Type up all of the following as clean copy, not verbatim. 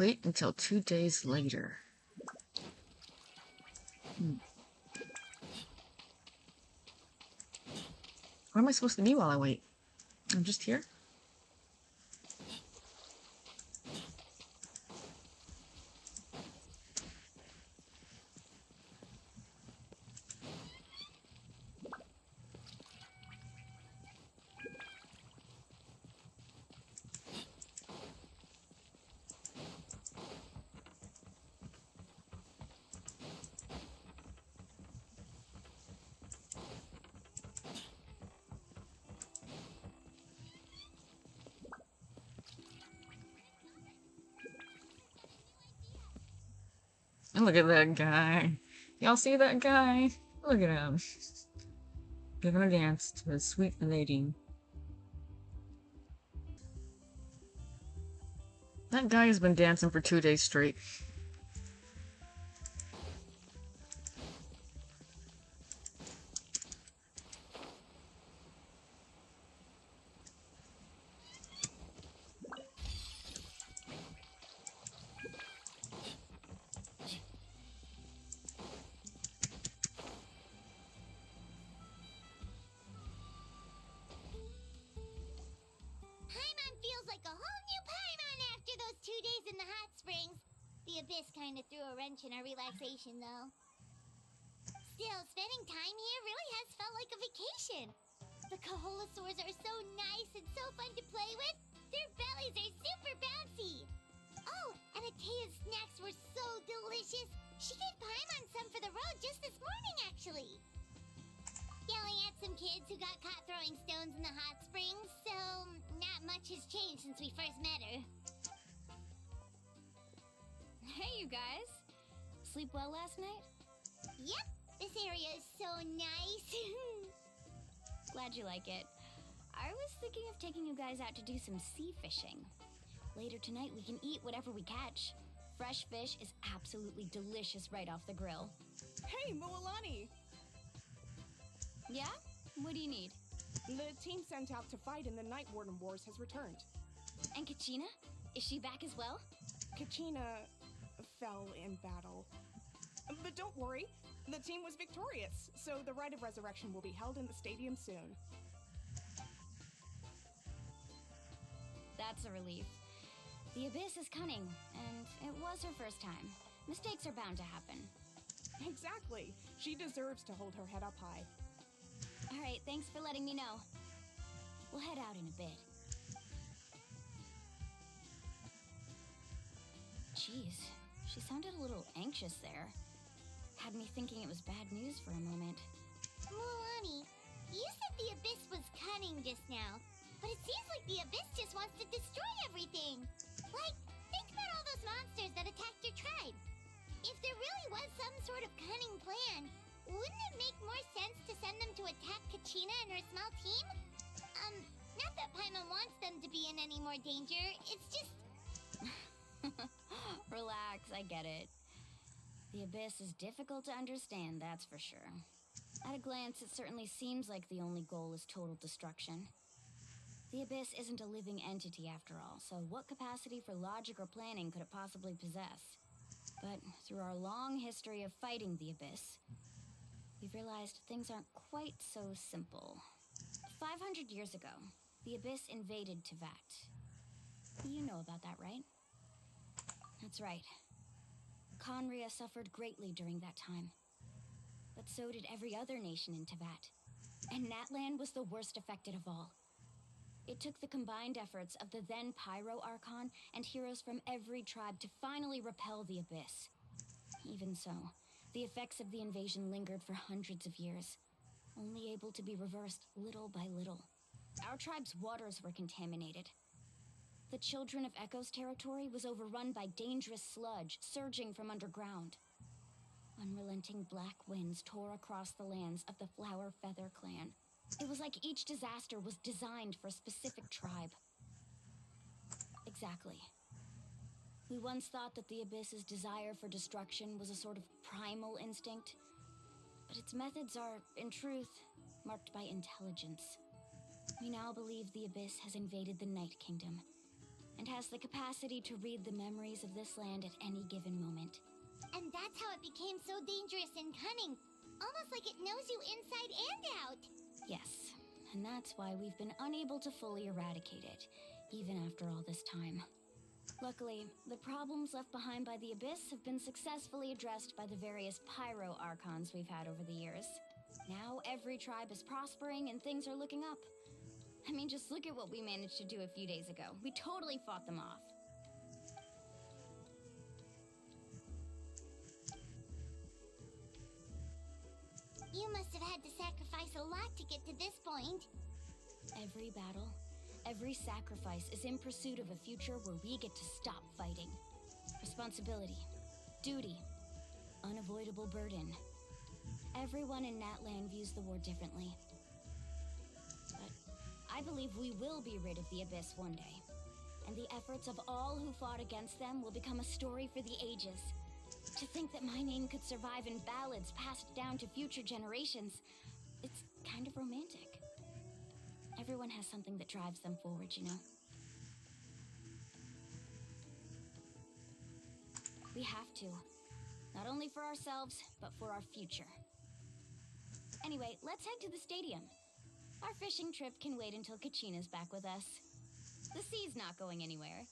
Wait until 2 days later. Where am I supposed to be while I wait? I'm just here? And look at that guy. Y'all see that guy? Look at him. Giving a dance to his sweet lady. That guy has been dancing for 2 days straight. Paimon feels like a whole new Paimon after those 2 days in the hot springs. The Abyss kind of threw a wrench in our relaxation, though. Still, spending time here really has felt like a vacation. The Kaholosaurs are so nice and so fun to play with. Their bellies are super bouncy. Oh, and Atea's snacks were so delicious. She gave Paimon some for the road just this morning, actually. Yelling at some kids who got caught throwing stones in the hot springs, so not much has changed since we first met her. Hey, you guys. Sleep well last night? Yep, this area is so nice. Glad you like it. I was thinking of taking you guys out to do some sea fishing. Later tonight, we can eat whatever we catch. Fresh fish is absolutely delicious right off the grill. Hey, Moalani! Yeah? What do you need? The team sent out to fight in the Night Warden Wars has returned. And Kachina? Is she back as well? Kachina fell in battle. But don't worry, the team was victorious, so the Rite of Resurrection will be held in the stadium soon. That's a relief. The Abyss is cunning, and it was her first time. Mistakes are bound to happen. Exactly. She deserves to hold her head up high. All right, thanks for letting me know. We'll head out in a bit. Jeez, she sounded a little anxious there. Had me thinking it was bad news for a moment. Moalani, you said the Abyss was cunning just now, but it seems like the Abyss just wants to destroy everything. Like, think about all those monsters that attacked your tribe. If there really was some sort of cunning plan, wouldn't it make more sense to send them to attack Kachina and her small team? Not that Paimon wants them to be in any more danger, it's just... Relax, I get it. The Abyss is difficult to understand, that's for sure. At a glance, it certainly seems like the only goal is total destruction. The Abyss isn't a living entity after all, so what capacity for logic or planning could it possibly possess? But through our long history of fighting the Abyss, we've realized things aren't quite so simple. 500 years ago, the Abyss invaded Teyvat. You know about that, right? That's right. Conria suffered greatly during that time. But so did every other nation in Teyvat. And Natlan was the worst affected of all. It took the combined efforts of the then Pyro Archon and heroes from every tribe to finally repel the Abyss. Even so, the effects of the invasion lingered for hundreds of years, only able to be reversed little by little. Our tribe's waters were contaminated. The Children of Echo's territory was overrun by dangerous sludge surging from underground. Unrelenting black winds tore across the lands of the Flower Feather clan. It was like each disaster was designed for a specific tribe. Exactly. We once thought that the Abyss's desire for destruction was a sort of primal instinct, but its methods are, in truth, marked by intelligence. We now believe the Abyss has invaded the Night Kingdom, and has the capacity to read the memories of this land at any given moment. And that's how it became so dangerous and cunning. Almost like it knows you inside and out. Yes, and that's why we've been unable to fully eradicate it, even after all this time. Luckily, the problems left behind by the Abyss have been successfully addressed by the various Pyro Archons we've had over the years. Now every tribe is prospering and things are looking up. I mean, just look at what we managed to do a few days ago. We totally fought them off. You must have had to sacrifice a lot to get to this point. Every battle, every sacrifice is in pursuit of a future where we get to stop fighting. Responsibility, duty, unavoidable burden. Everyone in Natlan views the war differently. But I believe we will be rid of the Abyss one day. And the efforts of all who fought against them will become a story for the ages. To think that my name could survive in ballads passed down to future generations, it's kind of romantic. Everyone has something that drives them forward, you know? We have to. Not only for ourselves, but for our future. Anyway, let's head to the stadium. Our fishing trip can wait until Kachina's back with us. The sea's not going anywhere.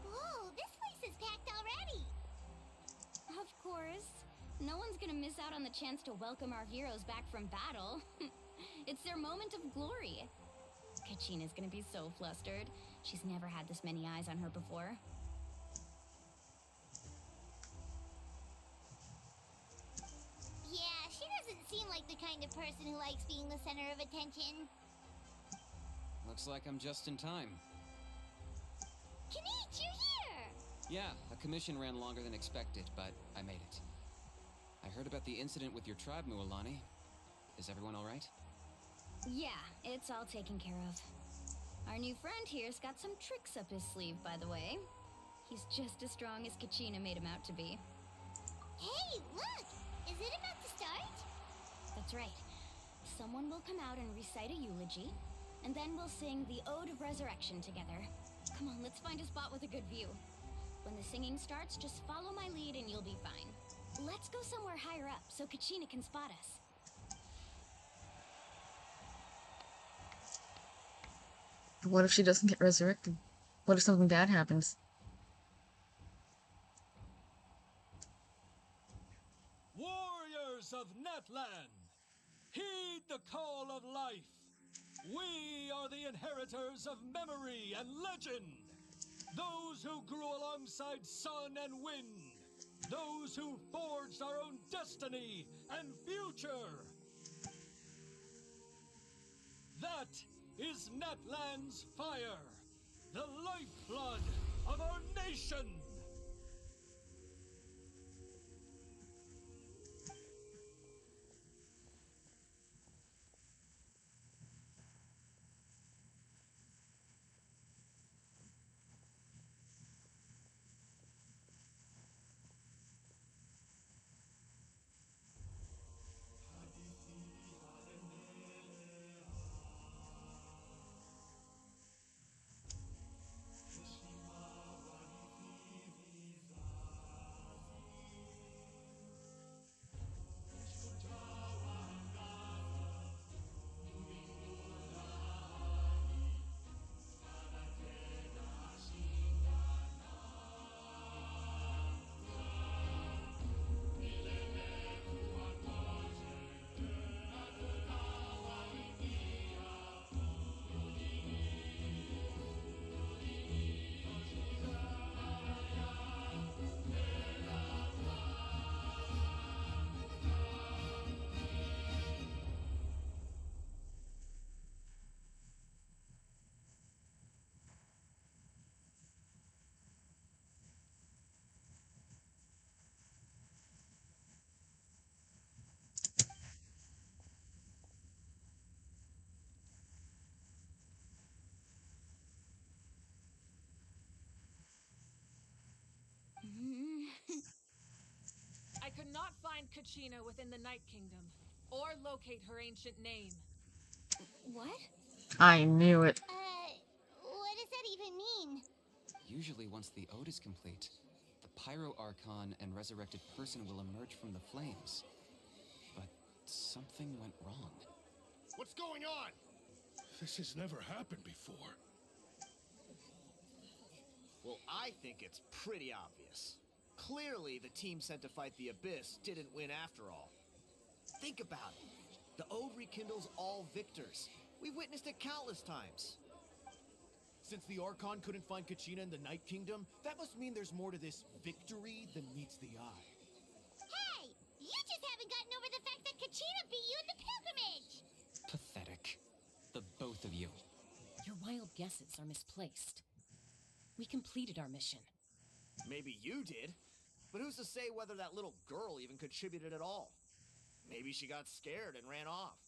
Whoa, this place is packed already. Of course. No one's gonna miss out on the chance to welcome our heroes back from battle. It's their moment of glory. Kachina's gonna be so flustered. She's never had this many eyes on her before. Yeah, she doesn't seem like the kind of person who likes being the center of attention. Looks like I'm just in time. Kanich, you're here! Yeah, a commission ran longer than expected, but I made it. I heard about the incident with your tribe, Mualani. Is everyone alright? Yeah, it's all taken care of. Our new friend here's got some tricks up his sleeve, by the way. He's just as strong as Kachina made him out to be. Hey, look! Is it about to start? That's right. Someone will come out and recite a eulogy, and then we'll sing the Ode of Resurrection together. Come on, let's find a spot with a good view. When the singing starts, just follow my lead and you'll be fine. Let's go somewhere higher up so Kachina can spot us. What if she doesn't get resurrected? What if something bad happens? Warriors of Natlan, heed the call of life. We are the inheritors of memory and legend. Those who grew alongside sun and wind. Those who forged our own destiny and future. That is Natlan's fire, the lifeblood of our nation. cannot find Kachina within the Night Kingdom, or locate her ancient name. What? I knew it. What does that even mean? Usually once the ode is complete, the Pyro Archon and resurrected person will emerge from the flames. But something went wrong. What's going on? This has never happened before. Well, I think it's pretty obvious. Clearly, the team sent to fight the Abyss didn't win after all. Think about it. The Ode rekindles all victors. We've witnessed it countless times. Since the Archon couldn't find Kachina in the Night Kingdom, that must mean there's more to this victory than meets the eye. Hey! You just haven't gotten over the fact that Kachina beat you in the pilgrimage! Pathetic. The both of you. Your wild guesses are misplaced. We completed our mission. Maybe you did, but who's to say whether that little girl even contributed at all? Maybe she got scared and ran off.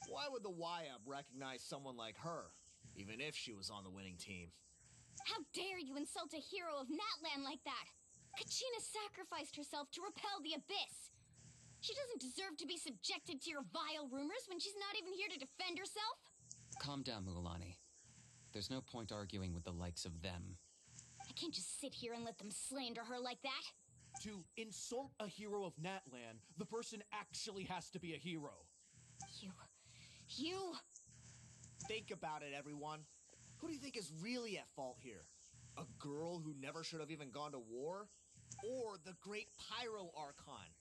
Why would the YAB recognize someone like her, even if she was on the winning team? How dare you insult a hero of Natlan like that? Kachina sacrificed herself to repel the Abyss. She doesn't deserve to be subjected to your vile rumors when she's not even here to defend herself. Calm down, Mualani. There's no point arguing with the likes of them. I can't just sit here and let them slander her like that. To insult a hero of Natlan, the person actually has to be a hero. You... Think about it, everyone. Who do you think is really at fault here? A girl who never should have even gone to war? Or the great Pyro Archon?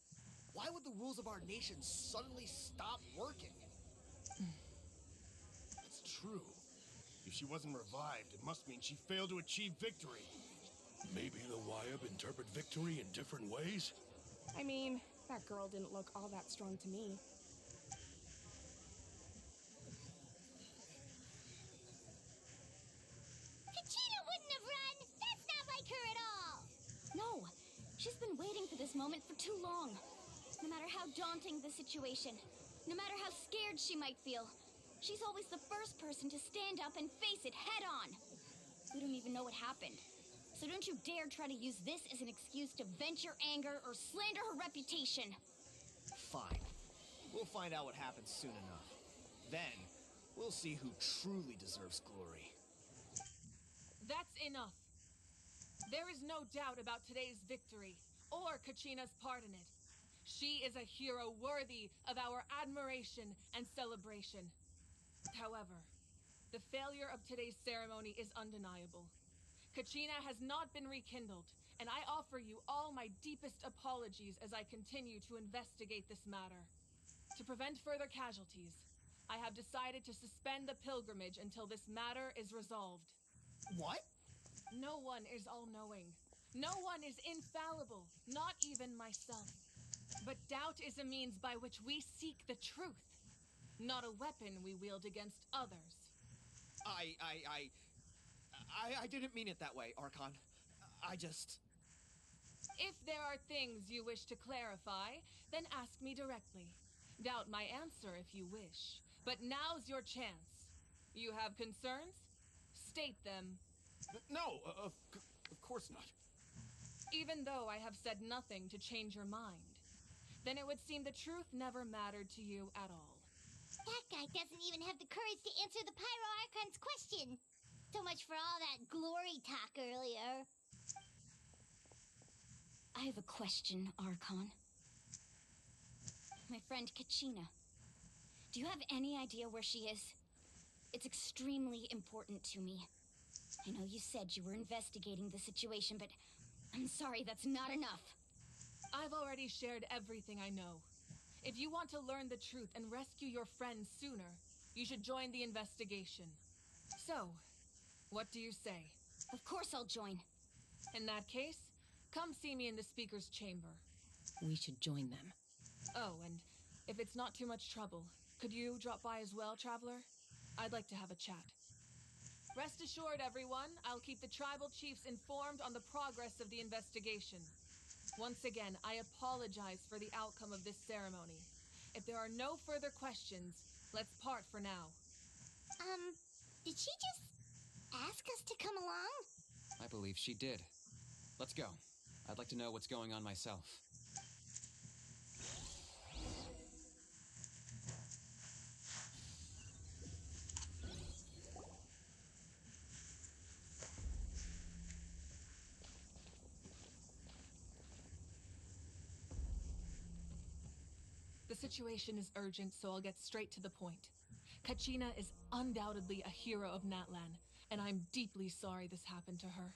Why would the rules of our nation suddenly stop working? It's true. If she wasn't revived, it must mean she failed to achieve victory. Maybe the YAB interpret victory in different ways? I mean, that girl didn't look all that strong to me. Kachina wouldn't have run! That's not like her at all! No, she's been waiting for this moment for too long. No matter how daunting the situation, no matter how scared she might feel, she's always the first person to stand up and face it head on. We don't even know what happened. So don't you dare try to use this as an excuse to vent your anger or slander her reputation. Fine. We'll find out what happens soon enough. Then, we'll see who truly deserves glory. That's enough. There is no doubt about today's victory, or Kachina's part in it. She is a hero worthy of our admiration and celebration. However, the failure of today's ceremony is undeniable. Kachina has not been rekindled, and I offer you all my deepest apologies as I continue to investigate this matter. To prevent further casualties, I have decided to suspend the pilgrimage until this matter is resolved. What? No one is all-knowing. No one is infallible, not even myself. But doubt is a means by which we seek the truth, not a weapon we wield against others. I didn't mean it that way, Archon. I just... If there are things you wish to clarify, then ask me directly. Doubt my answer if you wish. But now's your chance. You have concerns? State them. No, of course not. Even though I have said nothing to change your mind, then it would seem the truth never mattered to you at all. That guy doesn't even have the courage to answer the Pyro Archon's question. So much for all that glory talk earlier. I have a question, Archon. My friend Kachina. Do you have any idea where she is? It's extremely important to me. I know you said you were investigating the situation, but I'm sorry, that's not enough. I've already shared everything I know. If you want to learn the truth and rescue your friends sooner, you should join the investigation. So, what do you say? Of course I'll join. In that case, come see me in the speaker's chamber. We should join them. Oh, and if it's not too much trouble, could you drop by as well, Traveler? I'd like to have a chat. Rest assured, everyone, I'll keep the tribal chiefs informed on the progress of the investigation. Once again, I apologize for the outcome of this ceremony. If there are no further questions, let's part for now. Did she just ask us to come along? I believe she did. Let's go. I'd like to know what's going on myself. situation is urgent, so I'll get straight to the point. Kachina is undoubtedly a hero of Natlan, and I'm deeply sorry this happened to her.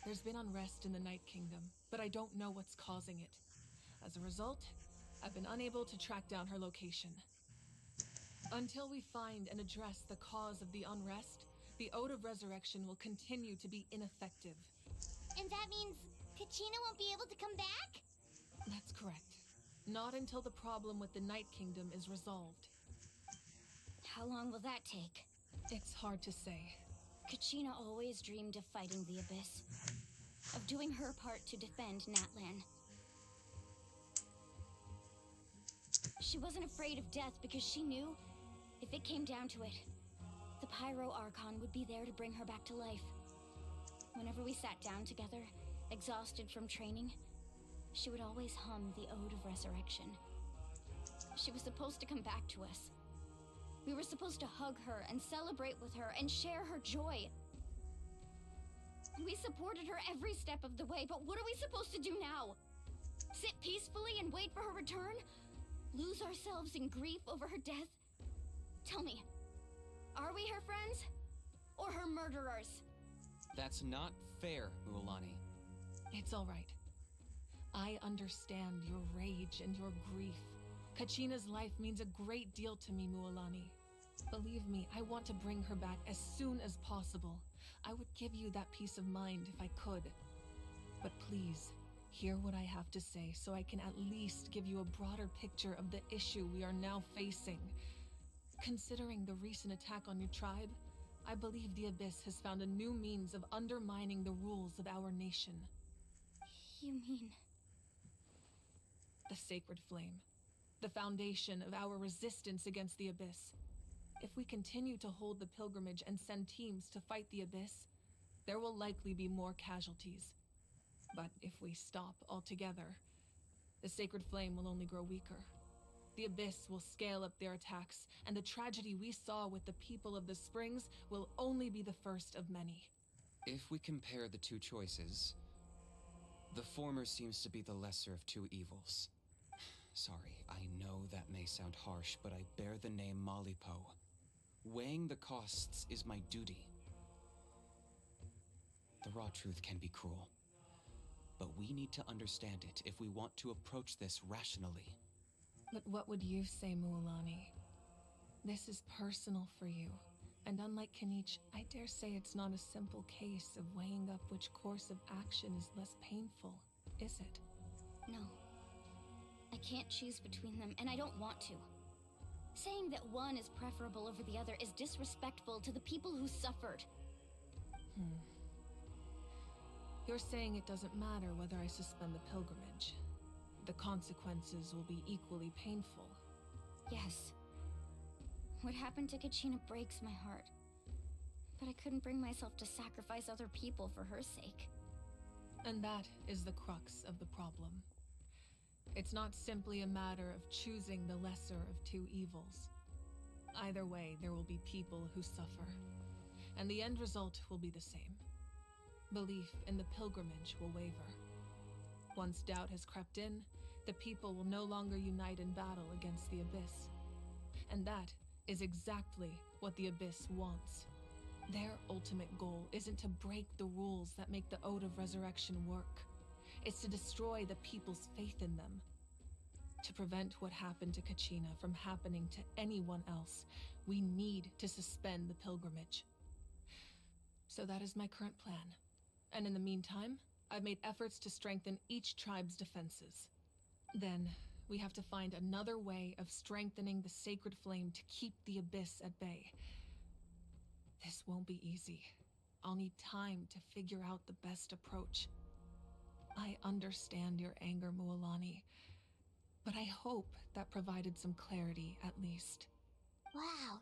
There's been unrest in the Night Kingdom, but I don't know what's causing it. As a result, I've been unable to track down her location. Until we find and address the cause of the unrest, the Ode of Resurrection will continue to be ineffective. And that means Kachina won't be able to come back? That's correct. Not until the problem with the Night Kingdom is resolved. How long will that take? It's hard to say. Kachina always dreamed of fighting the Abyss, of doing her part to defend Natlan. She wasn't afraid of death because she knew, if it came down to it, the Pyro Archon would be there to bring her back to life. Whenever we sat down together, exhausted from training, she would always hum the Ode of Resurrection. She was supposed to come back to us. We were supposed to hug her and celebrate with her and share her joy. We supported her every step of the way, but what are we supposed to do now? Sit peacefully and wait for her return? Lose ourselves in grief over her death? Tell me, are we her friends? Or her murderers? That's not fair, Mualani. It's all right. I understand your rage and your grief. Kachina's life means a great deal to me, Mualani. Believe me, I want to bring her back as soon as possible. I would give you that peace of mind if I could. But please, hear what I have to say so I can at least give you a broader picture of the issue we are now facing. Considering the recent attack on your tribe, I believe the Abyss has found a new means of undermining the rules of our nation. You mean... The Sacred Flame. The foundation of our resistance against the Abyss. If we continue to hold the pilgrimage and send teams to fight the Abyss, there will likely be more casualties. But if we stop altogether, the Sacred Flame will only grow weaker. The Abyss will scale up their attacks, and the tragedy we saw with the people of the Springs will only be the first of many. If we compare the two choices, the former seems to be the lesser of two evils. Sorry, I know that may sound harsh, but I bear the name Malipo. Weighing the costs is my duty. The raw truth can be cruel, but we need to understand it if we want to approach this rationally. But what would you say, Mualani? This is personal for you, and unlike Kanich, I dare say it's not a simple case of weighing up which course of action is less painful, is it? No. I can't choose between them, and I don't want to. Saying that one is preferable over the other is disrespectful to the people who suffered. You're saying it doesn't matter whether I suspend the pilgrimage. The consequences will be equally painful. Yes. What happened to Kachina breaks my heart. But I couldn't bring myself to sacrifice other people for her sake. And that is the crux of the problem. It's not simply a matter of choosing the lesser of two evils. Either way, there will be people who suffer. And the end result will be the same. Belief in the pilgrimage will waver. Once doubt has crept in, the people will no longer unite in battle against the Abyss. And that is exactly what the Abyss wants. Their ultimate goal isn't to break the rules that make the Ode of Resurrection work. It's to destroy the people's faith in them. To prevent what happened to Kachina from happening to anyone else, we need to suspend the pilgrimage. So that is my current plan. And in the meantime, I've made efforts to strengthen each tribe's defenses. Then, we have to find another way of strengthening the Sacred Flame to keep the Abyss at bay. This won't be easy. I'll need time to figure out the best approach. I understand your anger, Mualani, but I hope that provided some clarity at least. Wow.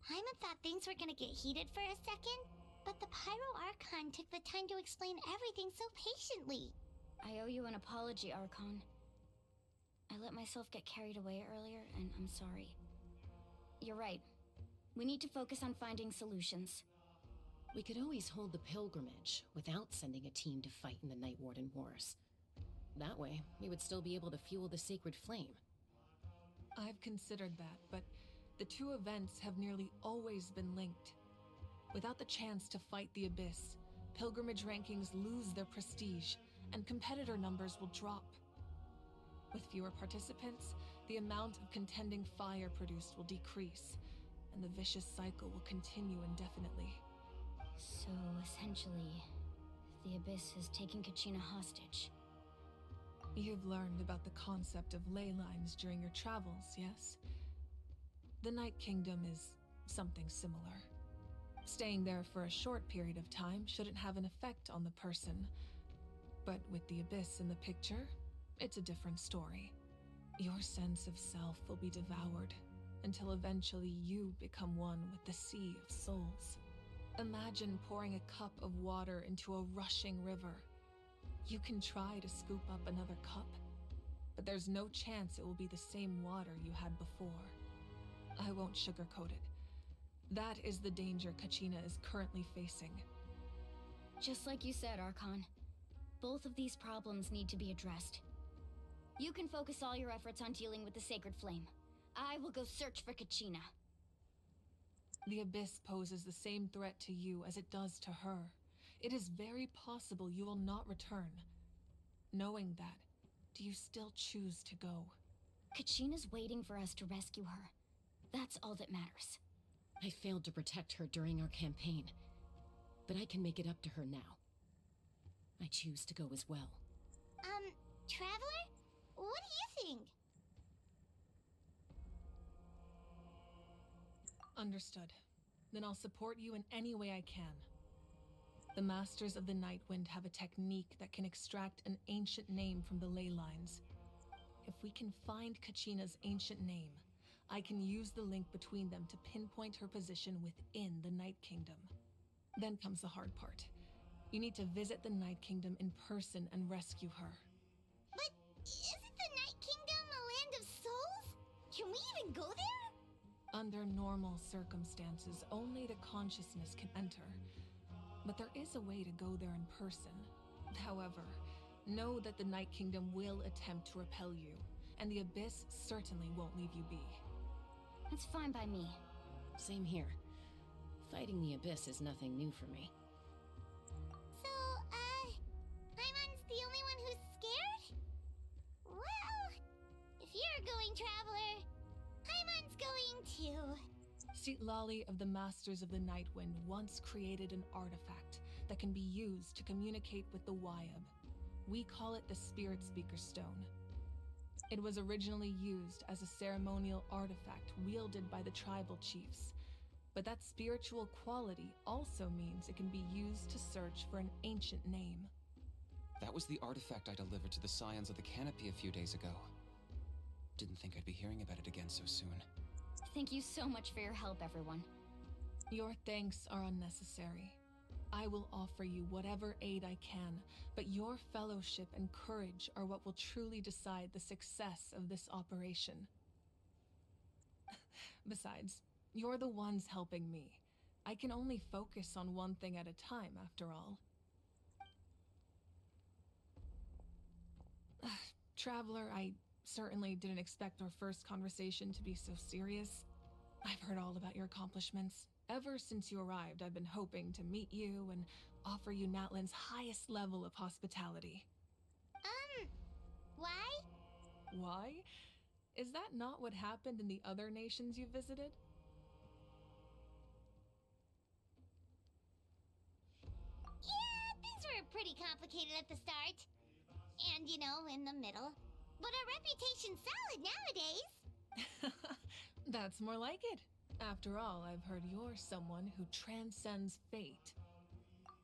Hyman thought things were gonna get heated for a second, but the Pyro Archon took the time to explain everything so patiently. I owe you an apology, Archon. I let myself get carried away earlier, and I'm sorry. You're right. We need to focus on finding solutions. We could always hold the pilgrimage without sending a team to fight in the Night Warden Wars. That way, we would still be able to fuel the Sacred Flame. I've considered that, but the two events have nearly always been linked. Without the chance to fight the Abyss, pilgrimage rankings lose their prestige, and competitor numbers will drop. With fewer participants, the amount of contending fire produced will decrease, and the vicious cycle will continue indefinitely. So, essentially, the Abyss is taking Kachina hostage. You've learned about the concept of ley lines during your travels, yes? The Night Kingdom is something similar. Staying there for a short period of time shouldn't have an effect on the person. But with the Abyss in the picture, it's a different story. Your sense of self will be devoured until eventually you become one with the Sea of Souls. Imagine pouring a cup of water into a rushing river. You can try to scoop up another cup, but there's no chance it will be the same water you had before. I won't sugarcoat it. That is the danger Kachina is currently facing. Just like you said, Archon. Both of these problems need to be addressed. You can focus all your efforts on dealing with the Sacred Flame. I will go search for Kachina. The Abyss poses the same threat to you as it does to her. It is very possible you will not return. Knowing that, do you still choose to go? Kachina's waiting for us to rescue her. That's all that matters. I failed to protect her during our campaign, but I can make it up to her now. I choose to go as well. Traveler? What do you think? Understood. Then I'll support you in any way I can. The Masters of the Nightwind have a technique that can extract an ancient name from the ley lines. If we can find Kachina's ancient name, I can use the link between them to pinpoint her position within the Night Kingdom. Then comes the hard part. You need to visit the Night Kingdom in person and rescue her. But isn't the Night Kingdom a land of souls? Can we even go there? Under normal circumstances, only the consciousness can enter. But there is a way to go there in person. However, know that the Night Kingdom will attempt to repel you, and the Abyss certainly won't leave you be. That's fine by me. Same here. Fighting the Abyss is nothing new for me. So, Paimon's the only one who's scared? Well, if you're going, Traveler, Paimon's going too. Lali of the Masters of the Nightwind once created an artifact that can be used to communicate with the Wyab. We call it the Spirit Speaker Stone. It was originally used as a ceremonial artifact wielded by the tribal chiefs, but that spiritual quality also means it can be used to search for an ancient name. That was the artifact I delivered to the Scions of the Canopy a few days ago. Didn't think I'd be hearing about it again so soon. Thank you so much for your help, everyone. Your thanks are unnecessary. I will offer you whatever aid I can, but your fellowship and courage are what will truly decide the success of this operation. Besides, you're the ones helping me. I can only focus on one thing at a time, after all. Traveler, I certainly didn't expect our first conversation to be so serious. I've heard all about your accomplishments. Ever since you arrived, I've been hoping to meet you and offer you Natlan's highest level of hospitality. Why? Why? Is that not what happened in the other nations you visited? Yeah, things were pretty complicated at the start. And, in the middle. But our reputation's solid nowadays. That's more like it. After all, I've heard you're someone who transcends fate.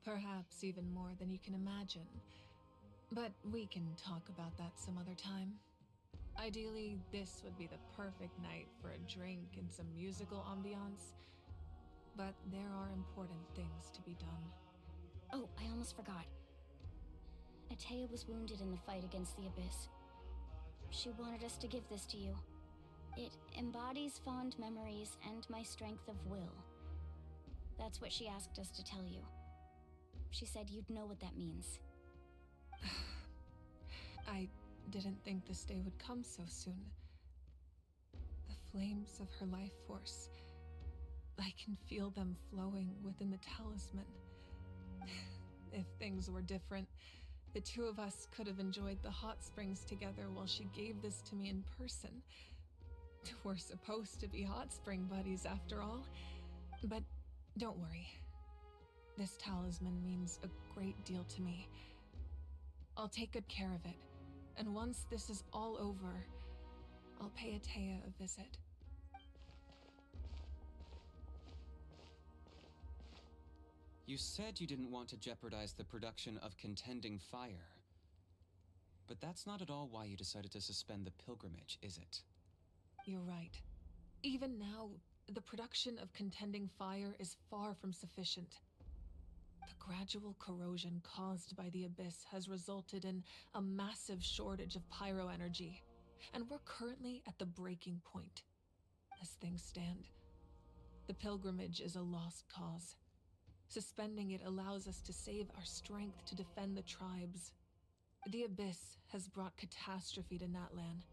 Perhaps even more than you can imagine. But we can talk about that some other time. Ideally, this would be the perfect night for a drink and some musical ambiance. But there are important things to be done. Oh, I almost forgot. Atea was wounded in the fight against the Abyss. She wanted us to give this to you. It embodies fond memories and my strength of will. That's what she asked us to tell you. She said you'd know what that means. I didn't think this day would come so soon. flames of her life force. I can feel them flowing within the talisman. If things were different, the two of us could have enjoyed the hot springs together while she gave this to me in person. We're supposed to be hot spring buddies after all. But don't worry. This talisman means a great deal to me. I'll take good care of it, and once this is all over, I'll pay Atea a visit. You said you didn't want to jeopardize the production of Contending Fire. But that's not at all why you decided to suspend the pilgrimage, is it? You're right. Even now, the production of Contending Fire is far from sufficient. The gradual corrosion caused by the Abyss has resulted in a massive shortage of pyro energy, and we're currently at the breaking point. As things stand, the pilgrimage is a lost cause. Suspending it allows us to save our strength to defend the tribes. The Abyss has brought catastrophe to Natlan,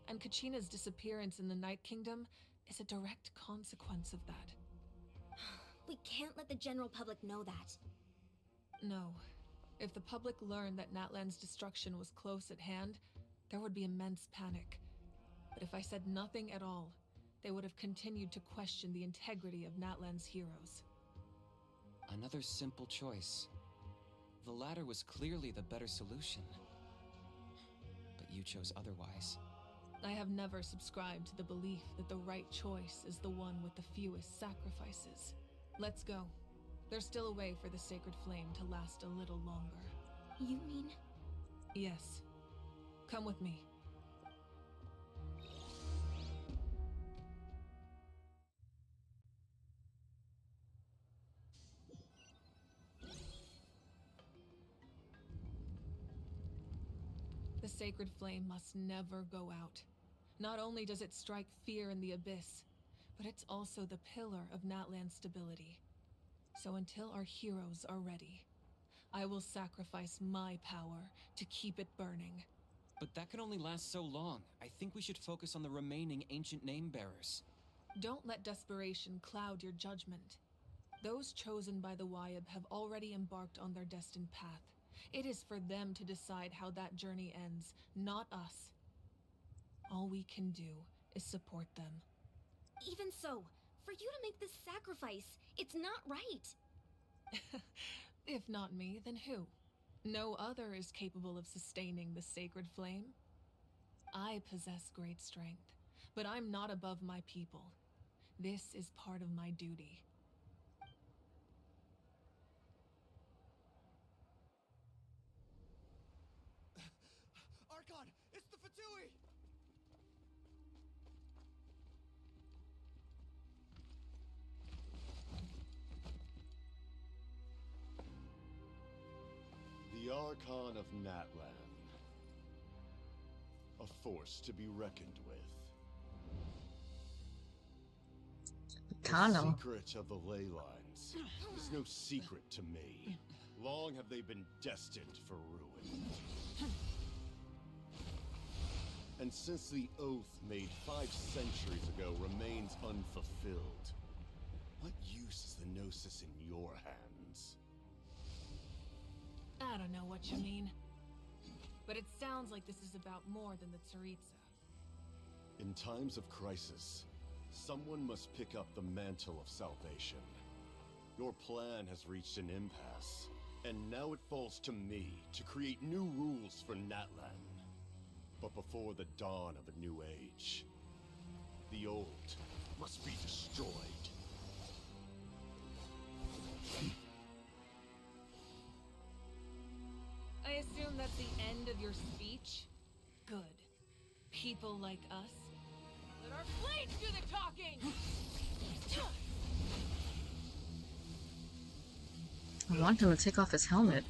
and Kachina's disappearance in the Night Kingdom is a direct consequence of that. We can't let the general public know that. No. If the public learned that Natlan's destruction was close at hand, there would be immense panic. But if I said nothing at all, they would have continued to question the integrity of Natlan's heroes. Another simple choice. The latter was clearly the better solution. But you chose otherwise. I have never subscribed to the belief that the right choice is the one with the fewest sacrifices. Let's go. There's still a way for the sacred flame to last a little longer. You mean? Yes. Come with me. The sacred flame must never go out. Not only does it strike fear in the Abyss, but it's also the pillar of Natlan's stability. So until our heroes are ready, I will sacrifice my power to keep it burning. But that can only last so long. I think we should focus on the remaining ancient name-bearers. Don't let desperation cloud your judgment. Those chosen by the Wyab have already embarked on their destined path. It is for them to decide how that journey ends, not us. All we can do is support them. Even so, for you to make this sacrifice, it's not right. If not me, then who? No other is capable of sustaining the sacred flame. I possess great strength, but I'm not above my people. This is part of my duty. Archon, it's the Fatui! The Archon of Natlan. A force to be reckoned with. Kano. The secret of the ley lines is no secret to me. Long have they been destined for ruin. And since the oath made 5 centuries ago remains unfulfilled, what use is the Gnosis in your hands? I don't know what you mean. But it sounds like this is about more than the Tsaritsa. In times of crisis, someone must pick up the mantle of salvation. Your plan has reached an impasse, and now it falls to me to create new rules for Natlan. But before the dawn of a new age, the old must be destroyed. I assume that's the end of your speech? Good. People like us. Let our blades do the talking! I want him to take off his helmet.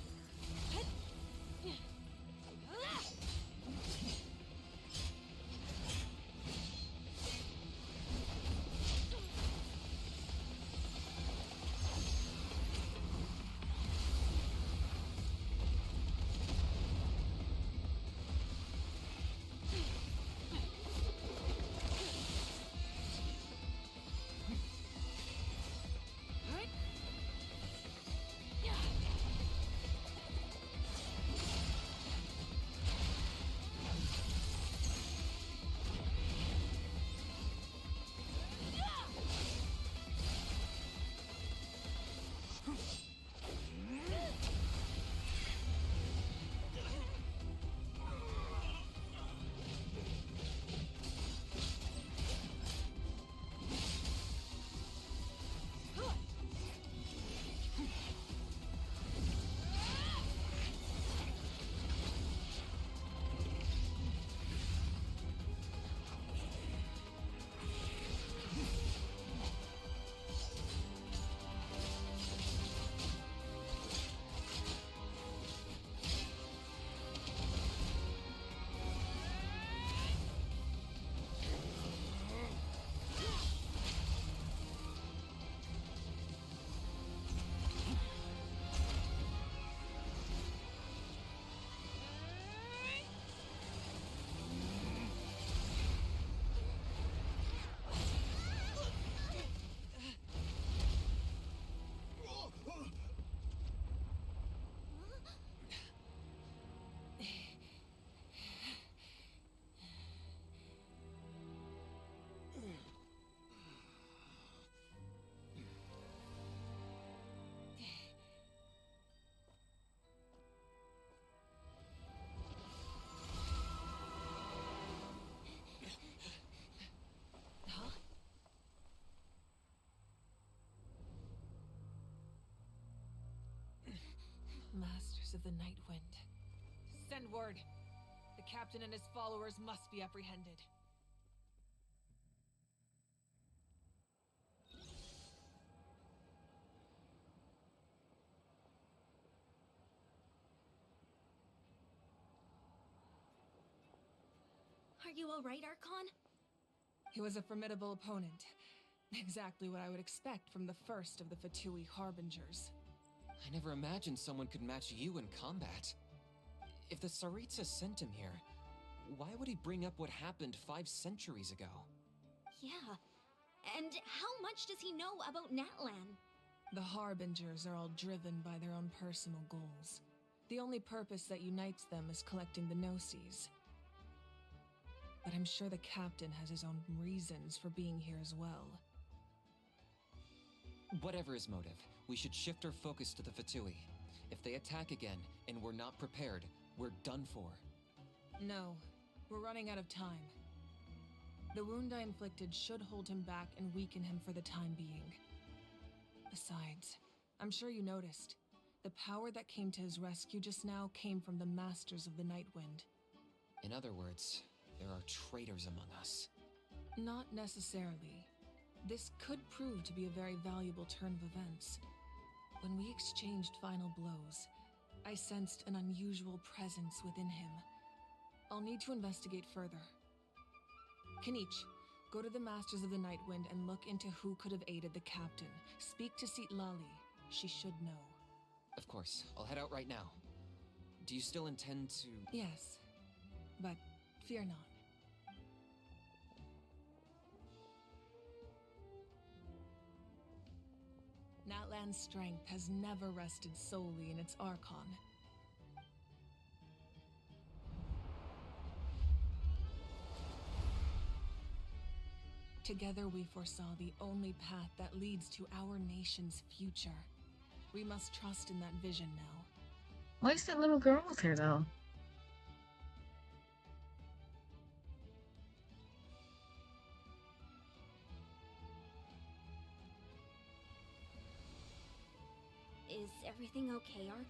of the Night Wind. Send word. The captain and his followers must be apprehended. Are you alright, Archon? He was a formidable opponent. Exactly what I would expect from the first of the Fatui Harbingers. I never imagined someone could match you in combat. If the Tsaritsa sent him here, why would he bring up what happened 5 centuries ago? Yeah. And how much does he know about Natlan? The Harbingers are all driven by their own personal goals. The only purpose that unites them is collecting the Gnosis. But I'm sure the captain has his own reasons for being here as well. Whatever his motive, we should shift our focus to the Fatui. If they attack again, and we're not prepared, we're done for. No, we're running out of time. The wound I inflicted should hold him back and weaken him for the time being. Besides, I'm sure you noticed, the power that came to his rescue just now came from the Masters of the Night Wind. In other words, there are traitors among us. Not necessarily. This could prove to be a very valuable turn of events. When we exchanged final blows, I sensed an unusual presence within him. I'll need to investigate further. Kanich, go to the Masters of the Night Wind and look into who could have aided the captain. Speak to Lali. She should know. Of course, I'll head out right now. Do you still intend to... Yes, but fear not. Natlan's strength has never rested solely in its Archon. Together we foresaw the only path that leads to our nation's future. We must trust in that vision now. Why is that little girl with her, though? Is everything okay, Archon?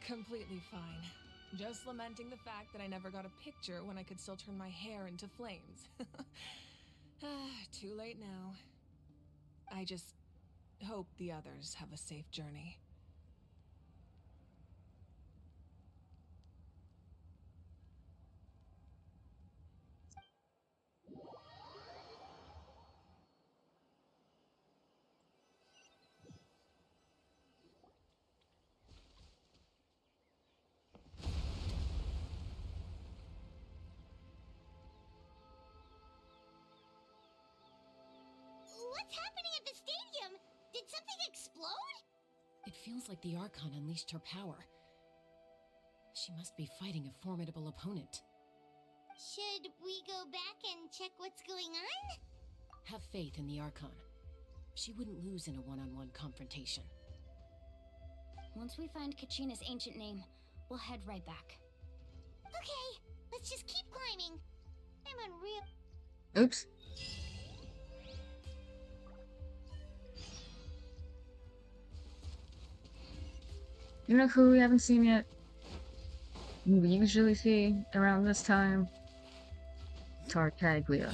Completely fine. Just lamenting the fact that I never got a picture when I could still turn my hair into flames. Too late now. I just hope the others have a safe journey. What's happening at the stadium? Did something explode? It feels like the Archon unleashed her power. She must be fighting a formidable opponent. Should we go back and check what's going on? Have faith in the Archon. She wouldn't lose in a one-on-one confrontation. Once we find Kachina's ancient name, we'll head right back. Okay, let's just keep climbing. I'm on real... Oops. You know who we haven't seen yet? Who we usually see around this time? Tartaglia.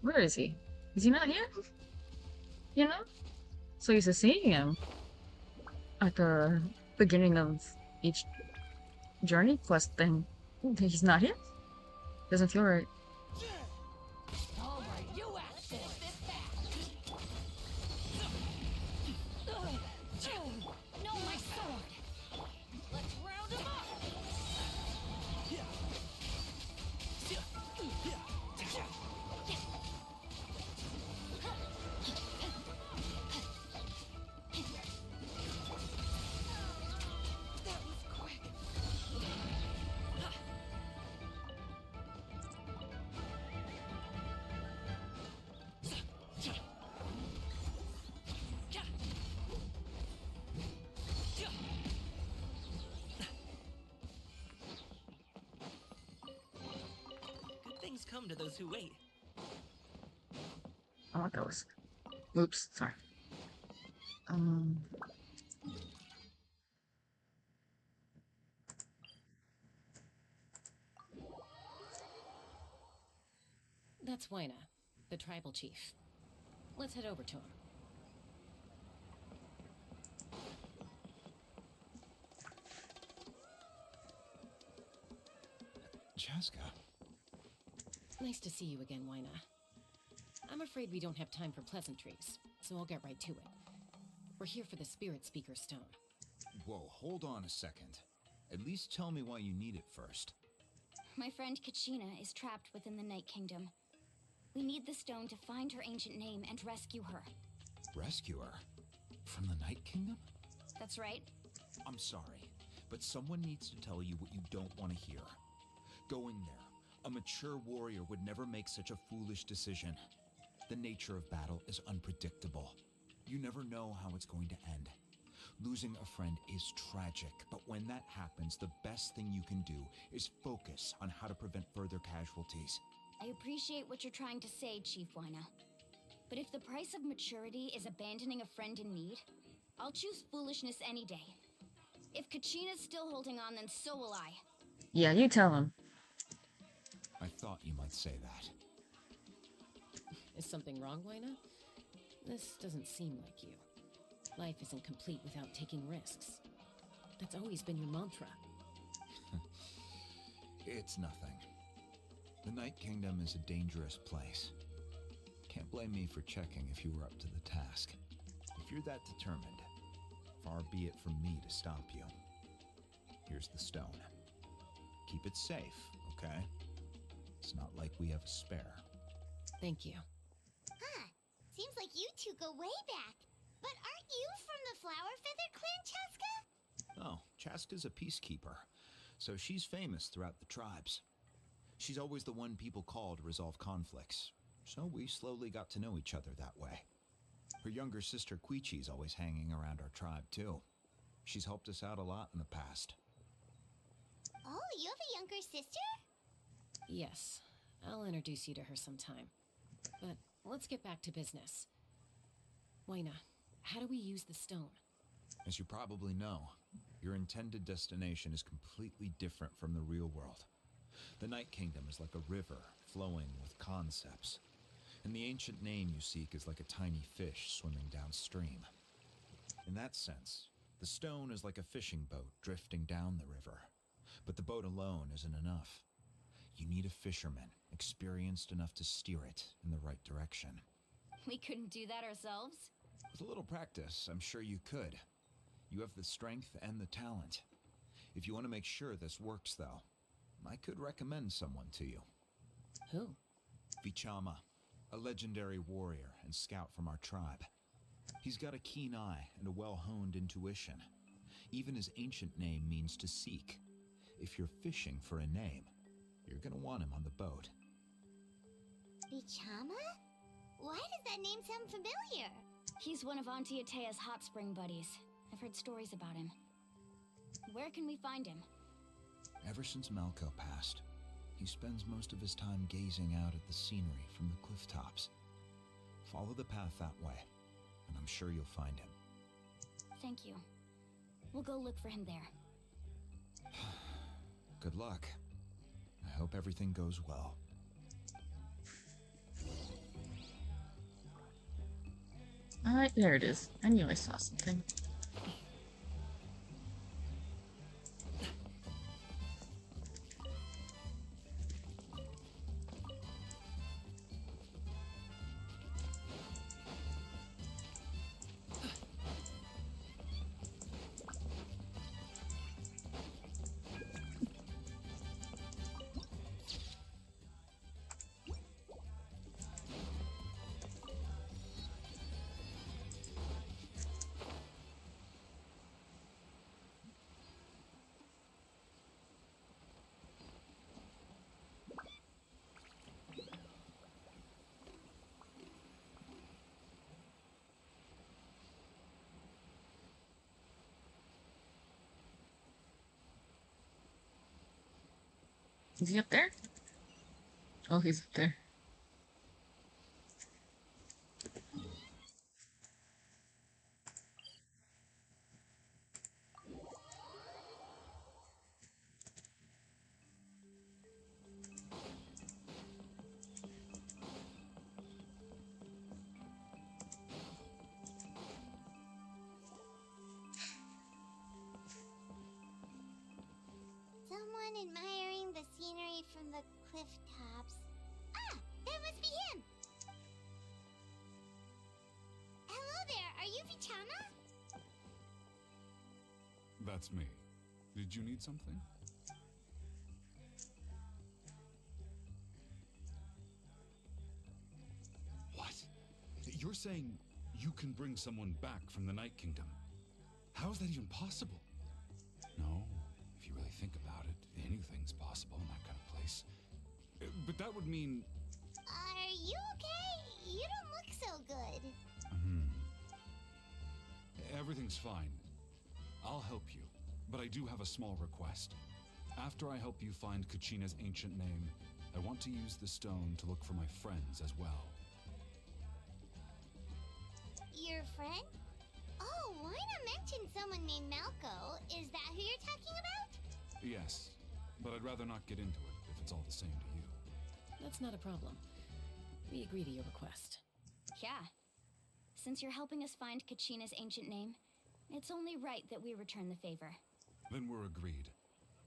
Where is he? Is he not here? You know? So used to seeing him at the beginning of each journey quest thing. He's not here? Doesn't feel right. Come to those who wait. I want those. Oops, sorry. That's Wyna, the tribal chief. Let's head over to him. Chaska. Nice to see you again, Wyna. I'm afraid we don't have time for pleasantries, so I'll get right to it. We're here for the Spirit Speaker Stone. Whoa, hold on a second. At least tell me why you need it first. My friend Kachina is trapped within the Night Kingdom. We need the stone to find her ancient name and rescue her. Rescue her? From the Night Kingdom? That's right. I'm sorry, but someone needs to tell you what you don't want to hear. Go in there. A mature warrior would never make such a foolish decision. The nature of battle is unpredictable. You never know how it's going to end. Losing a friend is tragic, but when that happens, the best thing you can do is focus on how to prevent further casualties. I appreciate what you're trying to say, Chief Wyna. But if the price of maturity is abandoning a friend in need, I'll choose foolishness any day. If Kachina's still holding on, then so will I. Yeah, you tell him. I thought you might say that. Is something wrong, Wyna? This doesn't seem like you. Life isn't complete without taking risks. That's always been your mantra. It's nothing. The Night Kingdom is a dangerous place. Can't blame me for checking if you were up to the task. If you're that determined, far be it from me to stop you. Here's the stone. Keep it safe, okay? It's not like we have a spare. Thank you. Huh. Seems like you two go way back. But aren't you from the Flower Feather Clan, Chaska? Oh, Chaska's a peacekeeper, so she's famous throughout the tribes. She's always the one people call to resolve conflicts, so we slowly got to know each other that way. Her younger sister Quichi's always hanging around our tribe, too. She's helped us out a lot in the past. Oh, you have a younger sister? Yes, I'll introduce you to her sometime. But let's get back to business. Wyna, how do we use the stone? As you probably know, your intended destination is completely different from the real world. The Night Kingdom is like a river flowing with concepts, and the ancient name you seek is like a tiny fish swimming downstream. In that sense, the stone is like a fishing boat drifting down the river, but the boat alone isn't enough. You need a fisherman experienced enough to steer it in the right direction. We couldn't do that ourselves? With a little practice, I'm sure you could. You have the strength and the talent. If you want to make sure this works, though, I could recommend someone to you. Who? Vichama, a legendary warrior and scout from our tribe. He's got a keen eye and a well-honed intuition. Even his ancient name means to seek. If you're fishing for a name, you're gonna want him on the boat. Bichama? Why does that name sound familiar? He's one of Auntie Atea's hot spring buddies. I've heard stories about him. Where can we find him? Ever since Malco passed, he spends most of his time gazing out at the scenery from the cliff tops. Follow the path that way, and I'm sure you'll find him. Thank you. We'll go look for him there. Good luck. I hope everything goes well. Alright, there it is. I knew I saw something. Is he up there? Oh, he's up there. Everyone admiring the scenery from the cliff tops. Ah, that must be him! Hello there, are you Vichama? That's me. Did you need something? What? You're saying you can bring someone back from the Night Kingdom? How is that even possible? No, if you really think about it, anything's possible in that kind of place. But that would mean... Are you okay? You don't look so good. Everything's fine. I'll help you, but I do have a small request. After I help you find Kachina's ancient name, I want to use the stone to look for my friends as well. Your friend? Oh, why not mention someone named Malco? Is that who you're talking about? Yes, but I'd rather not get into it if it's all the same to you. That's not a problem. We agree to your request. Yeah. Since you're helping us find Kachina's ancient name, it's only right that we return the favor. Then we're agreed.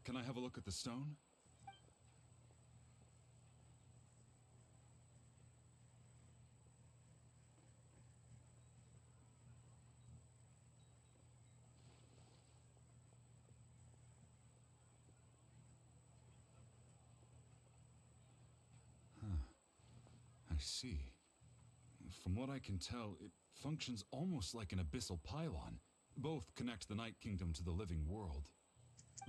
Can I have a look at the stone? I see. From what I can tell, it functions almost like an abyssal pylon. Both connect the Night Kingdom to the living world.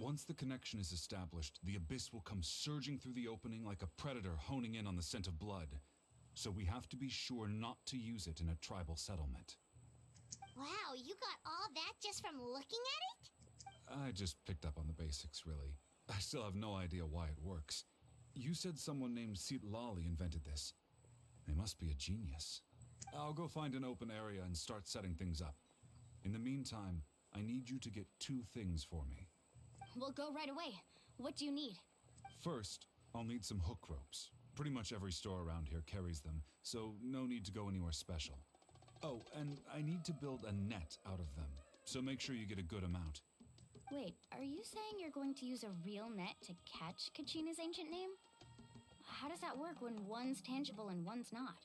Once the connection is established, the abyss will come surging through the opening like a predator honing in on the scent of blood. So we have to be sure not to use it in a tribal settlement. Wow, you got all that just from looking at it? I just picked up on the basics, really. I still have no idea why it works. You said someone named Lali invented this. They must be a genius. I'll go find an open area and start setting things up. In the meantime, I need you to get 2 things for me. We'll go right away. What do you need? First, I'll need some hook ropes. Pretty much every store around here carries them, so no need to go anywhere special. Oh, and I need to build a net out of them, so make sure you get a good amount. Wait, are you saying you're going to use a real net to catch Kachina's ancient name? How does that work when one's tangible and one's not?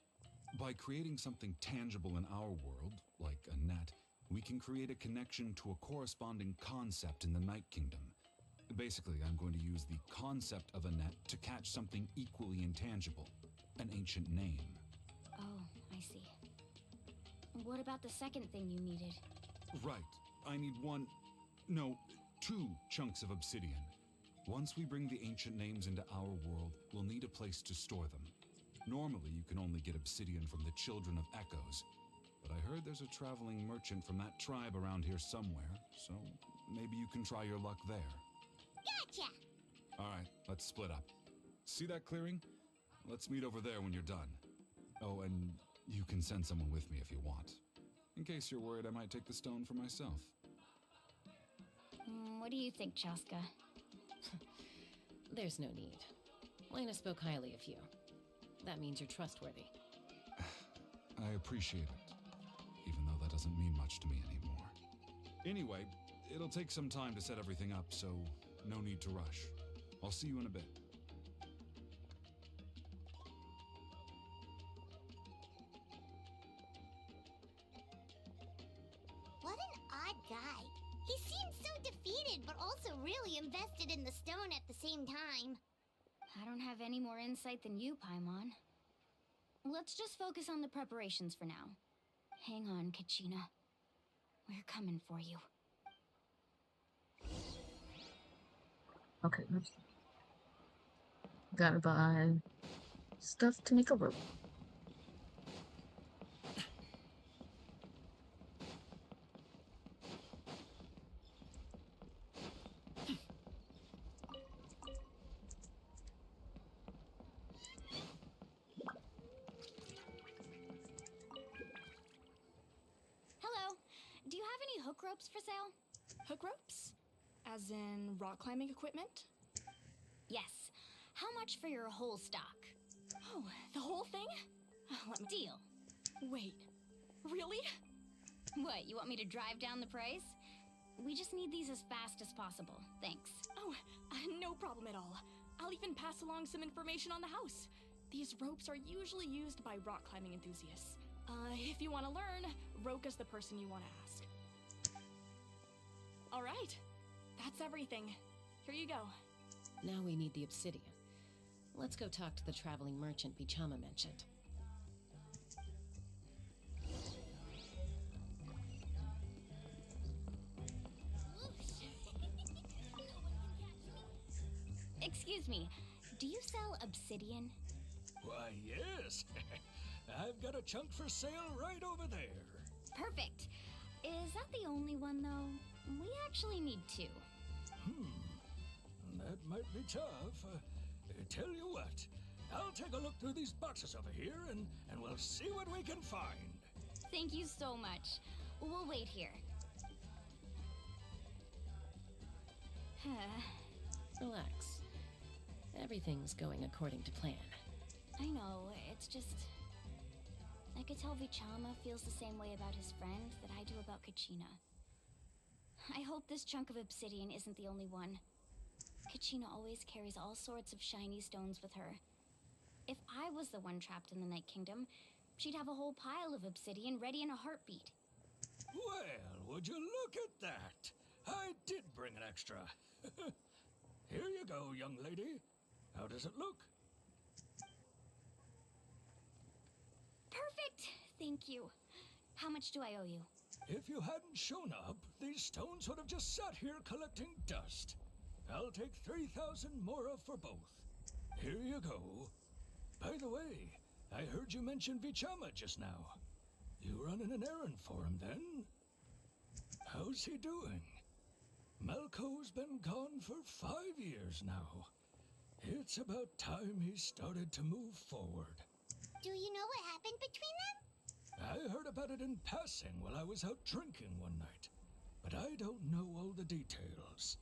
By creating something tangible in our world, like a net, we can create a connection to a corresponding concept in the Night Kingdom. Basically, I'm going to use the concept of a net to catch something equally intangible, an ancient name. Oh, I see. What about the second thing you needed? Right. I need 2 chunks of obsidian. Once we bring the ancient names into our world, we'll need a place to store them. Normally, you can only get obsidian from the Children of Echoes, but I heard there's a traveling merchant from that tribe around here somewhere, so maybe you can try your luck there. Gotcha! Alright, let's split up. See that clearing? Let's meet over there when you're done. Oh, and you can send someone with me if you want. In case you're worried I might take the stone for myself. What do you think, Chaska? There's no need. Lena spoke highly of you. That means you're trustworthy. I appreciate it, even though that doesn't mean much to me anymore. Anyway, it'll take some time to set everything up, so no need to rush. I'll see you in a bit. What an odd guy. He seems so defeated, but also really invested in the stone at the same time. I don't have any more insight than you, Paimon. Let's just focus on the preparations for now. Hang on, Kachina. We're coming for you. Okay, oops. Gotta buy stuff to make a rope. Hello. Do you have any hook ropes for sale? Hook ropes? As in rock climbing equipment? Yes. How much for your whole stock? Oh, the whole thing? Let me deal. Wait, really? What, you want me to drive down the price? We just need these as fast as possible. Thanks. Oh, no problem at all. I'll even pass along some information on the house. These ropes are usually used by rock climbing enthusiasts. If you want to learn, Roka's the person you want to ask. All right, that's everything. Here you go. Now we need the obsidian. Let's go talk to the traveling merchant Bichama mentioned. Excuse me, do you sell obsidian? Why, yes. I've got a chunk for sale right over there. Perfect. Is that the only one, though? We actually need two. That might be tough. Tell you what, I'll take a look through these boxes over here and we'll see what we can find. Thank you so much. We'll wait here. Relax. Everything's going according to plan. I know, it's just... I could tell Vichama feels the same way about his friend that I do about Kachina. I hope this chunk of obsidian isn't the only one. Kachina always carries all sorts of shiny stones with her. If I was the one trapped in the Night Kingdom, she'd have a whole pile of obsidian ready in a heartbeat. Well, would you look at that? I did bring an extra. Here you go, young lady. How does it look? Perfect! Thank you. How much do I owe you? If you hadn't shown up, these stones would have just sat here collecting dust. I'll take 3,000 mora for both. Here you go. By the way, I heard you mention Vichama just now. You running an errand for him, then? How's he doing? Malco's been gone for 5 years now. It's about time he started to move forward. Do you know what happened between them? I heard about it in passing while I was out drinking one night, but I don't know all the details.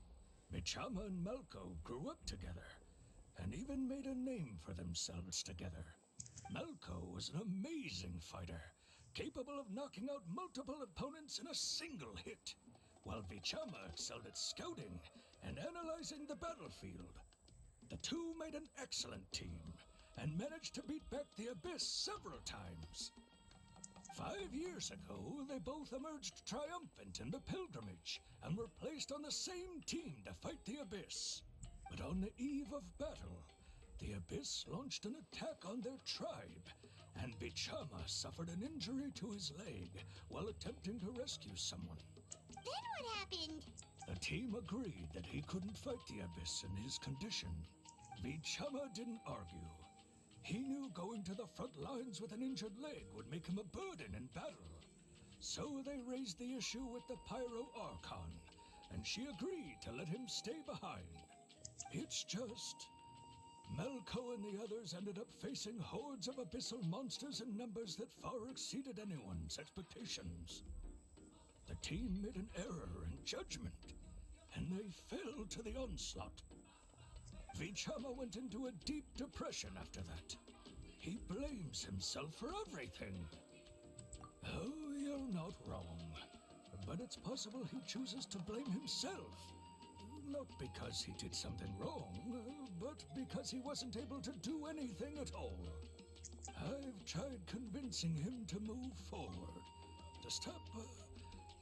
Vichama and Malco grew up together, and even made a name for themselves together. Malco was an amazing fighter, capable of knocking out multiple opponents in a single hit, while Vichama excelled at scouting and analyzing the battlefield. The two made an excellent team, and managed to beat back the Abyss several times. 5 years ago, they both emerged triumphant in the pilgrimage, and were placed on the same team to fight the Abyss. But on the eve of battle, the Abyss launched an attack on their tribe, and Vichama suffered an injury to his leg while attempting to rescue someone. Then what happened? The team agreed that he couldn't fight the Abyss in his condition. Vichama didn't argue. He knew going to the front lines with an injured leg would make him a burden in battle. So they raised the issue with the Pyro Archon, and she agreed to let him stay behind. It's just... Malco and the others ended up facing hordes of abyssal monsters in numbers that far exceeded anyone's expectations. The team made an error in judgment, and they fell to the onslaught. Vichama went into a deep depression after that. He blames himself for everything. Oh, you're not wrong. But it's possible he chooses to blame himself. Not because he did something wrong, but because he wasn't able to do anything at all. I've tried convincing him to move forward, to stop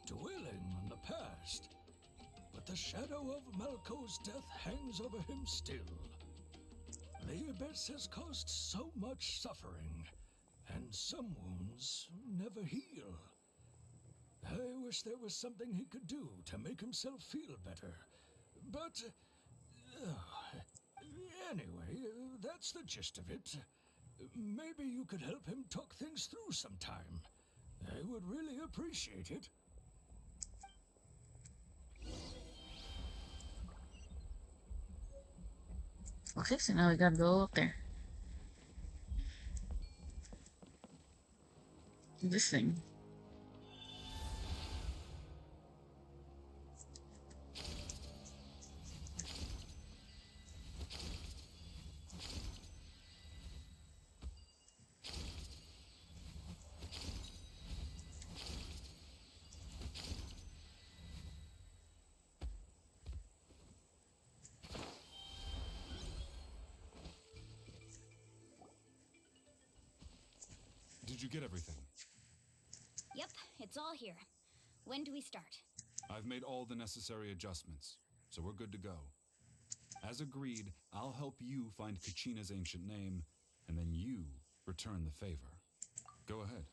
dwelling on the past. But the shadow of Malco's death hangs over him still. The Abyss has caused so much suffering, and some wounds never heal. I wish there was something he could do to make himself feel better. But... anyway, that's the gist of it. Maybe you could help him talk things through sometime. I would really appreciate it. Okay, so now we gotta go up there. This thing. Did you get everything? Yep, it's all here. When do we start? I've made all the necessary adjustments, so we're good to go. As agreed, I'll help you find Kachina's ancient name, and then you return the favor. Go ahead.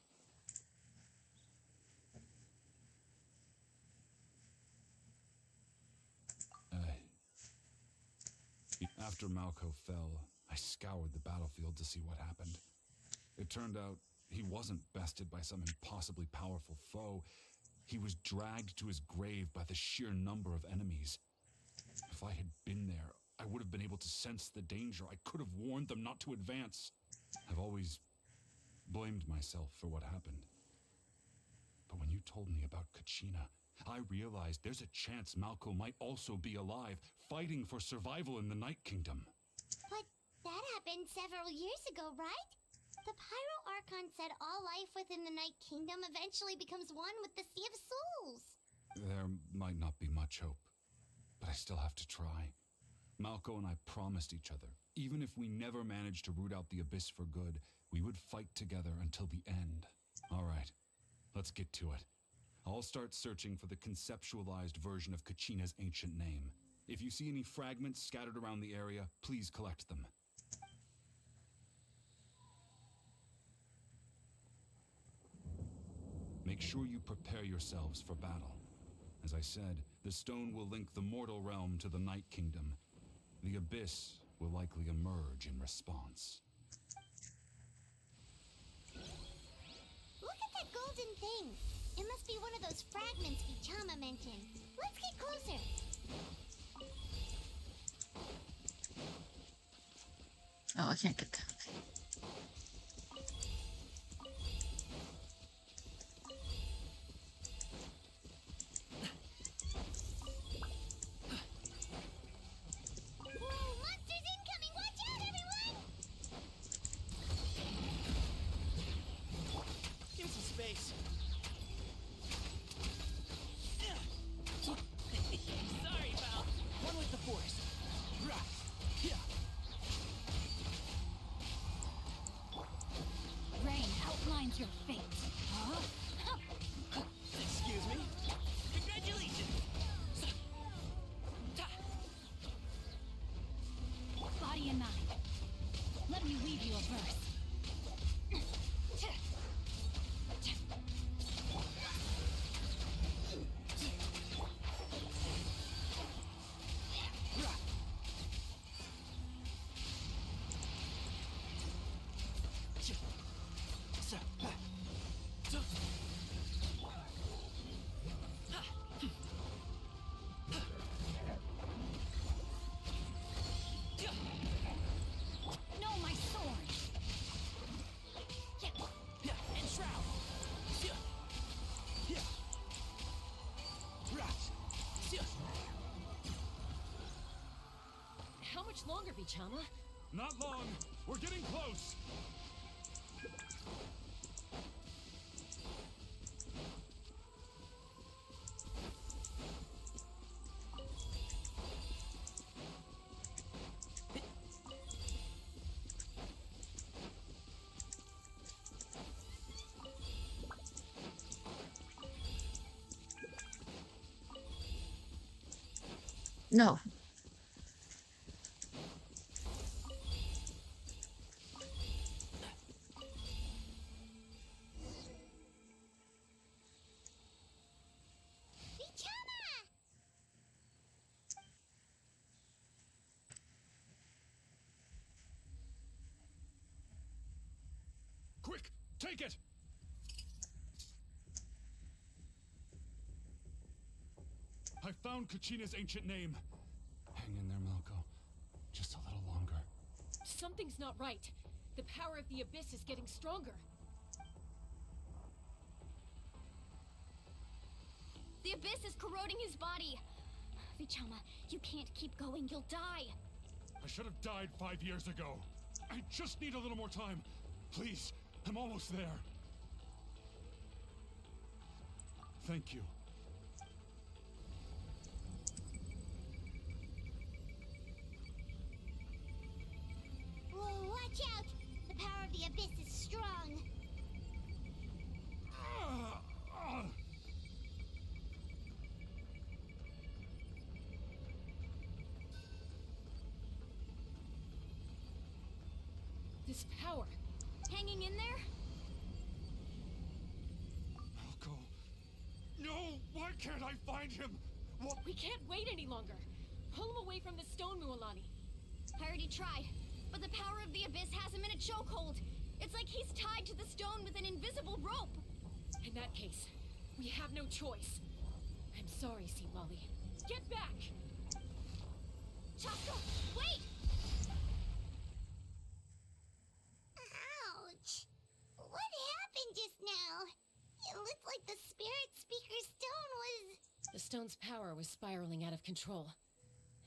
After Malco fell, I scoured the battlefield to see what happened. It turned out he wasn't bested by some impossibly powerful foe. He was dragged to his grave by the sheer number of enemies. If I had been there, I would have been able to sense the danger. I could have warned them not to advance. I've always blamed myself for what happened. But when you told me about Kachina, I realized there's a chance Malco might also be alive, fighting for survival in the Night Kingdom. But that happened several years ago, right? The Pyro Archon said all life within the Night Kingdom eventually becomes one with the Sea of Souls. There might not be much hope, but I still have to try. Malco and I promised each other, even if we never managed to root out the Abyss for good, we would fight together until the end. All right, let's get to it. I'll start searching for the conceptualized version of Kachina's ancient name. If you see any fragments scattered around the area, please collect them. Make sure you prepare yourselves for battle. As I said, the stone will link the mortal realm to the Night Kingdom. The Abyss will likely emerge in response. Look at that golden thing. It must be one of those fragments Vichama mentioned. Let's get closer. Oh, I can't get that. Whoa, monsters incoming! Watch out, everyone! Give me some space. Sorry, pal. One with the force. Rain outlines your fate. Excuse me. Congratulations. Body and mind. Let me weave you a verse. No, my sword. And shroud. How much longer, Vichama? Not long. We're getting close. No. Vichama! Quick, take it! I found Kachina's ancient name. Hang in there, Malco. Just a little longer. Something's not right. The power of the Abyss is getting stronger. The Abyss is corroding his body. Vichama, you can't keep going. You'll die. I should have died 5 years ago. I just need a little more time. Please, I'm almost there. Thank you. Whoa, watch out! The power of the Abyss is strong. This power. Hanging in there? Malco. No! Why can't I find him? What? We can't wait any longer. Pull him away from the stone, Mualani. I already tried, but the power of the Abyss has him in a chokehold. It's like he's tied to the stone with an invisible rope. In that case, we have no choice. I'm sorry, Sea Molly. Get back! Chaska, wait! Ouch! What happened just now? It looked like the Spirit Speaker stone was... The stone's power was spiraling out of control.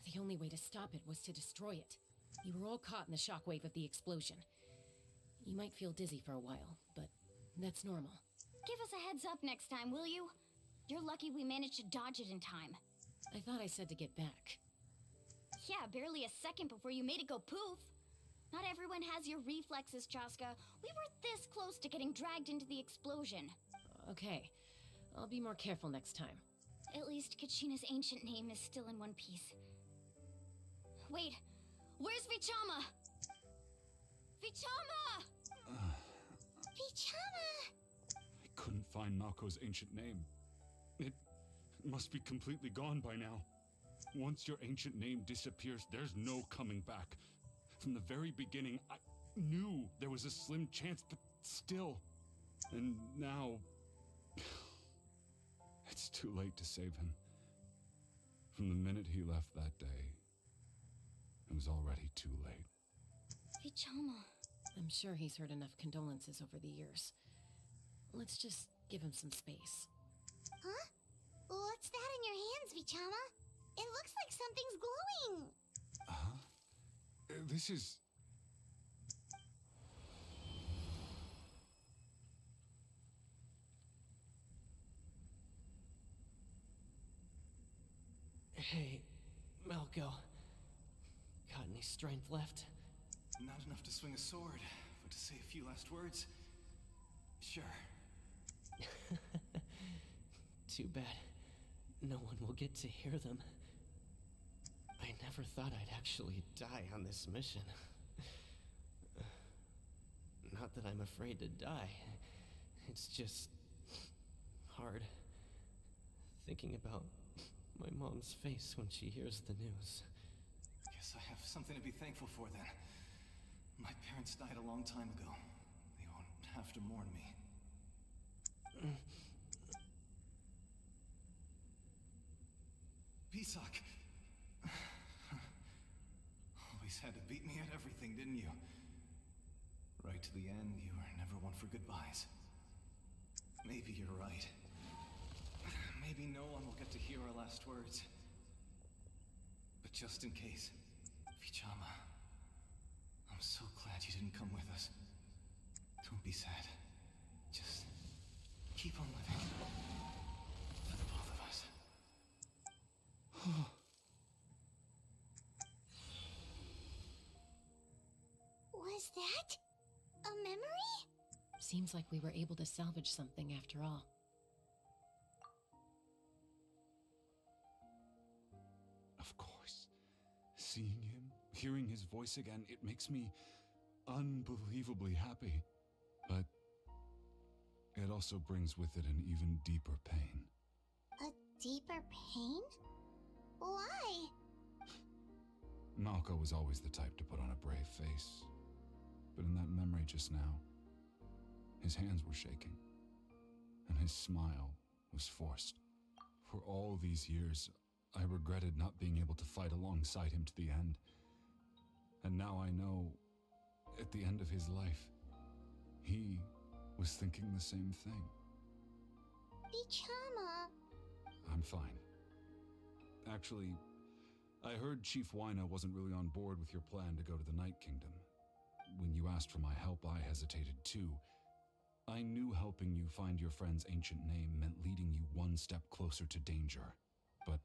The only way to stop it was to destroy it. You were all caught in the shockwave of the explosion. You might feel dizzy for a while, but that's normal. Give us a heads up next time, will you? You're lucky we managed to dodge it in time. I thought I said to get back. Yeah, barely a second before you made it go poof. Not everyone has your reflexes, Chaska. We were this close to getting dragged into the explosion. Okay, I'll be more careful next time. At least Kachina's ancient name is still in one piece. Wait, where's Vichama? Vichama! Vichama! I couldn't find Malco's ancient name. It must be completely gone by now. Once your ancient name disappears, there's no coming back. From the very beginning, I knew there was a slim chance, but still. And now... it's too late to save him. From the minute he left that day, it was already too late. Vichama. I'm sure he's heard enough condolences over the years. Let's just give him some space. Huh? What's that in your hands, Vichama? It looks like something's glowing. This is... Hey, Malco. Got any strength left? Not enough to swing a sword, but to say a few last words? Sure. Too bad. No one will get to hear them. I never thought I'd actually die on this mission. Not that I'm afraid to die. It's just... hard. Thinking about my mom's face when she hears the news. Guess I have something to be thankful for then. My parents died a long time ago. They won't have to mourn me. Pisak! Always had to beat me at everything, didn't you? Right to the end, you were never one for goodbyes. Maybe you're right. Maybe no one will get to hear our last words. But just in case, Vichama, I'm so glad you didn't come with us. Don't be sad. Just keep on living. For the both of us. Was that a memory? Seems like we were able to salvage something after all. Of course. Seeing him, hearing his voice again, it makes me unbelievably happy. But it also brings with it an even deeper pain. A deeper pain? Why? Malco was always the type to put on a brave face. But in that memory just now, his hands were shaking, and his smile was forced. For all these years, I regretted not being able to fight alongside him to the end. And now I know, at the end of his life, he was thinking the same thing. Vichama. I'm fine. Actually, I heard Chief Wyna wasn't really on board with your plan to go to the Night Kingdom. When you asked for my help, I hesitated too. I knew helping you find your friend's ancient name meant leading you one step closer to danger. But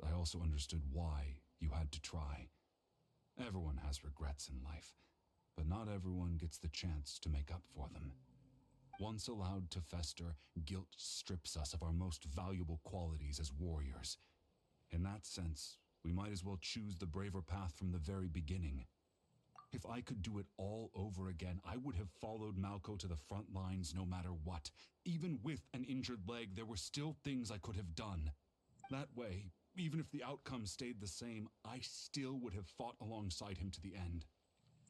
I also understood why you had to try. Everyone has regrets in life, but not everyone gets the chance to make up for them. Once allowed to fester, guilt strips us of our most valuable qualities as warriors. In that sense, we might as well choose the braver path from the very beginning. If I could do it all over again, I would have followed Malco to the front lines no matter what. Even with an injured leg, there were still things I could have done. That way, even if the outcome stayed the same, I still would have fought alongside him to the end.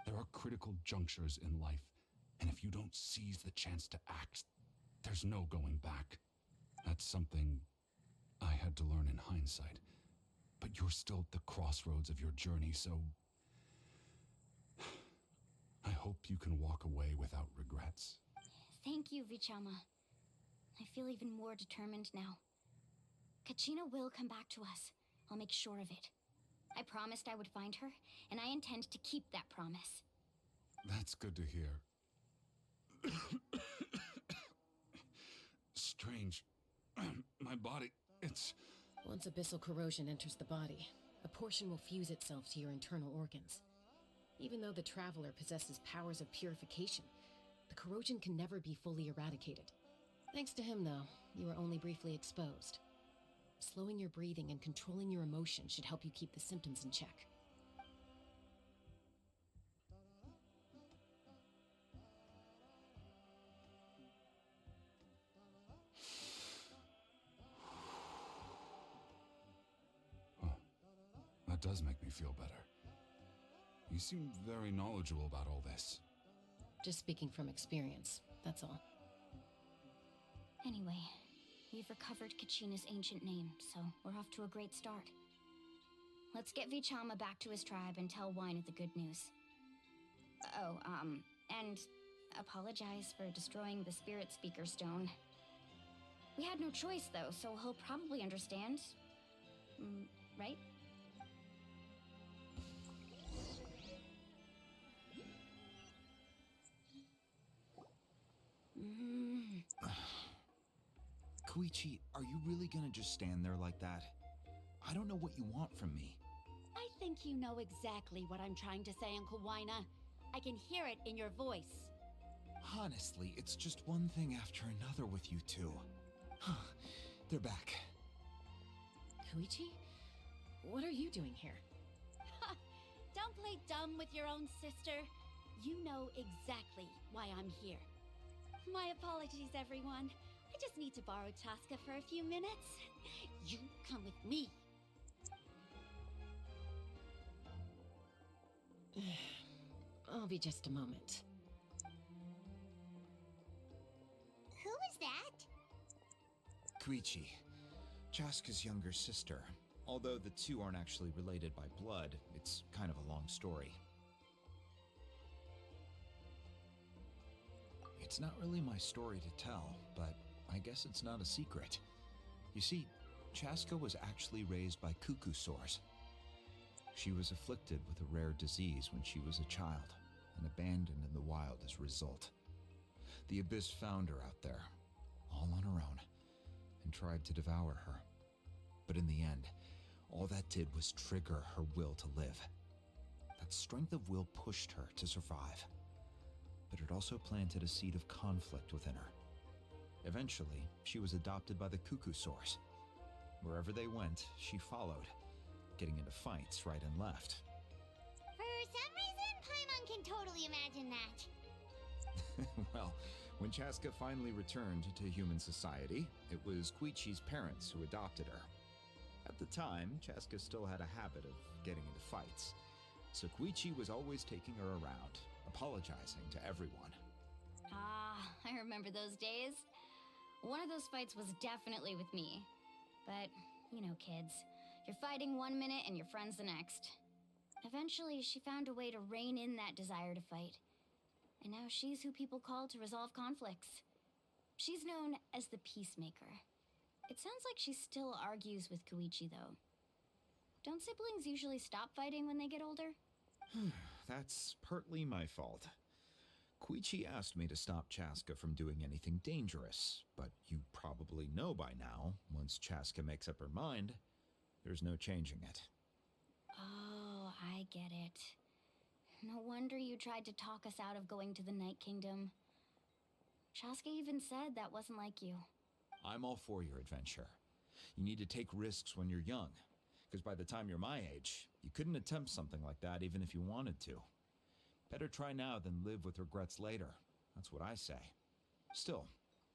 There are critical junctures in life, and if you don't seize the chance to act, there's no going back. That's something I had to learn in hindsight. But you're still at the crossroads of your journey, so I hope you can walk away without regrets. Thank you, Vichama. I feel even more determined now. Kachina will come back to us. I'll make sure of it. I promised I would find her, and I intend to keep that promise. That's good to hear. Strange. My body, it's... Once abyssal corrosion enters the body, a portion will fuse itself to your internal organs. Even though the Traveler possesses powers of purification, the corrosion can never be fully eradicated. Thanks to him, though, you are only briefly exposed. Slowing your breathing and controlling your emotions should help you keep the symptoms in check. That does make me feel better. You seem very knowledgeable about all this. Just speaking from experience, that's all. Anyway, we've recovered Kachina's ancient name, so we're off to a great start. Let's get Vichama back to his tribe and tell Wyneth the good news. Oh, and apologize for destroying the Spirit Speaker Stone. We had no choice, though, so he'll probably understand. Right? Koichi, are you really gonna just stand there like that? I don't know what you want from me. I think you know exactly what I'm trying to say, Uncle Wyna. I can hear it in your voice. Honestly, it's just one thing after another with you two. They're back. Koichi? What are you doing here? Don't play dumb with your own sister. You know exactly why I'm here. My apologies, everyone. I just need to borrow Chaska for a few minutes. You come with me. I'll be just a moment. Who is that? Koichi, Chaska's younger sister. Although the two aren't actually related by blood, it's kind of a long story. It's not really my story to tell, but I guess it's not a secret. You see, Chaska was actually raised by cuckoo sores. She was afflicted with a rare disease when she was a child, and abandoned in the wild as a result. The Abyss found her out there, all on her own, and tried to devour her. But in the end, all that did was trigger her will to live. That strength of will pushed her to survive. But it also planted a seed of conflict within her. Eventually, she was adopted by the cuckoo sores. Wherever they went, she followed, getting into fights right and left. For some reason, Paimon can totally imagine that. Well, when Chaska finally returned to human society, it was Koichi's parents who adopted her. At the time, Chaska still had a habit of getting into fights, so Koichi was always taking her around, apologizing to everyone. I remember those days. One of those fights was definitely with me. But, you know, kids. You're fighting one minute and your friend's the next. Eventually, she found a way to rein in that desire to fight. And now she's who people call to resolve conflicts. She's known as the Peacemaker. It sounds like she still argues with Koichi, though. Don't siblings usually stop fighting when they get older? That's partly my fault. Koichi asked me to stop Chaska from doing anything dangerous, but you probably know by now, once Chaska makes up her mind, there's no changing it. Oh, I get it. No wonder you tried to talk us out of going to the Night Kingdom. Chaska even said that wasn't like you. I'm all for your adventure. You need to take risks when you're young, because by the time you're my age, you couldn't attempt something like that even if you wanted to. Better try now than live with regrets later. That's what I say. Still,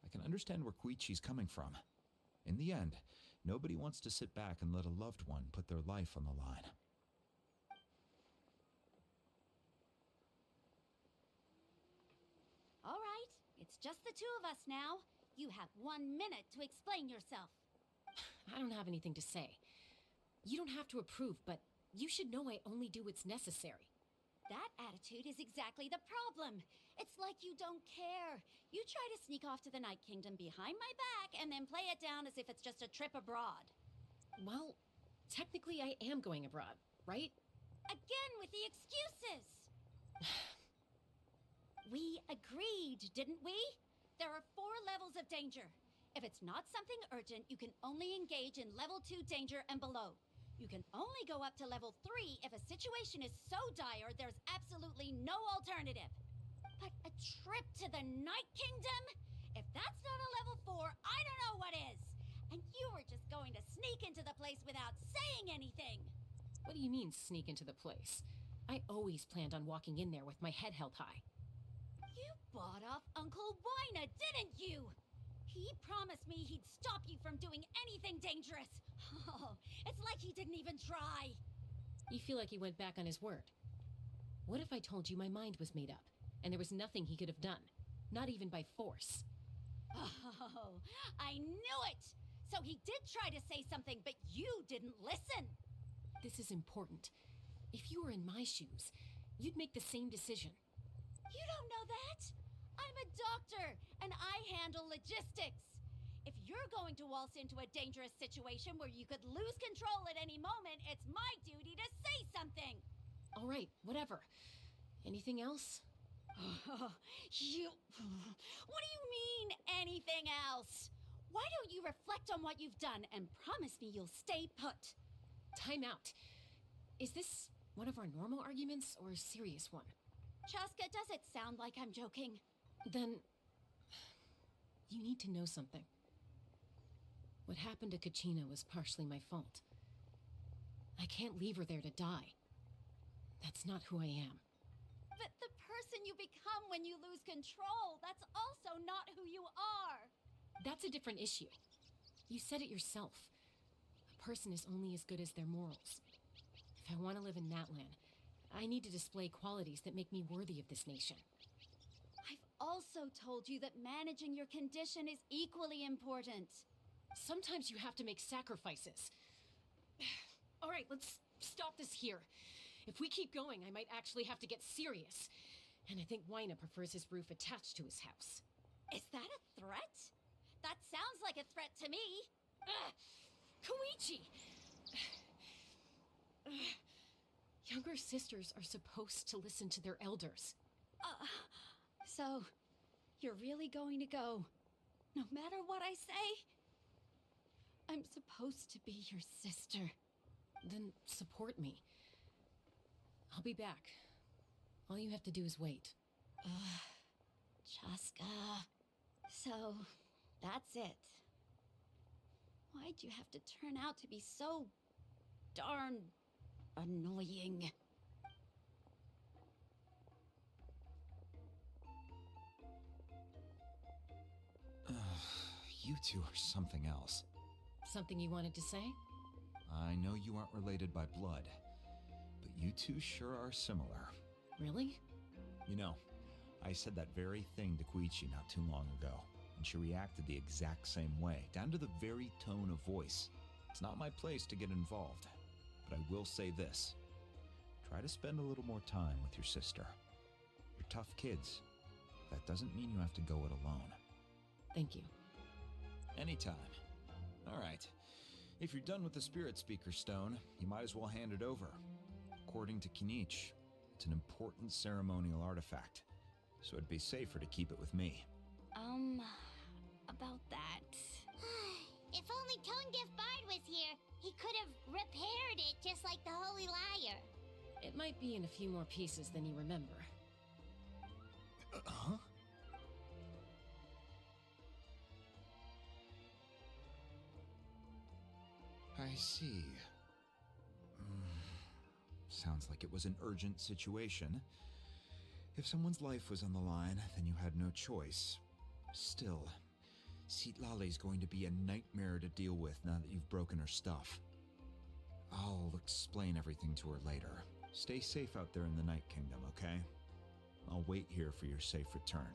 I can understand where Koichi's coming from. In the end, nobody wants to sit back and let a loved one put their life on the line. All right, it's just the two of us now. You have 1 minute to explain yourself. I don't have anything to say. You don't have to approve, but you should know I only do what's necessary. That attitude is exactly the problem. It's like you don't care. You try to sneak off to the Night Kingdom behind my back and then play it down as if it's just a trip abroad. Well, technically I am going abroad, right? Again with the excuses! We agreed, didn't we? There are 4 levels of danger. If it's not something urgent, you can only engage in level 2 danger and below. You can only go up to level 3 if a situation is so dire there's absolutely no alternative. But a trip to the Night Kingdom? If that's not a level 4, I don't know what is. And you were just going to sneak into the place without saying anything. What do you mean, sneak into the place? I always planned on walking in there with my head held high. You bought off Uncle Wina, didn't you? He promised me he'd stop you from doing anything dangerous. Oh, it's like he didn't even try. You feel like he went back on his word. What if I told you my mind was made up, and there was nothing he could have done? Not even by force. Oh, I knew it! So he did try to say something, but you didn't listen. This is important. If you were in my shoes, you'd make the same decision. You don't know that? I'm a doctor, and I handle logistics. If you're going to waltz into a dangerous situation where you could lose control at any moment, it's my duty to say something. All right, whatever. Anything else? What do you mean, anything else? Why don't you reflect on what you've done and promise me you'll stay put? Time out. Is this one of our normal arguments or a serious one? Chaska, does it sound like I'm joking? Then you need to know something. What happened to Kachina was partially my fault. I can't leave her there to die. That's not who I am. But the person you become when you lose control, that's also not who you are. That's a different issue. You said it yourself. A person is only as good as their morals. If I want to live in Natlan, I need to display qualities that make me worthy of this nation. I've also told you that managing your condition is equally important. Sometimes you have to make sacrifices. All right, let's stop this here. If we keep going, I might actually have to get serious. And I think Wina prefers his roof attached to his house. Is that a threat? That sounds like a threat to me. Koichi! Younger sisters are supposed to listen to their elders. So, you're really going to go, no matter what I say? I'm supposed to be your sister. Then support me. I'll be back. All you have to do is wait. Chaska. So, that's it. Why'd you have to turn out to be so darn annoying? You two are something else. Something you wanted to say? I know you aren't related by blood, but you two sure are similar. Really? You know, I said that very thing to Koichi not too long ago, and she reacted the exact same way, down to the very tone of voice. It's not my place to get involved, but I will say this. Try to spend a little more time with your sister. You're tough kids. That doesn't mean you have to go it alone. Thank you. Anytime. All right. If you're done with the Spirit Speaker Stone, you might as well hand it over. According to Kinich, it's an important ceremonial artifact, so it'd be safer to keep it with me. About that. If only Tone-Deaf Bard was here, he could have repaired it just like the Holy Liar. It might be in a few more pieces than you remember. Huh? I see. Sounds like it was an urgent situation. If someone's life was on the line, then you had no choice. Still, Citlali's going to be a nightmare to deal with now that you've broken her stuff. I'll explain everything to her later. Stay safe out there in the Night Kingdom, okay? I'll wait here for your safe return.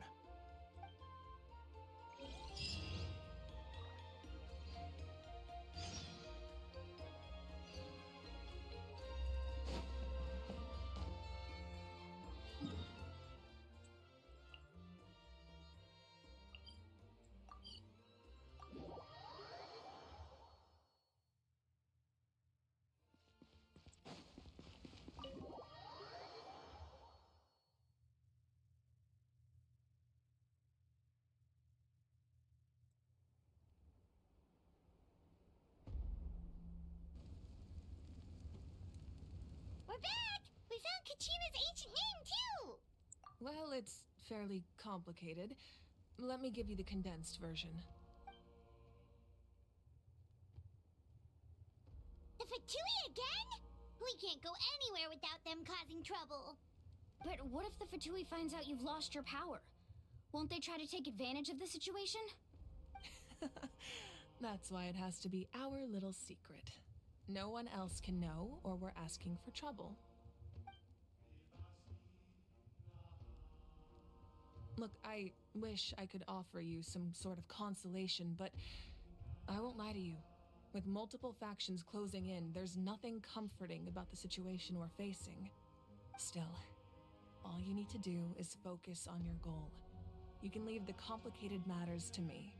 We're back! We found Kachina's ancient name, too! Well, it's fairly complicated. Let me give you the condensed version. The Fatui again? We can't go anywhere without them causing trouble. But what if the Fatui finds out you've lost your power? Won't they try to take advantage of the situation? That's why it has to be our little secret. No one else can know, or we're asking for trouble. Look, I wish I could offer you some sort of consolation, but I won't lie to you. With multiple factions closing in, there's nothing comforting about the situation we're facing. Still, all you need to do is focus on your goal. You can leave the complicated matters to me.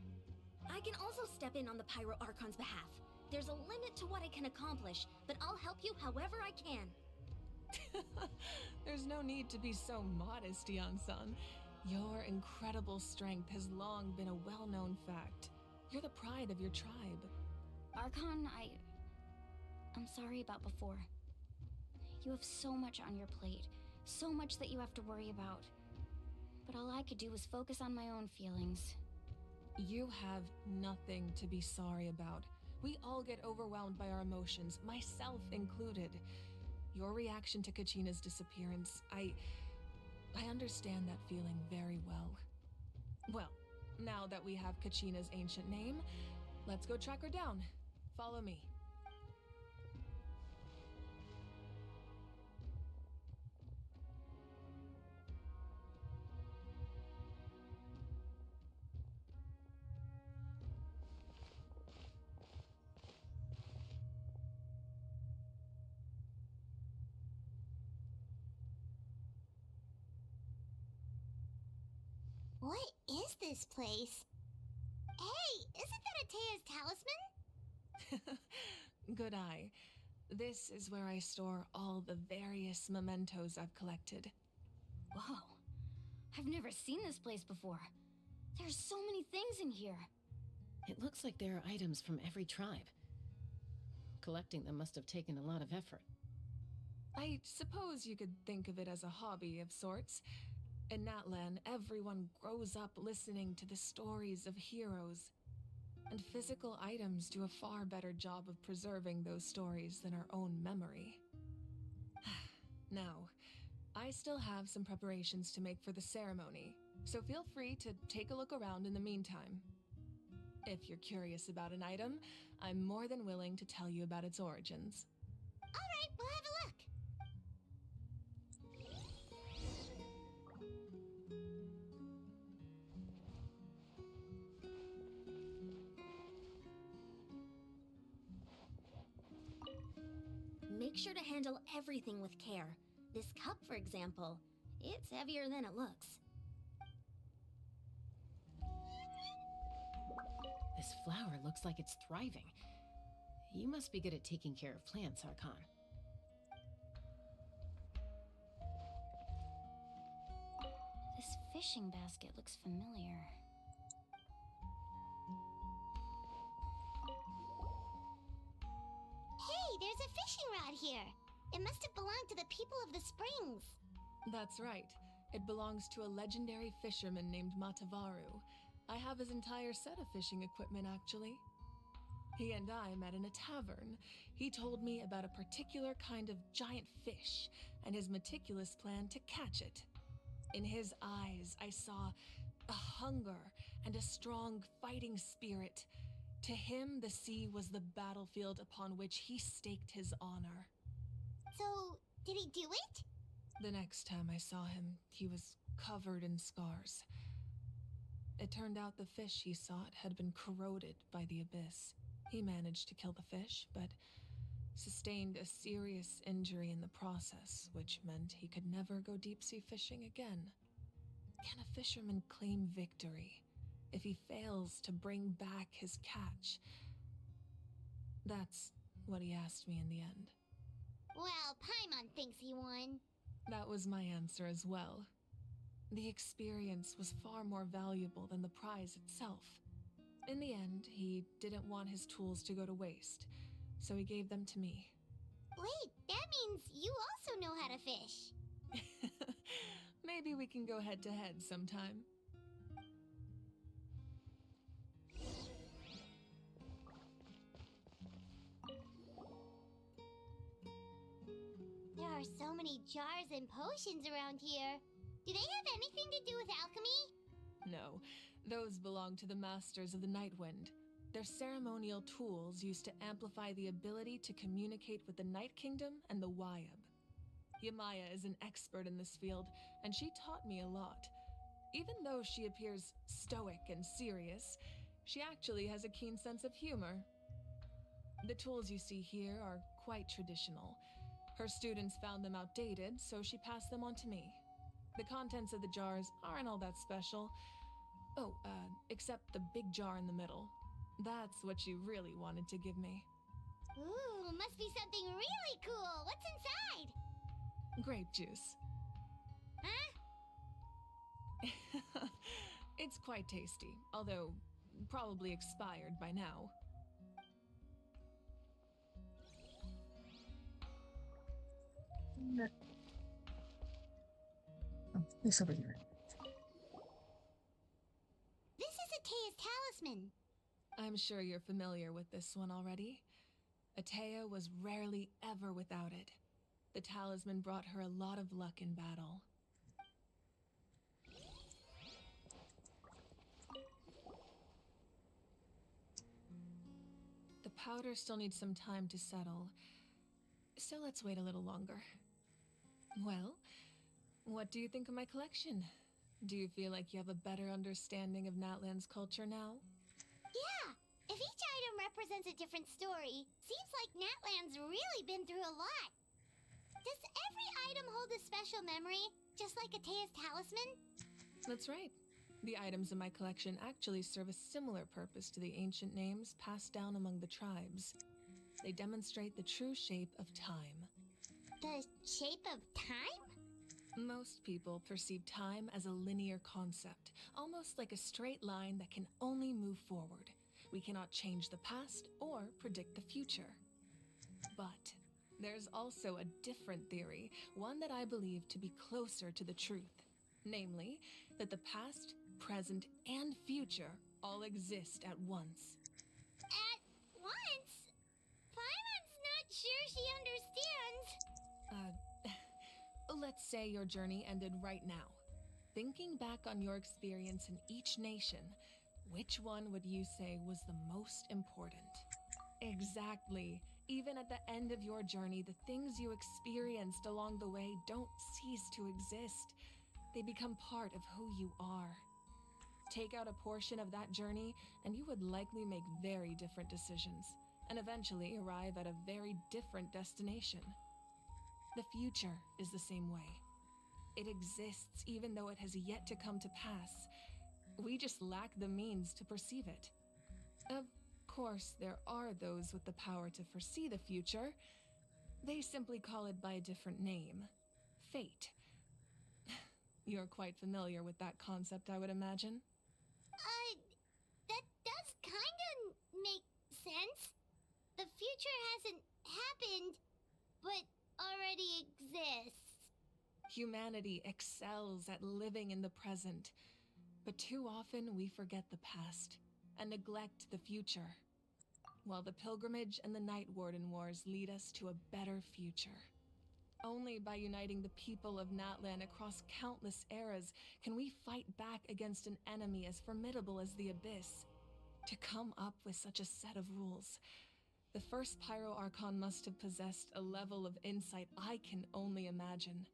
I can also step in on the Pyro Archon's behalf. There's a limit to what I can accomplish, but I'll help you however I can. There's no need to be so modest, young son. Your incredible strength has long been a well-known fact. You're the pride of your tribe. Archon, I'm sorry about before. You have so much on your plate, so much that you have to worry about. But all I could do was focus on my own feelings. You have nothing to be sorry about. We all get overwhelmed by our emotions, myself included. Your reaction to Kachina's disappearance, I understand that feeling very well. Well, now that we have Kachina's ancient name, let's go track her down. Follow me. What is this place? Hey, isn't that Atea's talisman? Good eye. This is where I store all the various mementos I've collected. Whoa. I've never seen this place before. There's so many things in here. It looks like there are items from every tribe. Collecting them must have taken a lot of effort. I suppose you could think of it as a hobby of sorts. In Natlan, everyone grows up listening to the stories of heroes. And physical items do a far better job of preserving those stories than our own memory. Now, I still have some preparations to make for the ceremony, so feel free to take a look around in the meantime. If you're curious about an item, I'm more than willing to tell you about its origins. All right, we'll have a look. Make sure to handle everything with care. This cup, for example, it's heavier than it looks. This flower looks like it's thriving. You must be good at taking care of plants, Archon. This fishing basket looks familiar. Hey, there's a fishing rod here. It must have belonged to the people of the springs. That's right. It belongs to a legendary fisherman named Matavaru. I have his entire set of fishing equipment, actually. He and I met in a tavern. He told me about a particular kind of giant fish and his meticulous plan to catch it. In his eyes, I saw a hunger and a strong fighting spirit. To him, the sea was the battlefield upon which he staked his honor. So, did he do it? The next time I saw him, he was covered in scars. It turned out the fish he sought had been corroded by the abyss. He managed to kill the fish, but sustained a serious injury in the process, which meant he could never go deep-sea fishing again. Can a fisherman claim victory if he fails to bring back his catch? That's what he asked me in the end. Well, Paimon thinks he won. That was my answer as well. The experience was far more valuable than the prize itself. In the end, he didn't want his tools to go to waste, so he gave them to me. Wait, that means you also know how to fish. Maybe we can go head-to-head sometime. There are so many jars and potions around here. Do they have anything to do with alchemy? No, those belong to the Masters of the Nightwind. They're ceremonial tools used to amplify the ability to communicate with the Night Kingdom and the Wyab. Yamaya is an expert in this field, and she taught me a lot. Even though she appears stoic and serious, she actually has a keen sense of humor. The tools you see here are quite traditional. Her students found them outdated, so she passed them on to me. The contents of the jars aren't all that special. Oh, except the big jar in the middle. That's what she really wanted to give me. Ooh, must be something really cool. What's inside? Grape juice. Huh? It's quite tasty, although probably expired by now. Oh, it's over here. This is Atea's talisman. I'm sure you're familiar with this one already. Atea was rarely ever without it. The talisman brought her a lot of luck in battle. The powder still needs some time to settle, so let's wait a little longer. Well, what do you think of my collection? Do you feel like you have a better understanding of Natlan's culture now? Yeah, if each item represents a different story, seems like Natlan's really been through a lot. Does every item hold a special memory, just like Atea's talisman? That's right. The items in my collection actually serve a similar purpose to the ancient names passed down among the tribes. They demonstrate the true shape of time. The shape of time? Most people perceive time as a linear concept, almost like a straight line that can only move forward. We cannot change the past or predict the future. But there's also a different theory, one that I believe to be closer to the truth. Namely, that the past, present, and future all exist at once. At once? Paimon's not sure she understands. Let's say your journey ended right now. Thinking back on your experience in each nation, which one would you say was the most important? Exactly. Even at the end of your journey, the things you experienced along the way don't cease to exist. They become part of who you are. Take out a portion of that journey, and you would likely make very different decisions, and eventually arrive at a very different destination. The future is the same way. It exists even though it has yet to come to pass. We just lack the means to perceive it. Of course, there are those with the power to foresee the future. They simply call it by a different name. Fate. You're quite familiar with that concept, I would imagine. That does kinda make sense. The future hasn't happened, but already exists. Humanity excels at living in the present, but too often we forget the past and neglect the future, while the pilgrimage and the Night Warden Wars lead us to a better future. Only by uniting the people of Natlan across countless eras can we fight back against an enemy as formidable as the Abyss. To come up with such a set of rules, the first Pyro Archon must have possessed a level of insight I can only imagine.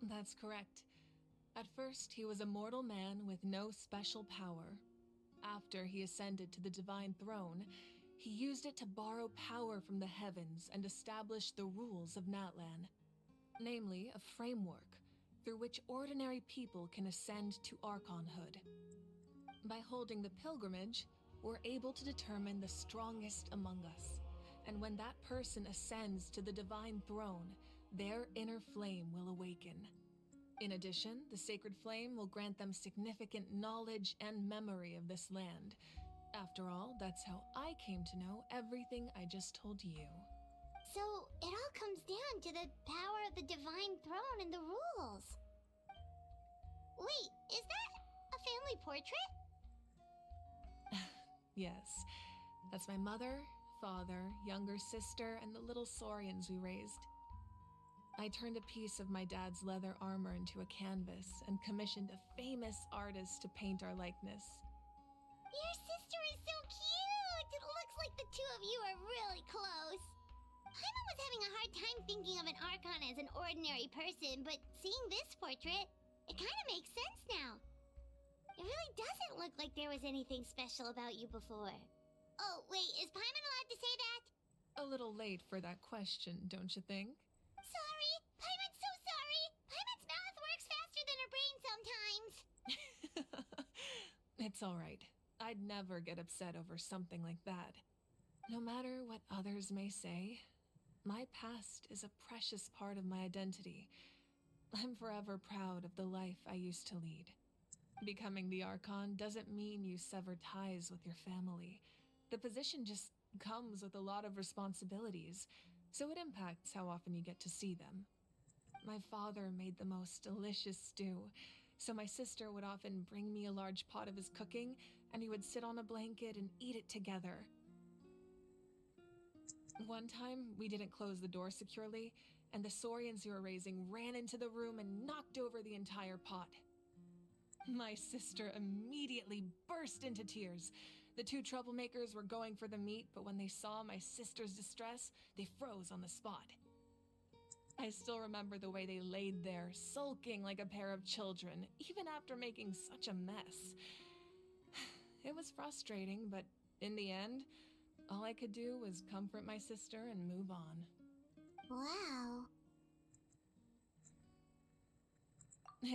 That's correct. At first, he was a mortal man with no special power. After he ascended to the divine throne, he used it to borrow power from the heavens and establish the rules of Natlan. Namely, a framework through which ordinary people can ascend to Archonhood. By holding the pilgrimage, we're able to determine the strongest among us. And when that person ascends to the divine throne, their inner flame will awaken. In addition, the sacred flame will grant them significant knowledge and memory of this land. After all, that's how I came to know everything I just told you. So, it all comes down to the power of the divine throne and the rules. Wait, is that a family portrait? Yes, that's my mother, father, younger sister, and the little saurians we raised. I turned a piece of my dad's leather armor into a canvas and commissioned a famous artist to paint our likeness. Your sister is so cute! It looks like the two of you are really close. Paimon was having a hard time thinking of an Archon as an ordinary person, but seeing this portrait, it kind of makes sense now. It really doesn't look like there was anything special about you before. Oh, wait, is Paimon allowed to say that? A little late for that question, don't you think? Sorry! Paimon's so sorry! Paimon's mouth works faster than her brain sometimes! It's all right. I'd never get upset over something like that. No matter what others may say, my past is a precious part of my identity. I'm forever proud of the life I used to lead. Becoming the Archon doesn't mean you sever ties with your family. The position just comes with a lot of responsibilities, so it impacts how often you get to see them. My father made the most delicious stew, so my sister would often bring me a large pot of his cooking, and we would sit on a blanket and eat it together. One time, we didn't close the door securely, and the saurians we were raising ran into the room and knocked over the entire pot. My sister immediately burst into tears. The two troublemakers were going for the meat, but when they saw my sister's distress, they froze on the spot. I still remember the way they laid there, sulking like a pair of children, even after making such a mess. It was frustrating, but in the end, all I could do was comfort my sister and move on. Wow.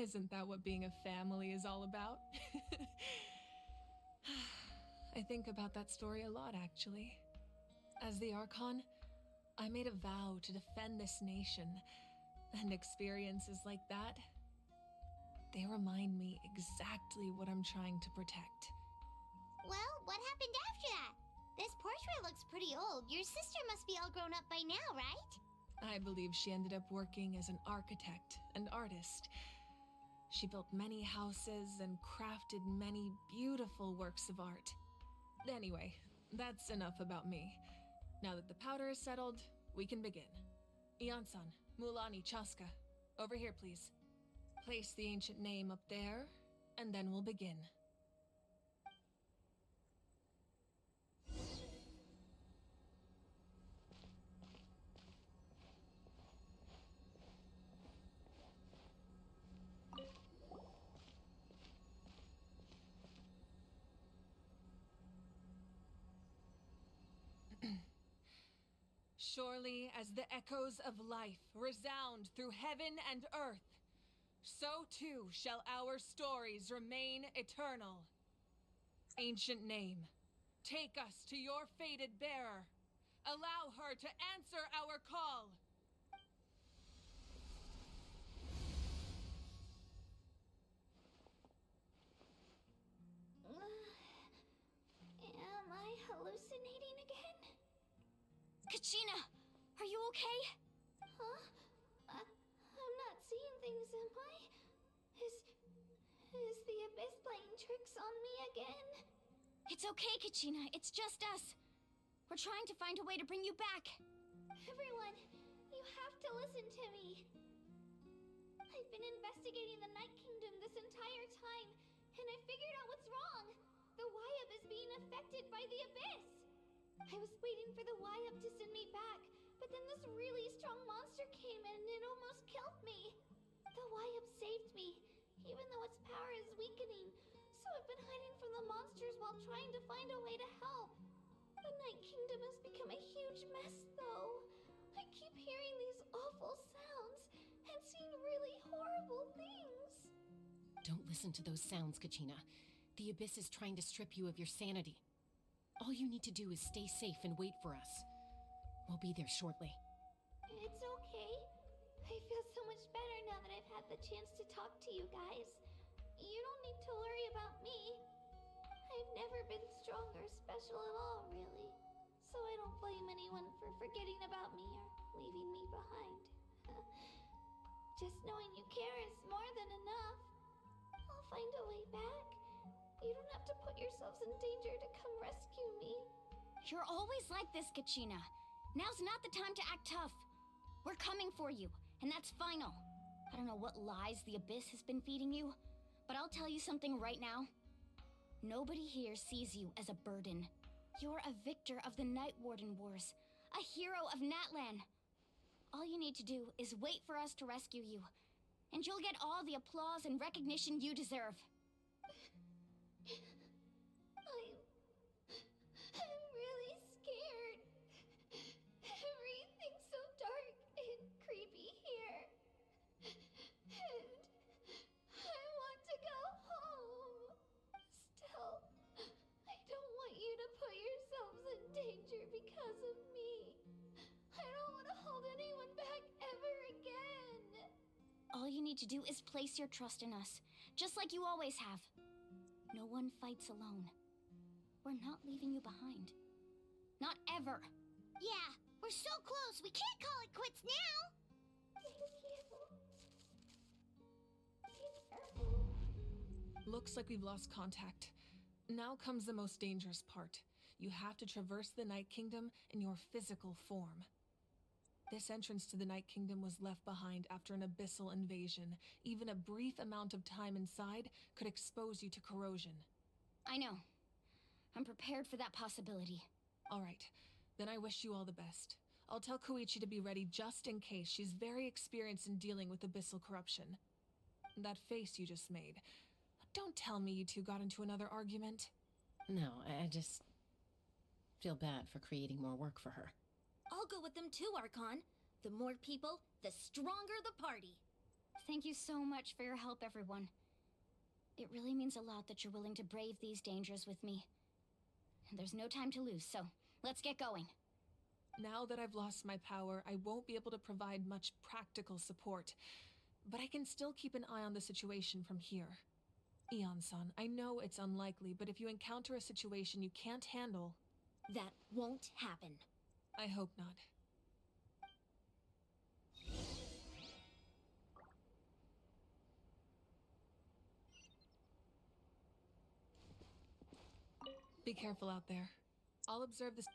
Isn't that what being a family is all about? I think about that story a lot, actually. As the Archon, I made a vow to defend this nation, and experiences like that, they remind me exactly what I'm trying to protect. Well, what happened after that? This portrait looks pretty old. Your sister must be all grown up by now, right? I believe she ended up working as an architect and artist. She built many houses and crafted many beautiful works of art. Anyway, that's enough about me. Now that the powder is settled, we can begin. Iansan, Mulani, Chaska, over here, please. Place the ancient name up there, and then we'll begin. Surely as the echoes of life resound through heaven and earth, so too shall our stories remain eternal. Ancient name, take us to your fated bearer. Allow her to answer our call. Am I hallucinating again? Kachina, are you okay? Huh? I'm not seeing things, am I? Is the Abyss playing tricks on me again? It's okay, Kachina. It's just us. We're trying to find a way to bring you back. Everyone, you have to listen to me. I've been investigating the Night Kingdom this entire time, and I figured out what's wrong. The Y-Up is being affected by the Abyss. I was waiting for the Y-Up to send me back, but then this really strong monster came in and it almost killed me. The Y-Up saved me, even though its power is weakening, so I've been hiding from the monsters while trying to find a way to help. The Night Kingdom has become a huge mess, though. I keep hearing these awful sounds and seeing really horrible things. Don't listen to those sounds, Kachina. The Abyss is trying to strip you of your sanity. All you need to do is stay safe and wait for us. We'll be there shortly. It's okay. I feel so much better now that I've had the chance to talk to you guys. You don't need to worry about me. I've never been strong or special at all, really. So I don't blame anyone for forgetting about me or leaving me behind. Just knowing you care is more than enough. I'll find a way back. You don't have to put yourselves in danger to come rescue me. You're always like this, Kachina. Now's not the time to act tough. We're coming for you, and that's final. I don't know what lies the Abyss has been feeding you, but I'll tell you something right now. Nobody here sees you as a burden. You're a victor of the Night Warden Wars, a hero of Natlan. All you need to do is wait for us to rescue you, and you'll get all the applause and recognition you deserve. I'm really scared. Everything's so dark and creepy here. And I want to go home. Still, I don't want you to put yourselves in danger because of me. I don't want to hold anyone back ever again. All you need to do is place your trust in us, just like you always have. No one fights alone. We're not leaving you behind. Not ever. Yeah, we're so close. We can't call it quits now. Thank you. Be careful. Looks like we've lost contact. Now comes the most dangerous part. You have to traverse the Night Kingdom in your physical form. This entrance to the Night Kingdom was left behind after an abyssal invasion. Even a brief amount of time inside could expose you to corrosion. I know. I'm prepared for that possibility. All right, then I wish you all the best. I'll tell Koichi to be ready just in case. She's very experienced in dealing with abyssal corruption. That face you just made. Don't tell me you two got into another argument. No, I just feel bad for creating more work for her. I'll go with them too, Archon. The more people, the stronger the party. Thank you so much for your help, everyone. It really means a lot that you're willing to brave these dangers with me. And there's no time to lose, so let's get going. Now that I've lost my power, I won't be able to provide much practical support. But I can still keep an eye on the situation from here. Eon-san, I know it's unlikely, but if you encounter a situation you can't handle... That won't happen. I hope not. Be careful out there. I'll observe this.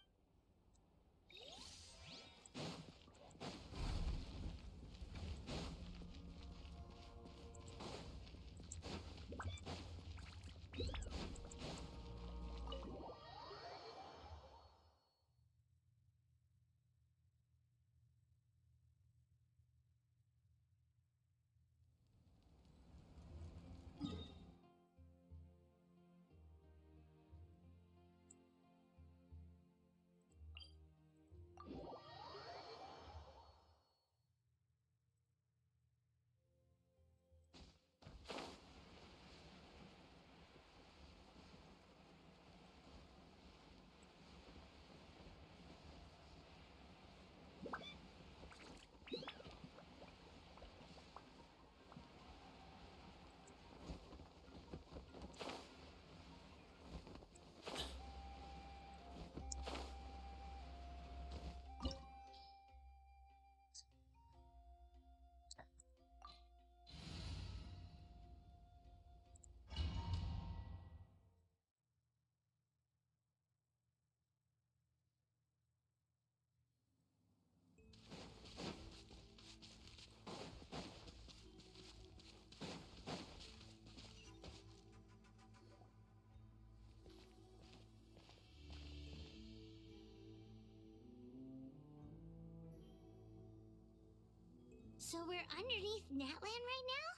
So we're underneath Natlan right now?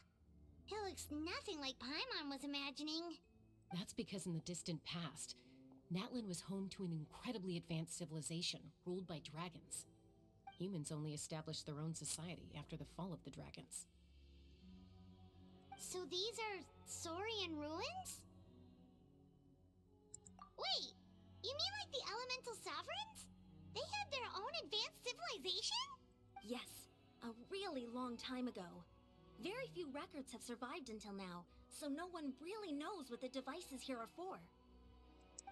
It looks nothing like Paimon was imagining. That's because in the distant past, Natlan was home to an incredibly advanced civilization ruled by dragons. Humans only established their own society after the fall of the dragons. So these are Saurian ruins? Wait, you mean like the elemental sovereigns? They had their own advanced civilization? Yes, a really long time ago. Very few records have survived until now, so no one really knows what the devices here are for.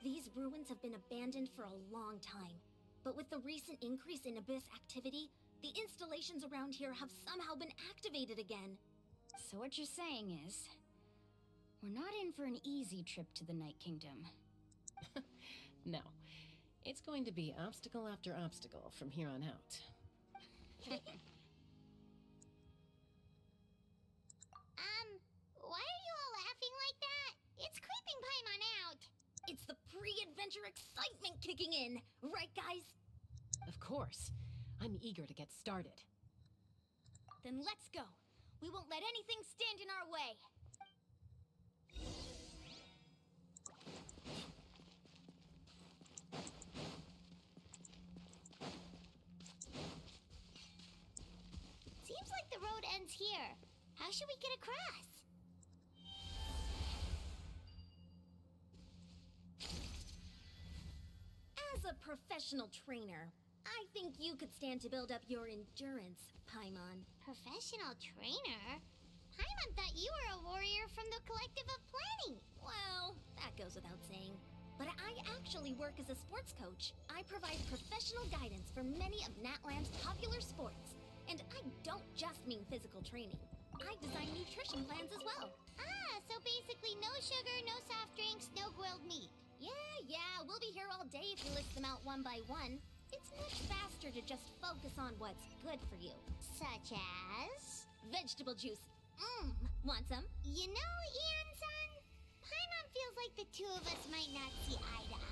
These ruins have been abandoned for a long time, but with the recent increase in Abyss activity, the installations around here have somehow been activated again. So what you're saying is, we're not in for an easy trip to the Night Kingdom. No, it's going to be obstacle after obstacle from here on out. Why are you all laughing like that? It's creeping Paimon out. It's the pre-adventure excitement kicking in, right guys? Of course. I'm eager to get started. Then let's go. We won't let anything stand in our way. Seems like the road ends here. How should we get across? As a professional trainer, I think you could stand to build up your endurance, Paimon. Professional trainer? Paimon thought you were a warrior from the Collective of Planning. Well, that goes without saying. But I actually work as a sports coach. I provide professional guidance for many of Natlan's popular sports. And I don't just mean physical training. I design nutrition plans as well. Ah, so basically no sugar, no soft drinks, no grilled meat. Yeah, we'll be here all day if you list them out one by one. It's much faster to just focus on what's good for you. Such as? Vegetable juice. Want some? You know, Ian-san, Paimon feels like the two of us might not see eye to eye.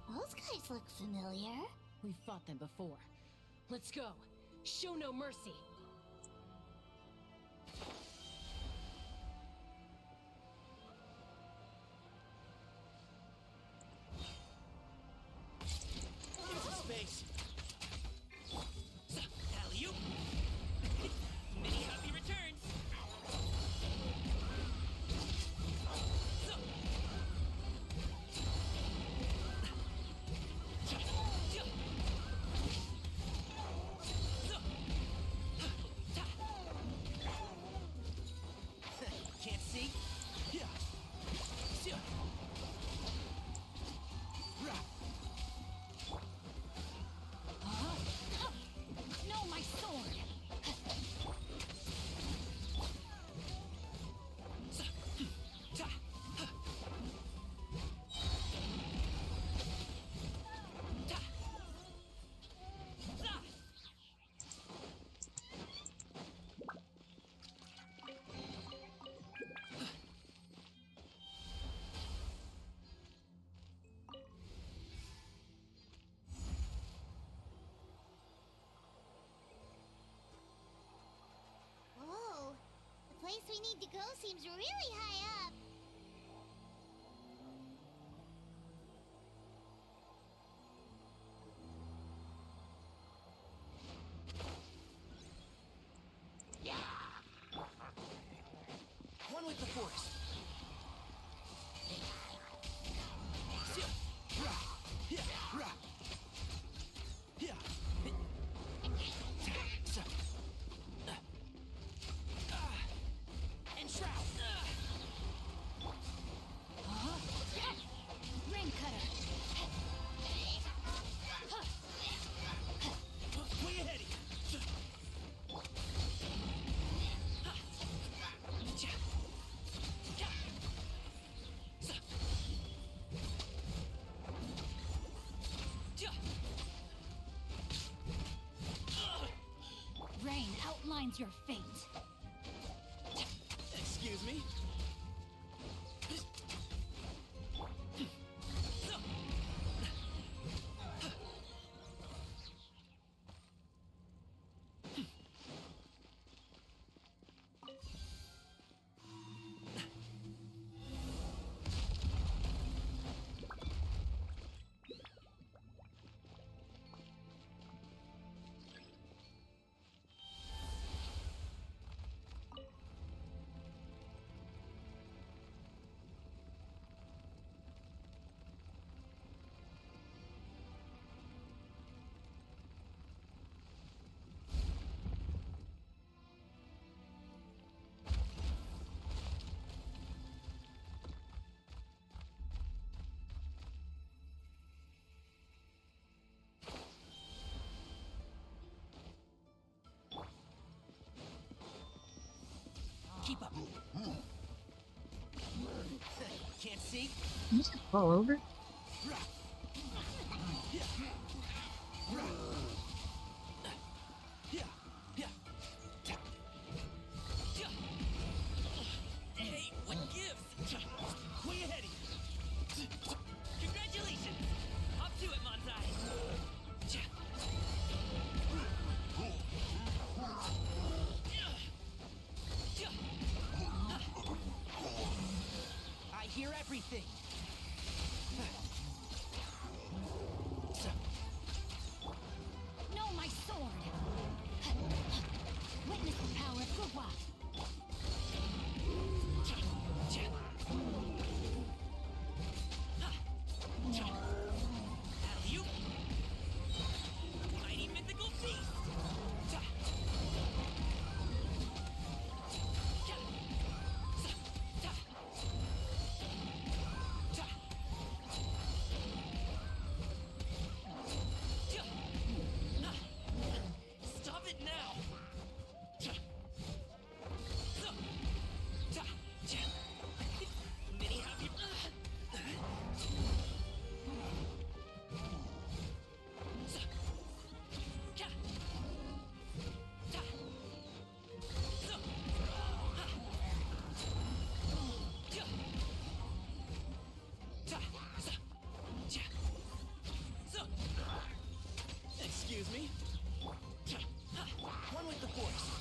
Those guys look familiar. We've fought them before. Let's go. Show no mercy. Space. Alley-oop. Many happy returns. Can't see? Yeah. No, my sword! Whoa, the place we need to go seems really high up. One with the force. And shroud. decides your fate. Excuse me? Keep up. Can't see? You just fall over? Hey, what gives? Way ahead of you. Congratulations! Hop to it, Monzai. I hear everything. No, my sword! Witness the power of Gugwa! Alley-oop. Mighty mythical beast. Stop it now. Many happy. Excuse me? One with the force.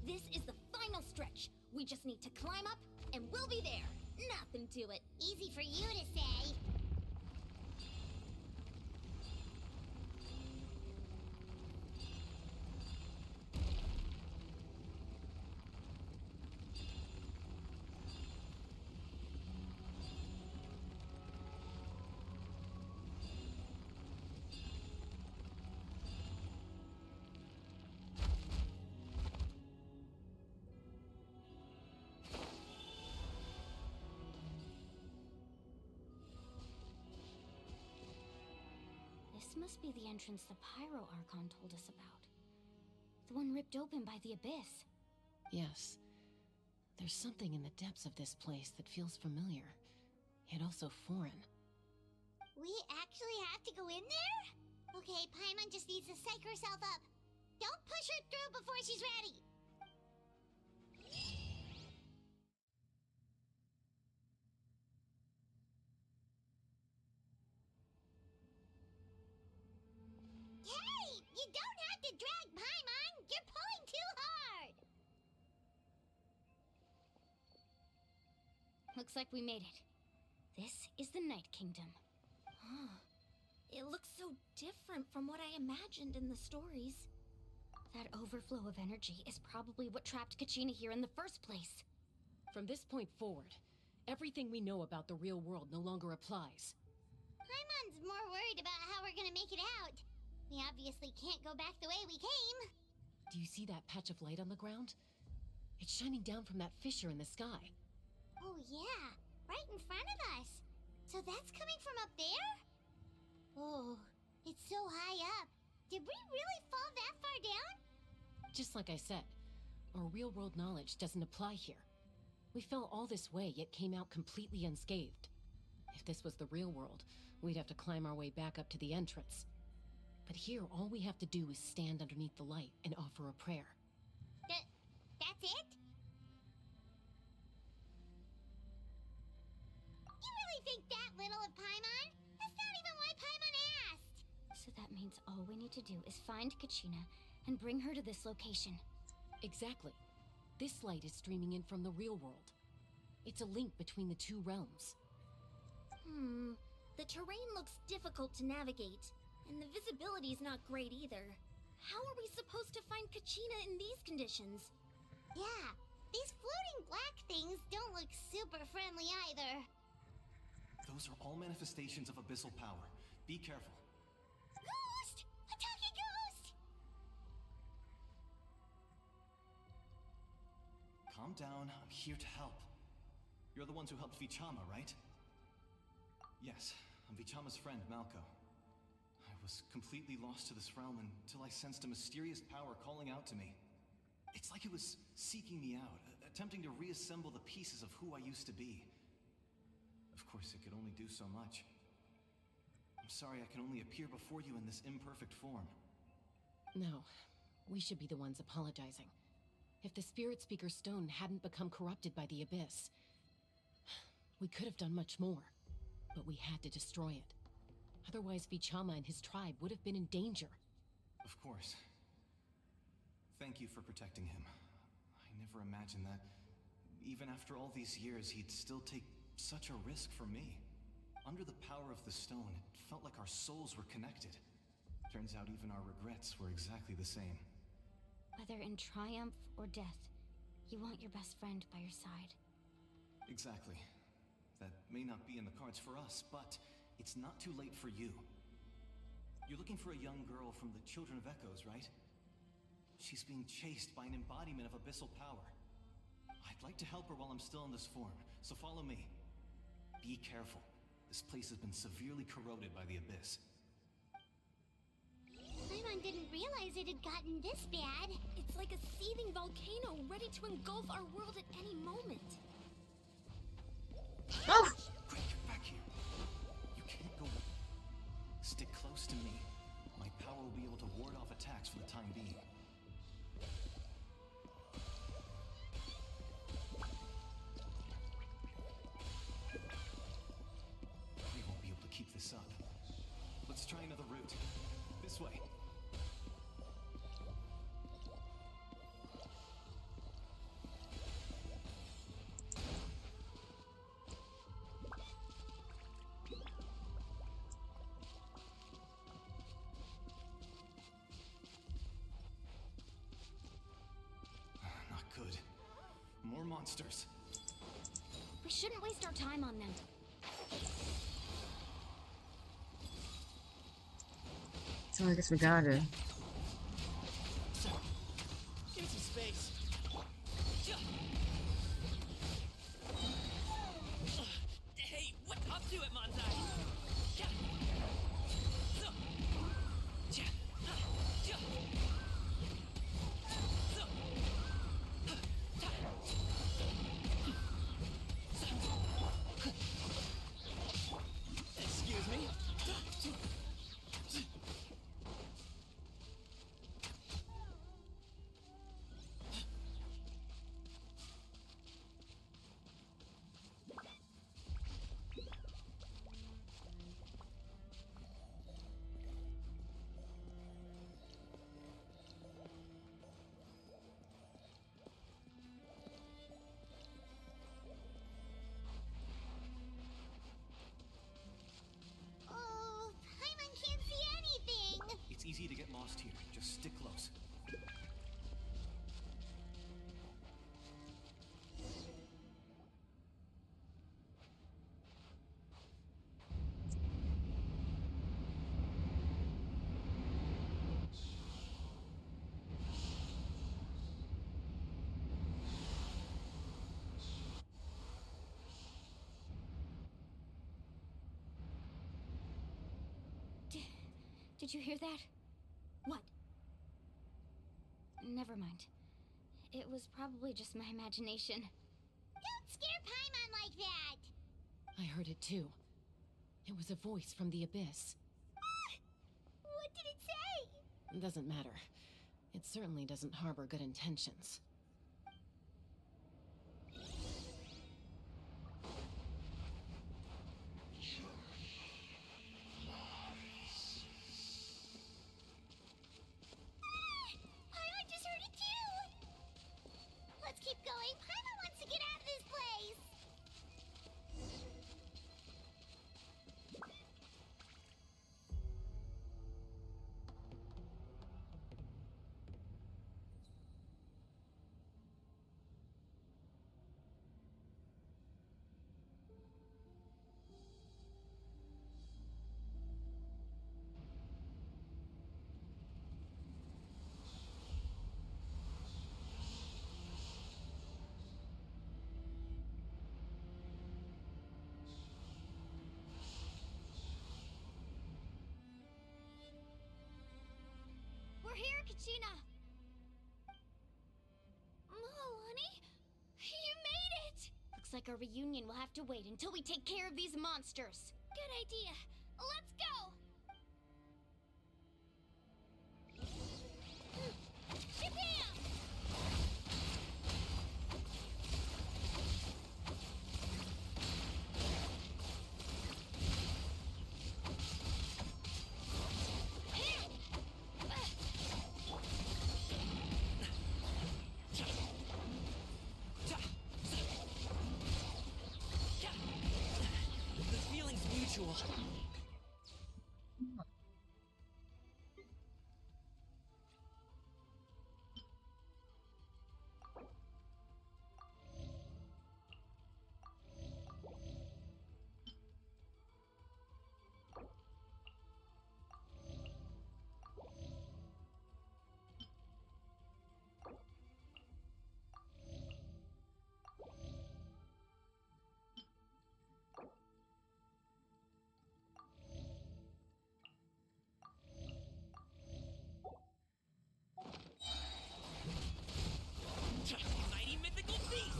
This is the final stretch. We just need to climb up, and we'll be there. Nothing to it. Easy for you to say. This must be the entrance the Pyro Archon told us about. The one ripped open by the Abyss. Yes. There's something in the depths of this place that feels familiar, yet also foreign. We actually have to go in there? Okay, Paimon just needs to psych herself up. Don't push her through before she's ready. Hey! You don't have to drag Paimon! You're pulling too hard! Looks like we made it. This is the Night Kingdom. It looks so different from what I imagined in the stories. That overflow of energy is probably what trapped Kachina here in the first place. From this point forward, everything we know about the real world no longer applies. Paimon's more worried about how we're gonna make it out. We obviously can't go back the way we came. Do you see that patch of light on the ground? It's shining down from that fissure in the sky. Oh yeah, right in front of us. So that's coming from up there? Oh, it's so high up. Did we really fall that far down? Just like I said, our real-world knowledge doesn't apply here. We fell all this way, yet came out completely unscathed. If this was the real world, we'd have to climb our way back up to the entrance. But here, all we have to do is stand underneath the light and offer a prayer. That's it? You really think that little of Paimon? That's not even why Paimon asked! So that means all we need to do is find Kachina and bring her to this location. Exactly. This light is streaming in from the real world. It's a link between the two realms. The terrain looks difficult to navigate, and the visibility's not great either. How are we supposed to find Kachina in these conditions? Yeah, these floating black things don't look super friendly either. Those are all manifestations of abyssal power. Be careful. Ghost! A talking ghost! Calm down, I'm here to help. You're the ones who helped Vichama, right? Yes, I'm Vichama's friend, Malco. I was completely lost to this realm until I sensed a mysterious power calling out to me. It's like it was seeking me out, attempting to reassemble the pieces of who I used to be. Of course, it could only do so much. I'm sorry I can only appear before you in this imperfect form. No, we should be the ones apologizing. If the Spirit Speaker Stone hadn't become corrupted by the Abyss, we could have done much more. But we had to destroy it. Otherwise, Vichama and his tribe would have been in danger. Of course. Thank you for protecting him. I never imagined that, even after all these years, he'd still take such a risk for me. Under the power of the stone, it felt like our souls were connected. Turns out even our regrets were exactly the same. Whether in triumph or death, you want your best friend by your side. Exactly. That may not be in the cards for us, but it's not too late for you. You're looking for a young girl from the Children of Echoes, right? She's being chased by an embodiment of abyssal power. I'd like to help her while I'm still in this form, so follow me. Be careful. This place has been severely corroded by the Abyss. Paimon didn't realize it had gotten this bad. It's like a seething volcano ready to engulf our world at any moment. Oh! Quick, get back here. You can't go. Stick close to me. My power will be able to ward off attacks for the time being. We won't be able to keep this up. Let's try another route. This way. Not good. More monsters. We shouldn't waste our time on them. So I guess we got it. Give me some space. Hey, what up to it, Monzai? Excuse me. Did you hear that? What? Never mind. It was probably just my imagination. Don't scare Paimon like that! I heard it too. It was a voice from the abyss. What did it say? Doesn't matter. It certainly doesn't harbor good intentions. Paimon just heard it too! Let's keep going. Paimon wants to get out of this place! We're here, Kachina! Milani? You made it! Looks like our reunion will have to wait until we take care of these monsters. Good idea. Let's go! Shabam! The feeling's mutual. Mighty mythical beast!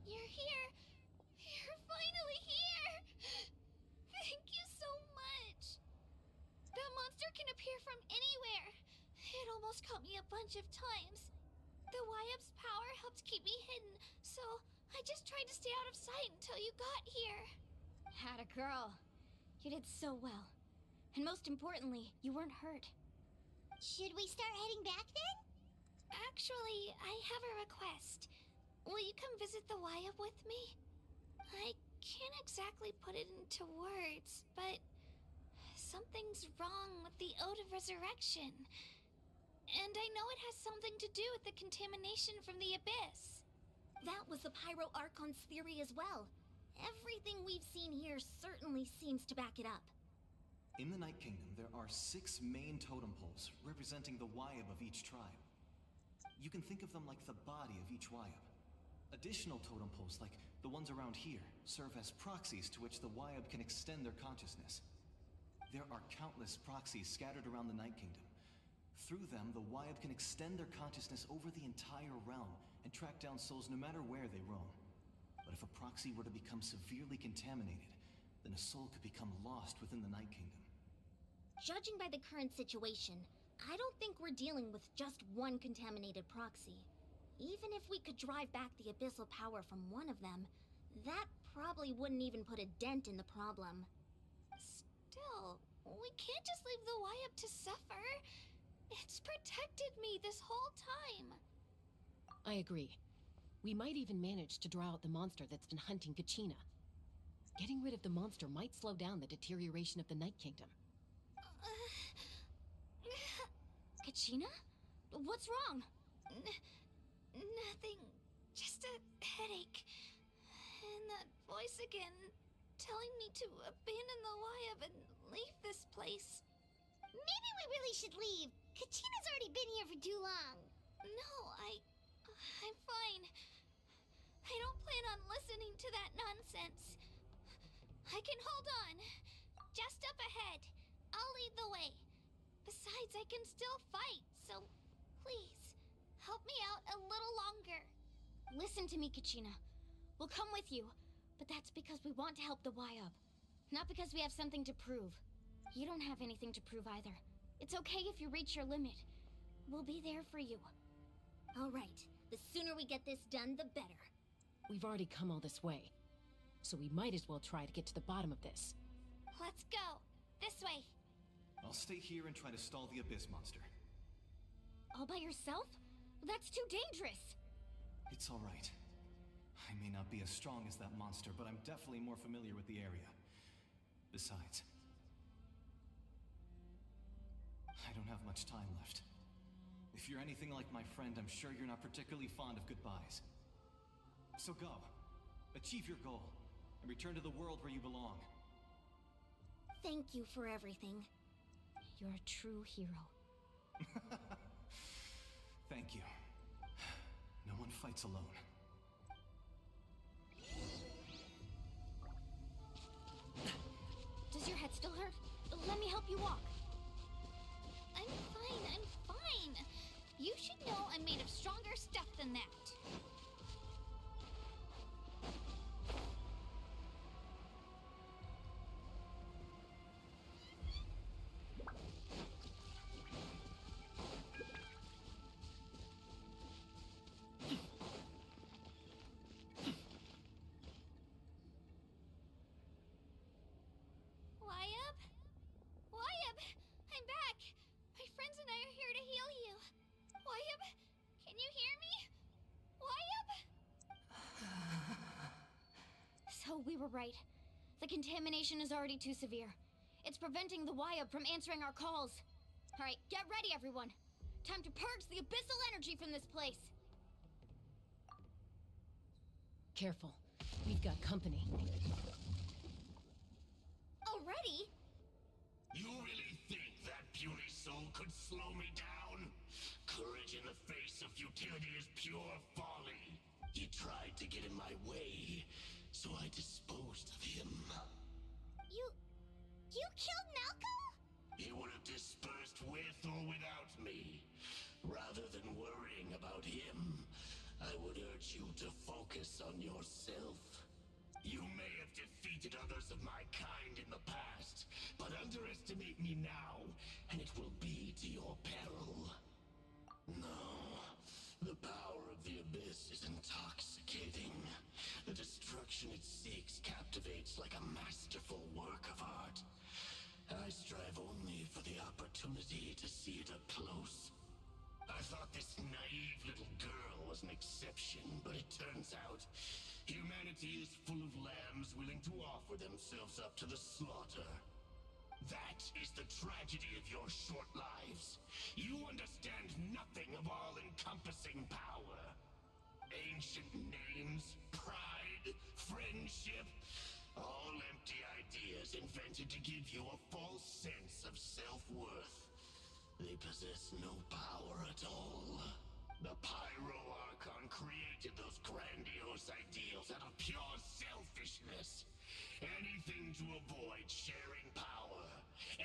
You're here! You're finally here! Thank you so much! That monster can appear from anywhere. It almost caught me a bunch of times. The Wyap's power helped keep me hidden, so I just tried to stay out of sight until you got here. Had a girl. You did so well. And most importantly, you weren't hurt. Should we start heading back then? Actually, I have a request. Will you come visit the Wyap with me? I can't exactly put it into words, but something's wrong with the Ode of Resurrection. And I know it has something to do with the contamination from the abyss. That was the Pyro Archon's theory as well. Everything we've seen here certainly seems to back it up. In the Night Kingdom, there are 6 main totem poles representing the Wyap of each tribe. You can think of them like the body of each Wyap. Additional totem poles, like the ones around here, serve as proxies to which the Wyap can extend their consciousness. There are countless proxies scattered around the Night Kingdom. Through them, the Wyap can extend their consciousness over the entire realm and track down souls no matter where they roam. But if a proxy were to become severely contaminated, then a soul could become lost within the Night Kingdom. Judging by the current situation, I don't think we're dealing with just one contaminated proxy. Even if we could drive back the abyssal power from one of them, that probably wouldn't even put a dent in the problem. Still, we can't just leave the Wyap to suffer. It's protected me this whole time. I agree. We might even manage to draw out the monster that's been hunting Kachina. Getting rid of the monster might slow down the deterioration of the Night Kingdom. Kachina? What's wrong? Nothing. Just a headache. And that voice again, telling me to abandon the Wyap and leave this place. Maybe we really should leave. Kachina's already been here for too long. No, I'm fine. I don't plan on listening to that nonsense. I can hold on. Just up ahead. I'll lead the way. Besides, I can still fight, so please, help me out a little longer. Listen to me, Kachina. We'll come with you, but that's because we want to help the Y-Up. Not because we have something to prove. You don't have anything to prove either. It's okay if you reach your limit. We'll be there for you. All right. The sooner we get this done, the better. We've already come all this way, so we might as well try to get to the bottom of this. Let's go. This way. I'll stay here and try to stall the Abyss monster. All by yourself? That's too dangerous. It's all right. I may not be as strong as that monster, but I'm definitely more familiar with the area. Besides, I don't have much time left. If you're anything like my friend, I'm sure you're not particularly fond of goodbyes. So go. Achieve your goal, and return to the world where you belong. Thank you for everything. You're a true hero. Thank you. No one fights alone. Does your head still hurt? Let me help you walk. I'm fine. You should know I'm made of stronger stuff than that. Y-Up, I'm back. My friends and I are here to heal you. Y-Up, can you hear me? Y-Up? So we were right. The contamination is already too severe. It's preventing the Y-Up from answering our calls. All right, get ready, everyone. Time to purge the abyssal energy from this place. Careful. We've got company. Already? You really think that puny soul could slow me down? Courage in the face of futility is pure folly. He tried to get in my way, so I disposed of him. You killed Malco? He would have dispersed with or without me. Rather than worrying about him, I would urge you to focus on yourself. You may have defeated others of my kind in the past, but underestimate me now, and it will be to your peril. No, the power of the Abyss is intoxicating. The destruction it seeks captivates like a masterful work of art. I strive only for the opportunity to see it up close. I thought this naive little girl was an exception, but it turns out humanity is full of lambs willing to offer themselves up to the slaughter. That is the tragedy of your short lives. You understand nothing of all-encompassing power. Ancient names, pride, friendship, all empty ideas invented to give you a false sense of self-worth. They possess no power at all. The Pyro Archon created those grandiose ideals out of pure selfishness. Anything to avoid sharing power.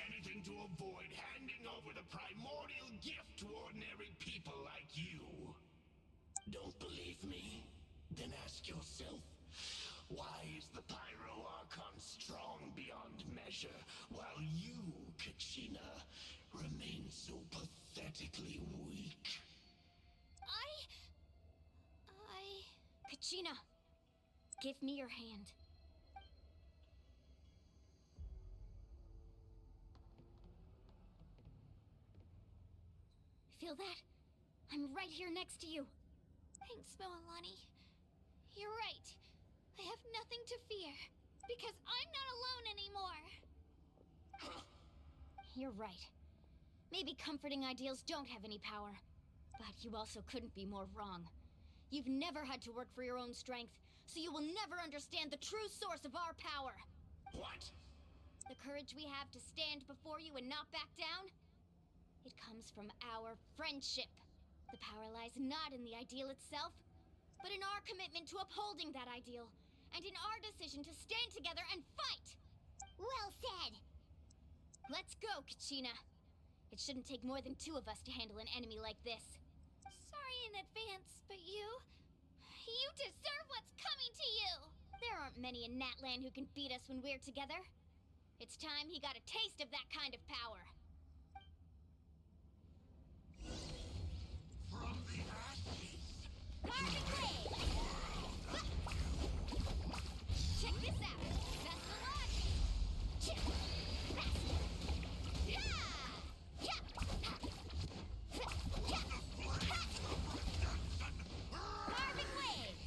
Anything to avoid handing over the primordial gift to ordinary people like you. Don't believe me? Then ask yourself, why is the Pyro Archon strong beyond measure, while you, Kachina, remain so pathetically weak? Kachina, give me your hand. Feel that? I'm right here next to you. Thanks, Moalani. You're right. I have nothing to fear, because I'm not alone anymore. You're right. Maybe comforting ideals don't have any power, but you also couldn't be more wrong. You've never had to work for your own strength, so you will never understand the true source of our power. What? The courage we have to stand before you and not back down? It comes from our friendship. The power lies not in the ideal itself, but in our commitment to upholding that ideal, and in our decision to stand together and fight! Well said! Let's go, Kachina. It shouldn't take more than 2 of us to handle an enemy like this. Sorry in advance, but you deserve what's coming to you! There aren't many in Natlan who can beat us when we're together. It's time he got a taste of that kind of power. From the ashes, Carving blade! Check this out! That's the launch! Carving blades!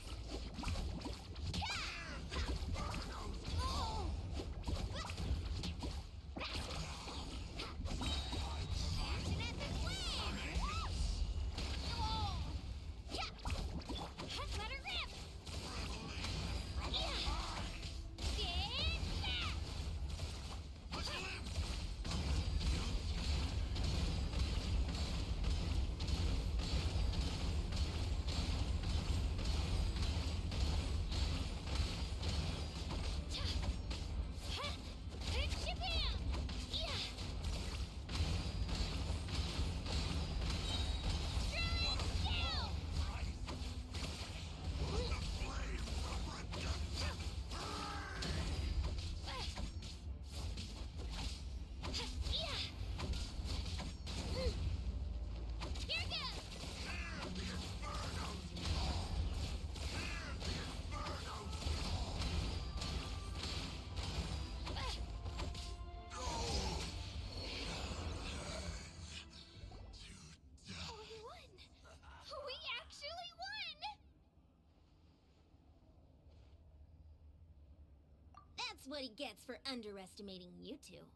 That's what he gets for underestimating you two.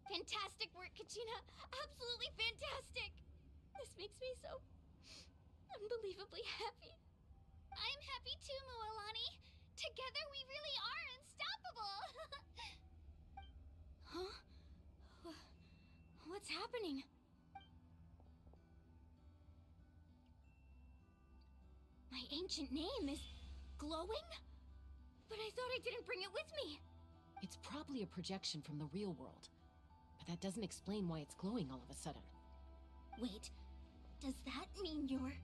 Fantastic work, Kachina! Absolutely fantastic! This makes me so unbelievably happy. I'm happy too, Mualani. Together we really are unstoppable. Huh? What's happening? My ancient name is glowing? But I thought I didn't bring it with me. It's probably a projection from the real world. But that doesn't explain why it's glowing all of a sudden. Wait, does that mean you're...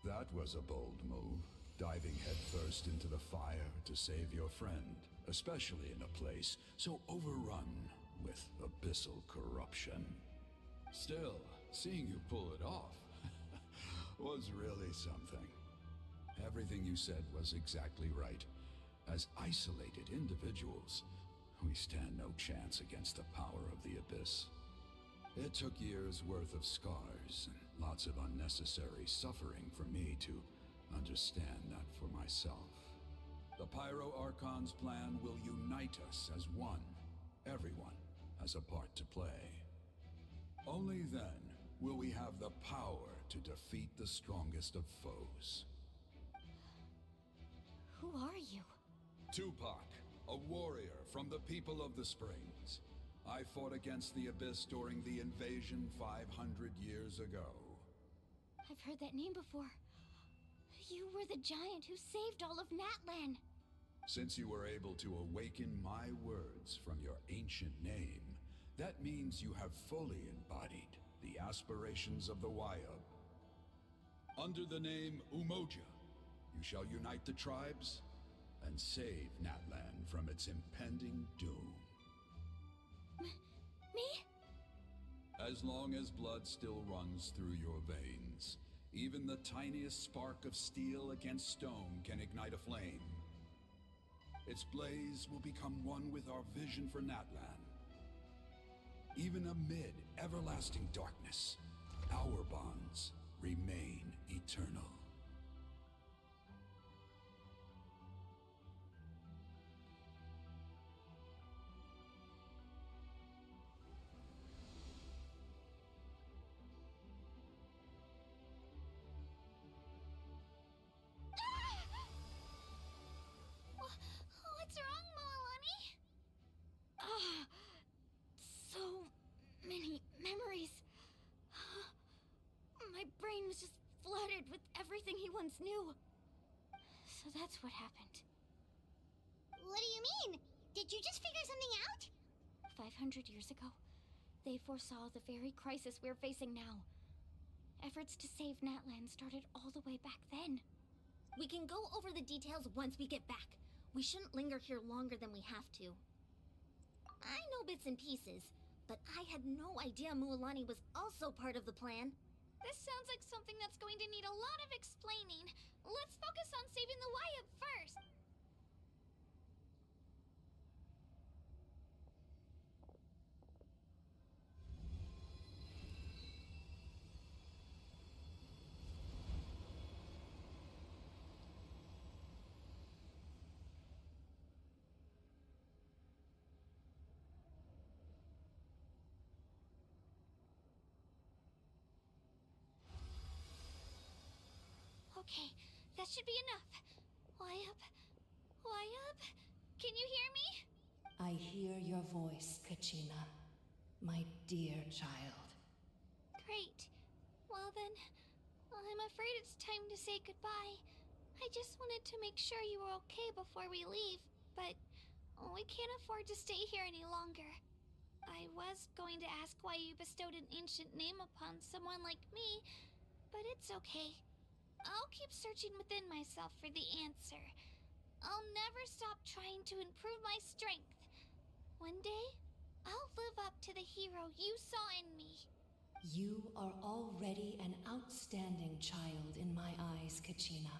That was a bold move, diving headfirst into the fire to save your friend, especially in a place so overrun with abyssal corruption. Still, seeing you pull it off was really something. Everything you said was exactly right. As isolated individuals, we stand no chance against the power of the Abyss. It took years' worth of scars and lots of unnecessary suffering for me to understand that for myself. The Pyro Archon's plan will unite us as one. Everyone has a part to play. Only then will we have the power to defeat the strongest of foes. Who are you? Tupac, a warrior from the people of the Springs. I fought against the Abyss during the invasion 500 years ago. I've heard that name before. You were the giant who saved all of Natlan. Since you were able to awaken my words from your ancient name, that means you have fully embodied the aspirations of the Wayub. Under the name Umoja, you shall unite the tribes and save Natlan from its impending doom. Me? As long as blood still runs through your veins, even the tiniest spark of steel against stone can ignite a flame. Its blaze will become one with our vision for Natlan. Even amid everlasting darkness, our bonds remain eternal. What's wrong, Mualani? shattered with everything he once knew. So that's what happened. What do you mean? Did you just figure something out? 500 years ago, they foresaw the very crisis we're facing now. Efforts to save Natlan started all the way back then. We can go over the details once we get back. We shouldn't linger here longer than we have to. I know bits and pieces, but I had no idea Mualani was also part of the plan. This sounds like something that's going to need a lot of explaining. Let's focus on saving the Wyatt first. Okay, that should be enough. Wyatt, can you hear me? I hear your voice, Kachina, my dear child. Great. Well then, I'm afraid it's time to say goodbye. I just wanted to make sure you were okay before we leave, but we can't afford to stay here any longer. I was going to ask why you bestowed an ancient name upon someone like me, but it's okay. I'll keep searching within myself for the answer. I'll never stop trying to improve my strength. One day, I'll live up to the hero you saw in me. You are already an outstanding child in my eyes, Kachina.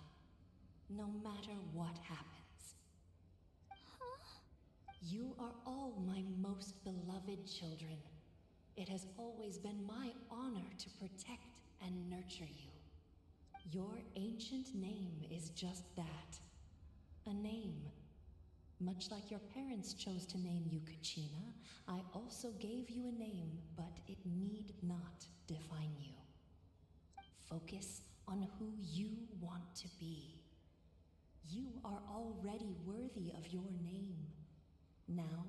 No matter what happens. Huh? You are all my most beloved children. It has always been my honor to protect and nurture you. Your ancient name is just that. A name. Much like your parents chose to name you Kachina, I also gave you a name, but it need not define you. Focus on who you want to be. You are already worthy of your name. Now,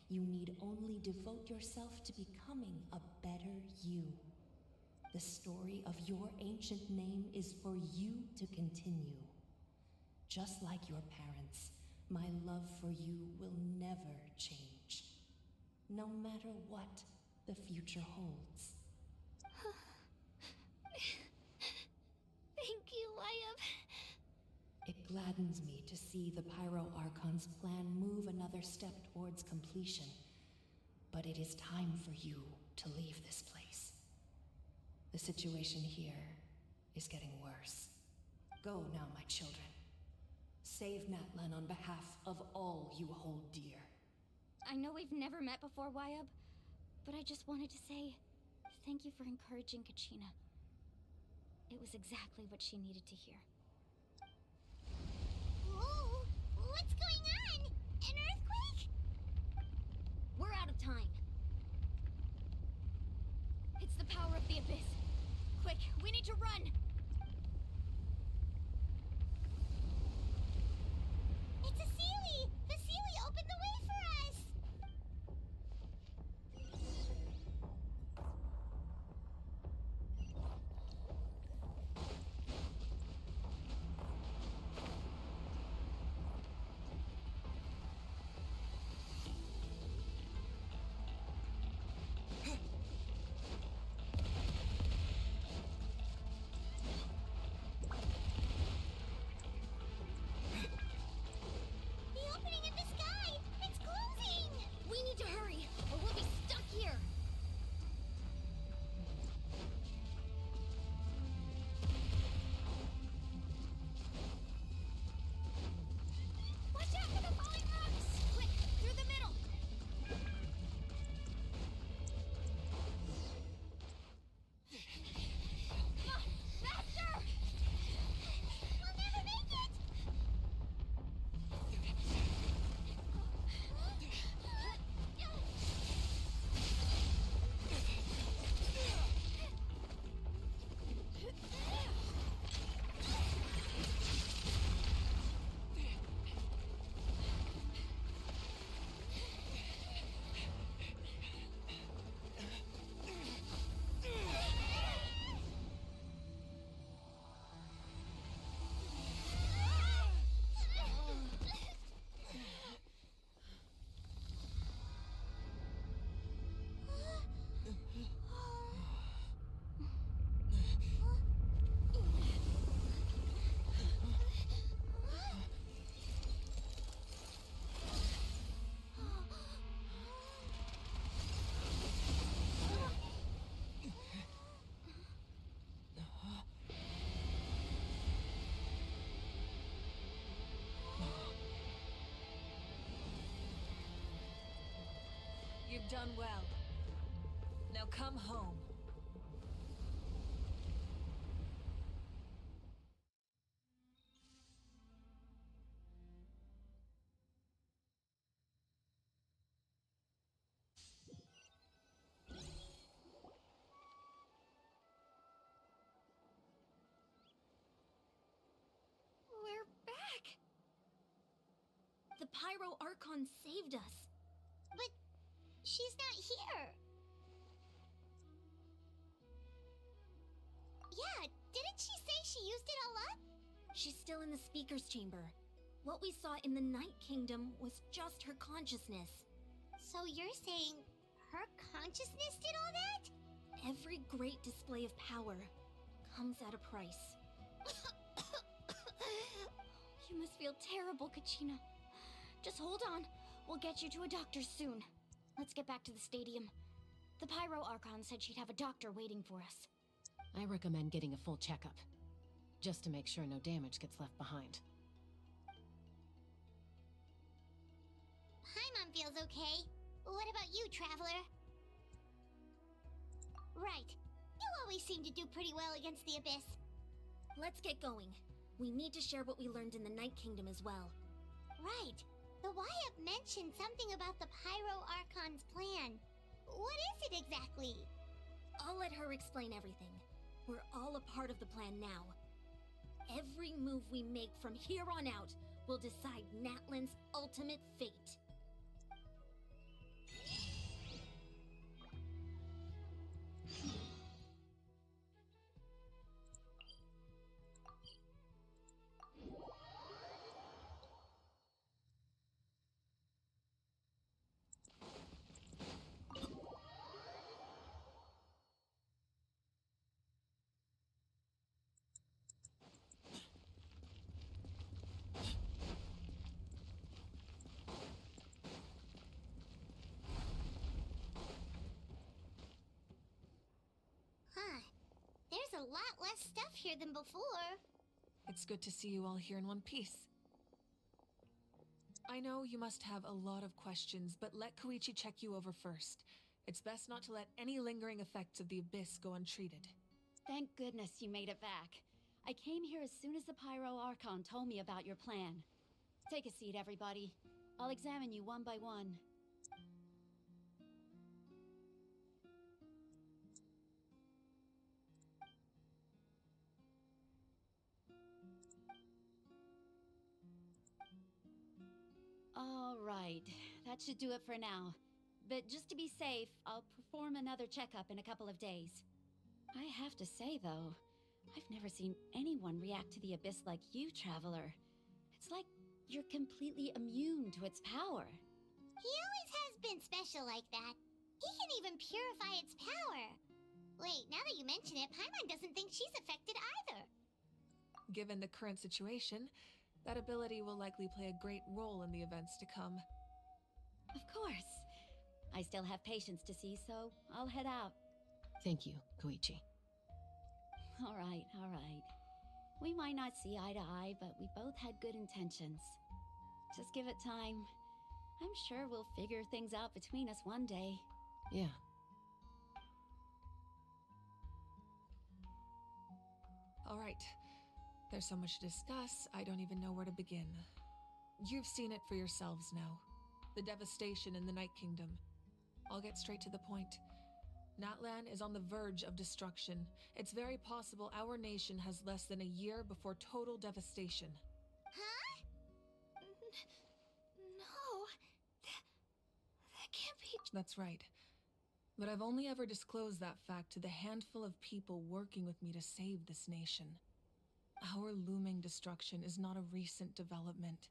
you need only devote yourself to becoming a better you. The story of your ancient name is for you to continue. Just like your parents, my love for you will never change. No matter what the future holds. Thank you, Wyatt. It gladdens me to see the Pyro Archon's plan move another step towards completion. But it is time for you to leave this place. The situation here is getting worse. Go now, my children. Save Natlan on behalf of all you hold dear. I know we've never met before, Wyatt, but I just wanted to say thank you for encouraging Kachina. It was exactly what she needed to hear. Whoa! What's going on? An earthquake? We're out of time. It's the power of the Abyss. Quick, we need to run! It's a Seelie! The Seelie opened the way for us! You've done well. Now come home. We're back! The Pyro Archon saved us. But she's not here. Yeah, didn't she say she used it all up? She's still in the speaker's chamber. What we saw in the Night Kingdom was just her consciousness. So you're saying her consciousness did all that? Every great display of power comes at a price. You must feel terrible, Kachina. Just hold on. We'll get you to a doctor soon. Let's get back to the stadium. The Pyro Archon said she'd have a doctor waiting for us. I recommend getting a full checkup, just to make sure no damage gets left behind. Paimon feels okay. What about you, Traveler? Right. You always seem to do pretty well against the Abyss. Let's get going. We need to share what we learned in the Night Kingdom as well. Right. The Wyatt mentioned something about the Pyro Archon's plan. What is it exactly? I'll let her explain everything. We're all a part of the plan now. Every move we make from here on out will decide Natlan's ultimate fate. Huh. There's a lot less stuff here than before. It's good to see you all here in one piece. I know you must have a lot of questions, but let Koichi check you over first. It's best not to let any lingering effects of the Abyss go untreated. Thank goodness you made it back. I came here as soon as the Pyro Archon told me about your plan. Take a seat, everybody. I'll examine you one by one. All right, that should do it for now. But just to be safe, I'll perform another checkup in a couple of days. I have to say, though, I've never seen anyone react to the Abyss like you, Traveler. It's like you're completely immune to its power. He always has been special like that. He can even purify its power. Wait, now that you mention it, Paimon doesn't think she's affected either. Given the current situation, that ability will likely play a great role in the events to come. Of course. I still have patients to see, so I'll head out. Thank you, Koichi. All right, all right. We might not see eye to eye, but we both had good intentions. Just give it time. I'm sure we'll figure things out between us one day. Yeah. All right. There's so much to discuss, I don't even know where to begin. You've seen it for yourselves now. The devastation in the Night Kingdom. I'll get straight to the point. Natlan is on the verge of destruction. It's very possible our nation has less than a year before total devastation. Huh? No. That can't be... That's right. But I've only ever disclosed that fact to the handful of people working with me to save this nation. Our looming destruction is not a recent development,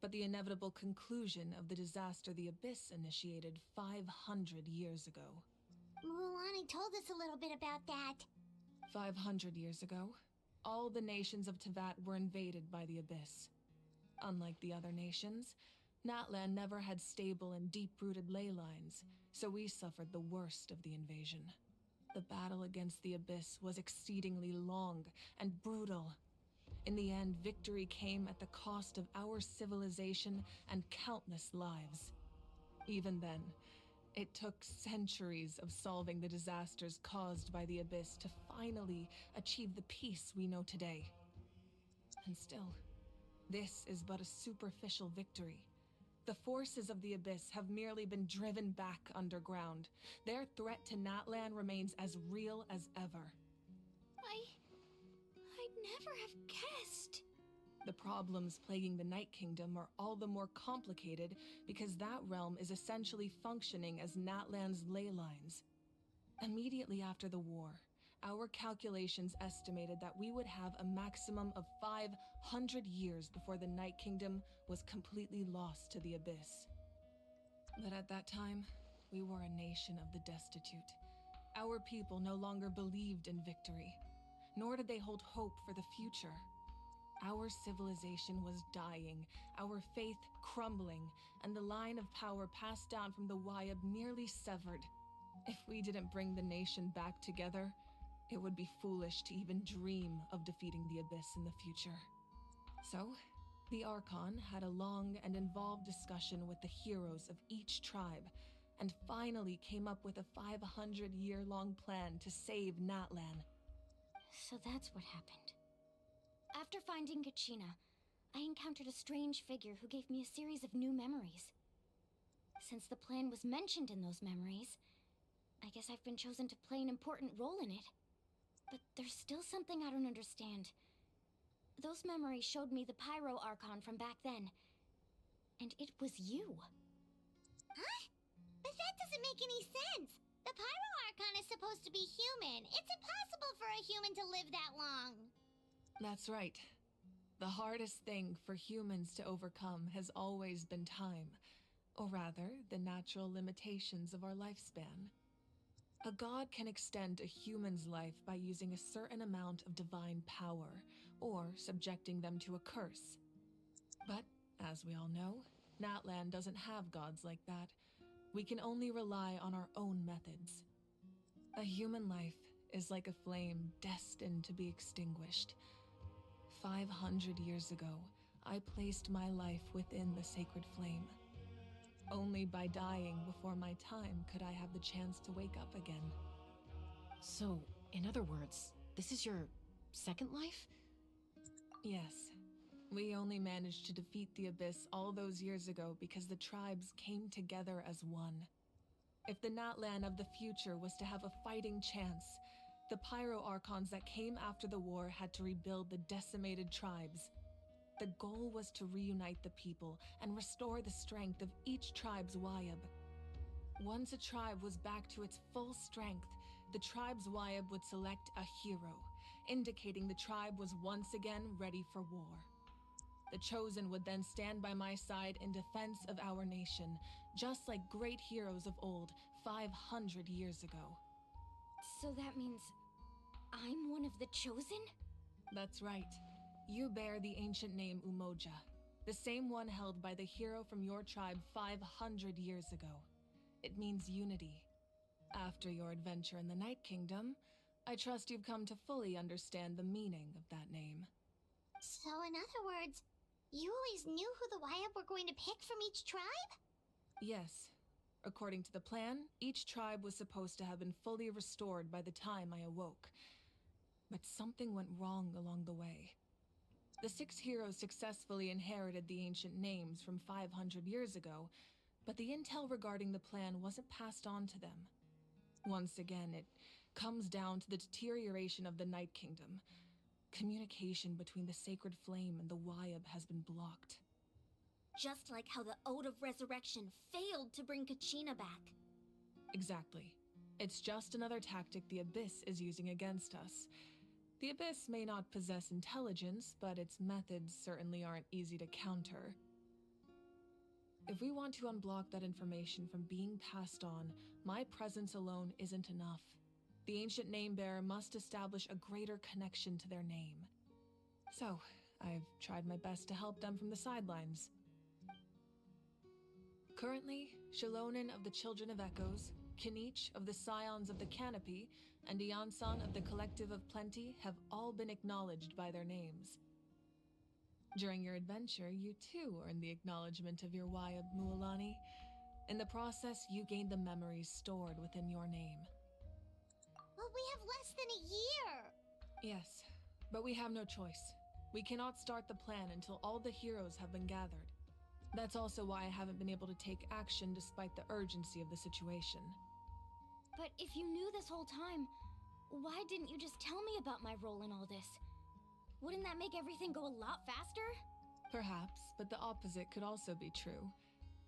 but the inevitable conclusion of the disaster the Abyss initiated 500 years ago. Mulan told us a little bit about that. 500 years ago, all the nations of Teyvat were invaded by the Abyss. Unlike the other nations, Natlan never had stable and deep-rooted ley lines, so we suffered the worst of the invasion. The battle against the Abyss was exceedingly long and brutal. In the end, victory came at the cost of our civilization and countless lives. Even then, It took centuries of solving the disasters caused by the Abyss to finally achieve the peace we know today. And still, this is but a superficial victory. The forces of the Abyss have merely been driven back underground. Their threat to Natlan remains as real as ever. I'd never have guessed. The problems plaguing the Night Kingdom are all the more complicated because that realm is essentially functioning as Natlan's ley lines. Immediately after the war, our calculations estimated that we would have a maximum of 500 years before the Night Kingdom was completely lost to the Abyss. But at that time, we were a nation of the destitute. Our people no longer believed in victory, nor did they hold hope for the future. Our civilization was dying, our faith crumbling, and the line of power passed down from the Wyab nearly severed. If we didn't bring the nation back together, it would be foolish to even dream of defeating the Abyss in the future. So, the Archon had a long and involved discussion with the heroes of each tribe, and finally came up with a 500-year-long plan to save Natlan. So that's what happened. After finding Kachina, I encountered a strange figure who gave me a series of new memories. Since the plan was mentioned in those memories, I guess I've been chosen to play an important role in it. But there's still something I don't understand. Those memories showed me the Pyro Archon from back then. And it was you. Huh? But that doesn't make any sense. The Pyro Archon is supposed to be human. It's impossible for a human to live that long. That's right. The hardest thing for humans to overcome has always been time, or rather, the natural limitations of our lifespan. A god can extend a human's life by using a certain amount of divine power, or subjecting them to a curse. But, as we all know, Natlan doesn't have gods like that. We can only rely on our own methods. A human life is like a flame destined to be extinguished. 500 years ago, I placed my life within the sacred flame. Only by dying before my time could I have the chance to wake up again. So, in other words, this is your second life? Yes. We only managed to defeat the Abyss all those years ago because the tribes came together as one. If the Natlan of the future was to have a fighting chance, the Pyro Archons that came after the war had to rebuild the decimated tribes. The goal was to reunite the people and restore the strength of each tribe's Wyab. Once a tribe was back to its full strength, the tribe's Wyab would select a hero, indicating the tribe was once again ready for war. The Chosen would then stand by my side in defense of our nation, just like great heroes of old 500 years ago. So that means I'm one of the Chosen? That's right. You bear the ancient name Umoja, the same one held by the hero from your tribe 500 years ago. It means unity. After your adventure in the Night Kingdom, I trust you've come to fully understand the meaning of that name. So in other words, you always knew who the Wyab were going to pick from each tribe? Yes. According to the plan, each tribe was supposed to have been fully restored by the time I awoke. But something went wrong along the way. The 6 heroes successfully inherited the ancient names from 500 years ago, but the intel regarding the plan wasn't passed on to them. Once again, it comes down to the deterioration of the Night Kingdom. Communication between the Sacred Flame and the Wyab has been blocked. Just like how the Ode of Resurrection failed to bring Kachina back. Exactly. It's just another tactic the Abyss is using against us. The Abyss may not possess intelligence, but its methods certainly aren't easy to counter. If we want to unblock that information from being passed on, my presence alone isn't enough. The ancient name-bearer must establish a greater connection to their name. So, I've tried my best to help them from the sidelines. Currently, Shalonen of the Children of Echoes, Kinich of the Scions of the Canopy, and Iansan of the Collective of Plenty have all been acknowledged by their names. During your adventure, you too earned the acknowledgement of your Wyab, Mualani. In the process, you gain the memories stored within your name. But we have less than a year! Yes, but we have no choice. We cannot start the plan until all the heroes have been gathered. That's also why I haven't been able to take action despite the urgency of the situation. But if you knew this whole time, why didn't you just tell me about my role in all this? Wouldn't that make everything go a lot faster? Perhaps, but the opposite could also be true.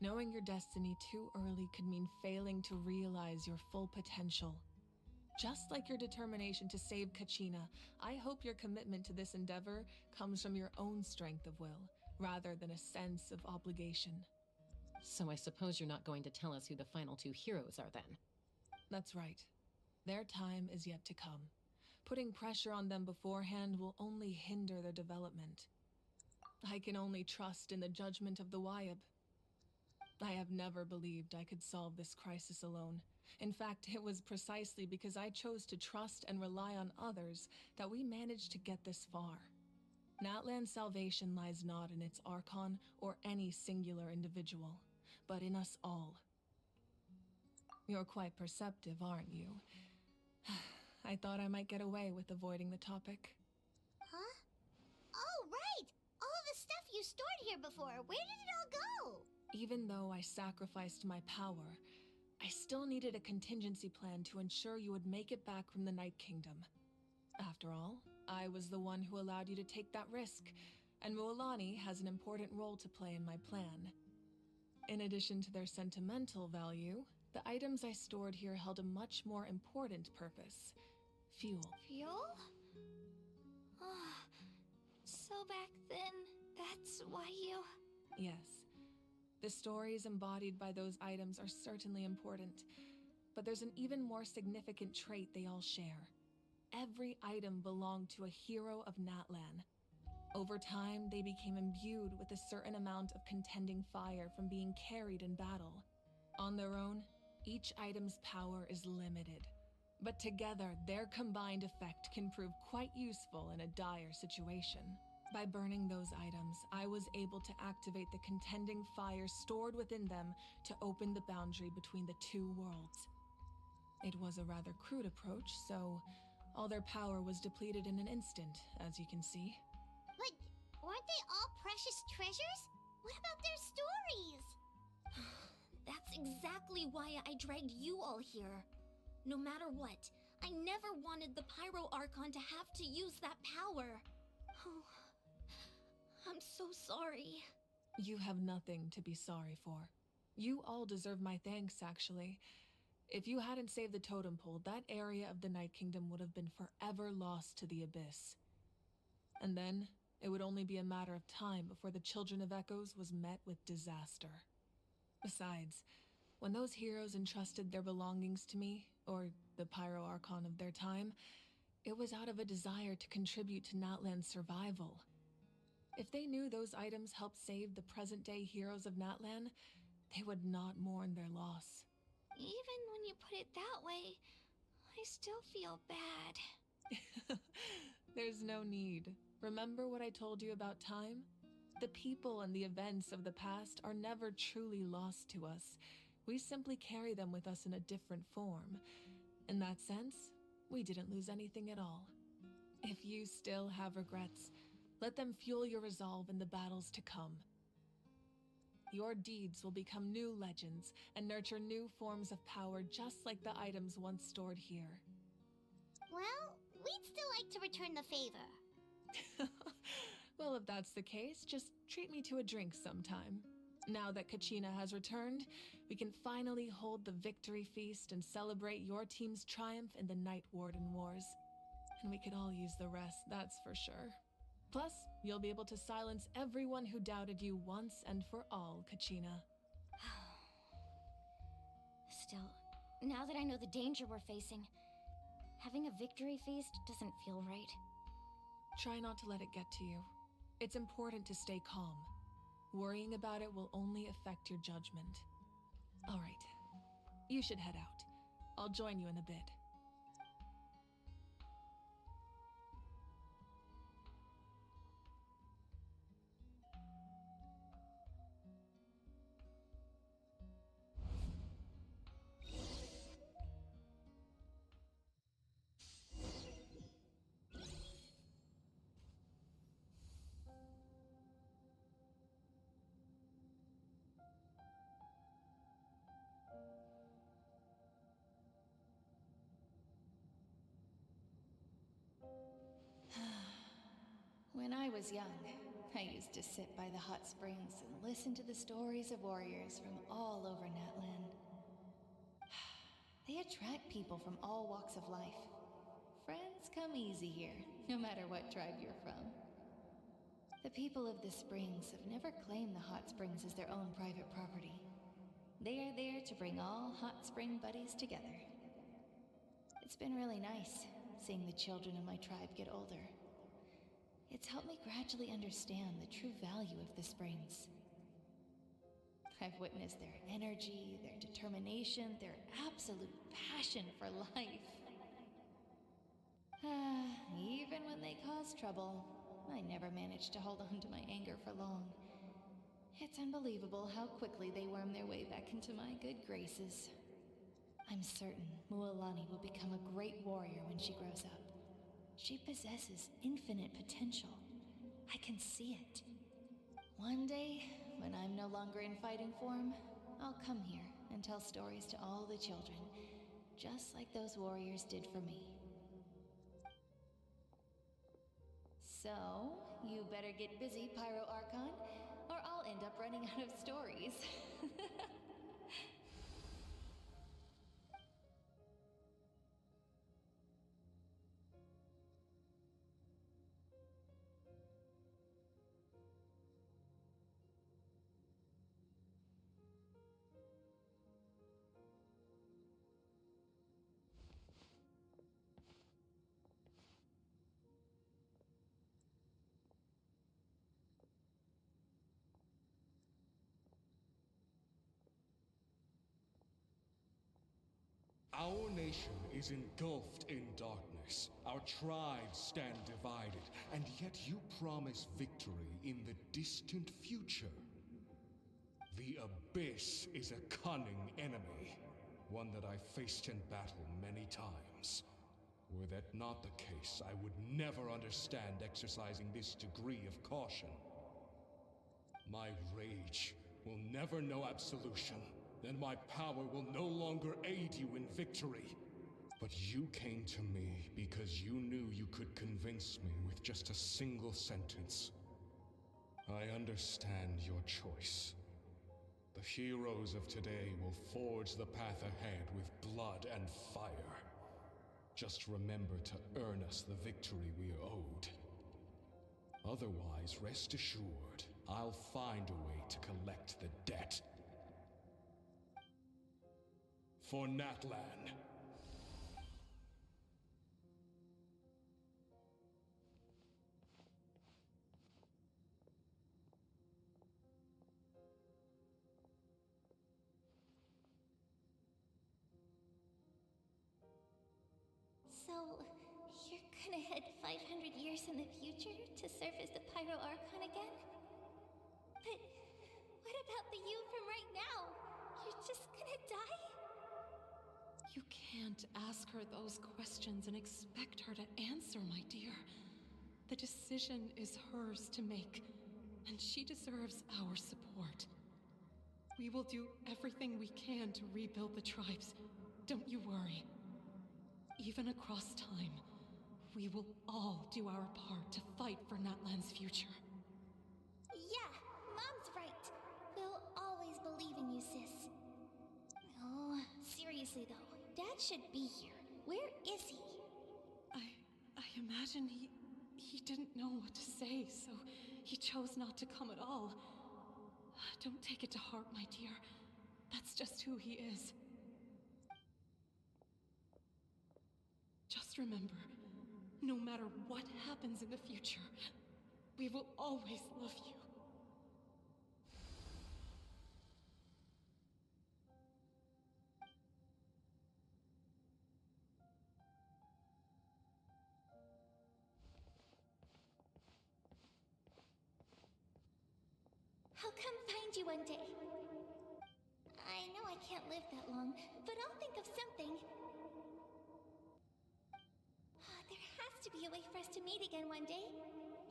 Knowing your destiny too early could mean failing to realize your full potential. Just like your determination to save Kachina, I hope your commitment to this endeavor comes from your own strength of will, rather than a sense of obligation. So I suppose you're not going to tell us who the final two heroes are then? That's right. Their time is yet to come. Putting pressure on them beforehand will only hinder their development. I can only trust in the judgment of the Wyab. I have never believed I could solve this crisis alone. In fact, it was precisely because I chose to trust and rely on others that we managed to get this far. Natlan's salvation lies not in its Archon or any singular individual, but in us all. You're quite perceptive, aren't you? I thought I might get away with avoiding the topic. Huh? Oh, right! All the stuff you stored here before, where did it all go? Even though I sacrificed my power, I still needed a contingency plan to ensure you would make it back from the Night Kingdom. After all, I was the one who allowed you to take that risk, and Mualani has an important role to play in my plan. In addition to their sentimental value, the items I stored here held a much more important purpose. Fuel. Fuel? Oh, so back then, that's why you... Yes. The stories embodied by those items are certainly important, but there's an even more significant trait they all share. Every item belonged to a hero of Natlan. Over time, they became imbued with a certain amount of contending fire from being carried in battle. On their own, each item's power is limited, but together, their combined effect can prove quite useful in a dire situation. By burning those items, I was able to activate the contending fire stored within them to open the boundary between the two worlds. It was a rather crude approach, so all their power was depleted in an instant, as you can see. But weren't they all precious treasures? What about their stories? That's exactly why I dragged you all here. No matter what, I never wanted the Pyro Archon to have to use that power. Oh, I'm so sorry. You have nothing to be sorry for. You all deserve my thanks, actually. If you hadn't saved the totem pole, that area of the Night Kingdom would have been forever lost to the Abyss. And then, it would only be a matter of time before the Children of Echoes was met with disaster. Besides, when those heroes entrusted their belongings to me, or the Pyro Archon of their time, it was out of a desire to contribute to Natlan's survival. If they knew those items helped save the present-day heroes of Natlan, they would not mourn their loss. Even when you put it that way, I still feel bad. There's no need. Remember what I told you about time? The people and the events of the past are never truly lost to us. We simply carry them with us in a different form. In that sense, we didn't lose anything at all. If you still have regrets, let them fuel your resolve in the battles to come. Your deeds will become new legends and nurture new forms of power just like the items once stored here. Well, we'd still like to return the favor. Well, if that's the case, just treat me to a drink sometime. Now that Kachina has returned, we can finally hold the victory feast and celebrate your team's triumph in the Night Warden Wars. And we could all use the rest, that's for sure. Plus, you'll be able to silence everyone who doubted you once and for all, Kachina. Still, now that I know the danger we're facing, having a victory feast doesn't feel right. Try not to let it get to you. It's important to stay calm. Worrying about it will only affect your judgment. All right, you should head out. I'll join you in a bit. When I was young, I used to sit by the hot springs and listen to the stories of warriors from all over Natlan. They attract people from all walks of life. Friends come easy here, no matter what tribe you're from. The people of the springs have never claimed the hot springs as their own private property. They are there to bring all hot spring buddies together. It's been really nice seeing the children of my tribe get older. It's helped me gradually understand the true value of the springs. I've witnessed their energy, their determination, their absolute passion for life. Even when they cause trouble, I never managed to hold on to my anger for long. It's unbelievable how quickly they worm their way back into my good graces. I'm certain Mualani will become a great warrior when she grows up. She possesses infinite potential. I can see it. One day, when I'm no longer in fighting form, I'll come here and tell stories to all the children, just like those warriors did for me. So, you better get busy, Pyro Archon, or I'll end up running out of stories. Our nation is engulfed in darkness. Our tribes stand divided, and yet you promise victory in the distant future. The Abyss is a cunning enemy, one that I faced in battle many times. Were that not the case, I would never understand exercising this degree of caution. My rage will never know absolution, and my power will no longer aid you in victory. But you came to me because you knew you could convince me with just a single sentence. I understand your choice. The heroes of today will forge the path ahead with blood and fire. Just remember to earn us the victory we are owed. Otherwise, rest assured, I'll find a way to collect the debt. For Natlan. So, you're gonna head 500 years in the future to serve as the Pyro Archon again? But what about the you from right now? You're just gonna die? You can't ask her those questions and expect her to answer, my dear. The decision is hers to make, and she deserves our support. We will do everything we can to rebuild the tribes. Don't you worry. Even across time, we will all do our part to fight for Natlan's future. Yeah, Mom's right. We'll always believe in you, sis. Oh, seriously though, Dad should be here. Where is he? I imagine he didn't know what to say, so he chose not to come at all. Don't take it to heart, my dear. That's just who he is. Just remember, no matter what happens in the future, we will always love you. I'll come find you one day. I know I can't live that long, but I'll think of something. There has to be a way for us to meet again one day.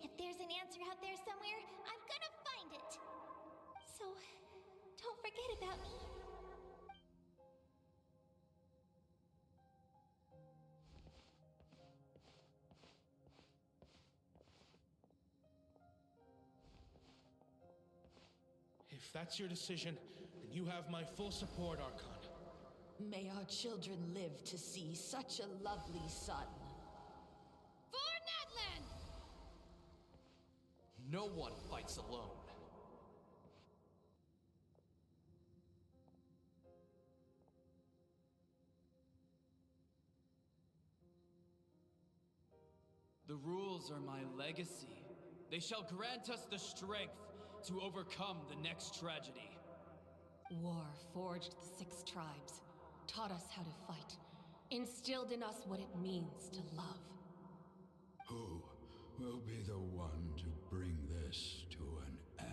If there's an answer out there somewhere, I'm gonna find it. So, don't forget about me. If that's your decision, then you have my full support, Archon. May our children live to see such a lovely son. For Natlan! No one fights alone. The rules are my legacy. They shall grant us the strength to overcome the next tragedy. War forged the 6 tribes, taught us how to fight, instilled in us what it means to love. Who will be the one to bring this to an end?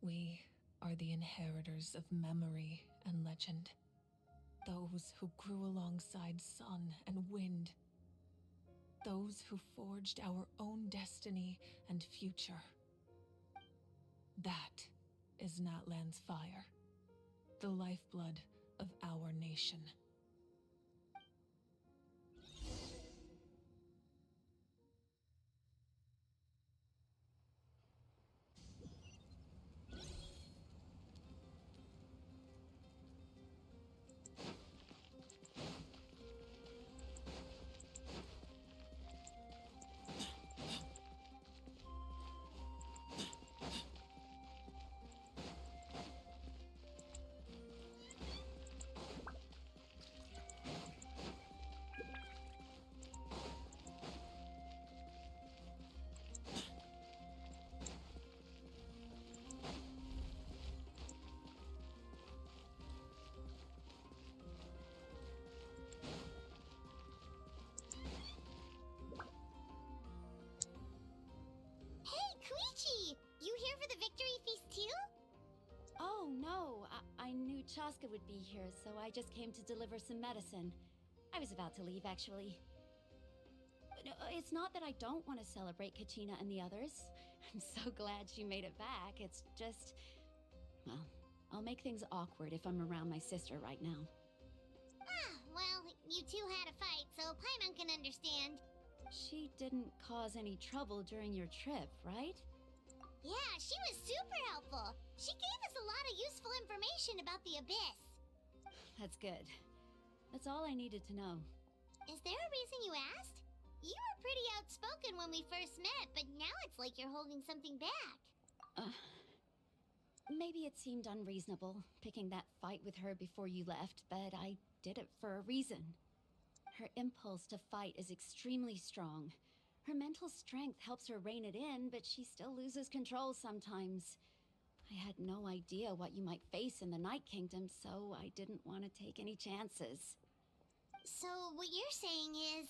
We are the inheritors of memory and legend. Those who grew alongside sun and wind. Those who forged our own destiny and future. That is Natlan's fire, the lifeblood of our nation. You here for the victory feast too? Oh, no. I knew Chaska would be here, so I just came to deliver some medicine. I was about to leave, actually. But it's not that I don't want to celebrate Kachina and the others. I'm so glad she made it back. It's just... well, I'll make things awkward if I'm around my sister right now. Well, you two had a fight, so Paimon can understand. She didn't cause any trouble during your trip, right? Yeah, she was super helpful. She gave us a lot of useful information about the Abyss. That's good. That's all I needed to know. Is there a reason you asked? You were pretty outspoken when we first met, but now it's like you're holding something back. Maybe it seemed unreasonable, picking that fight with her before you left, but I did it for a reason. Her impulse to fight is extremely strong. Her mental strength helps her rein it in, but she still loses control sometimes. I had no idea what you might face in the Night Kingdom, so I didn't want to take any chances. So what you're saying is...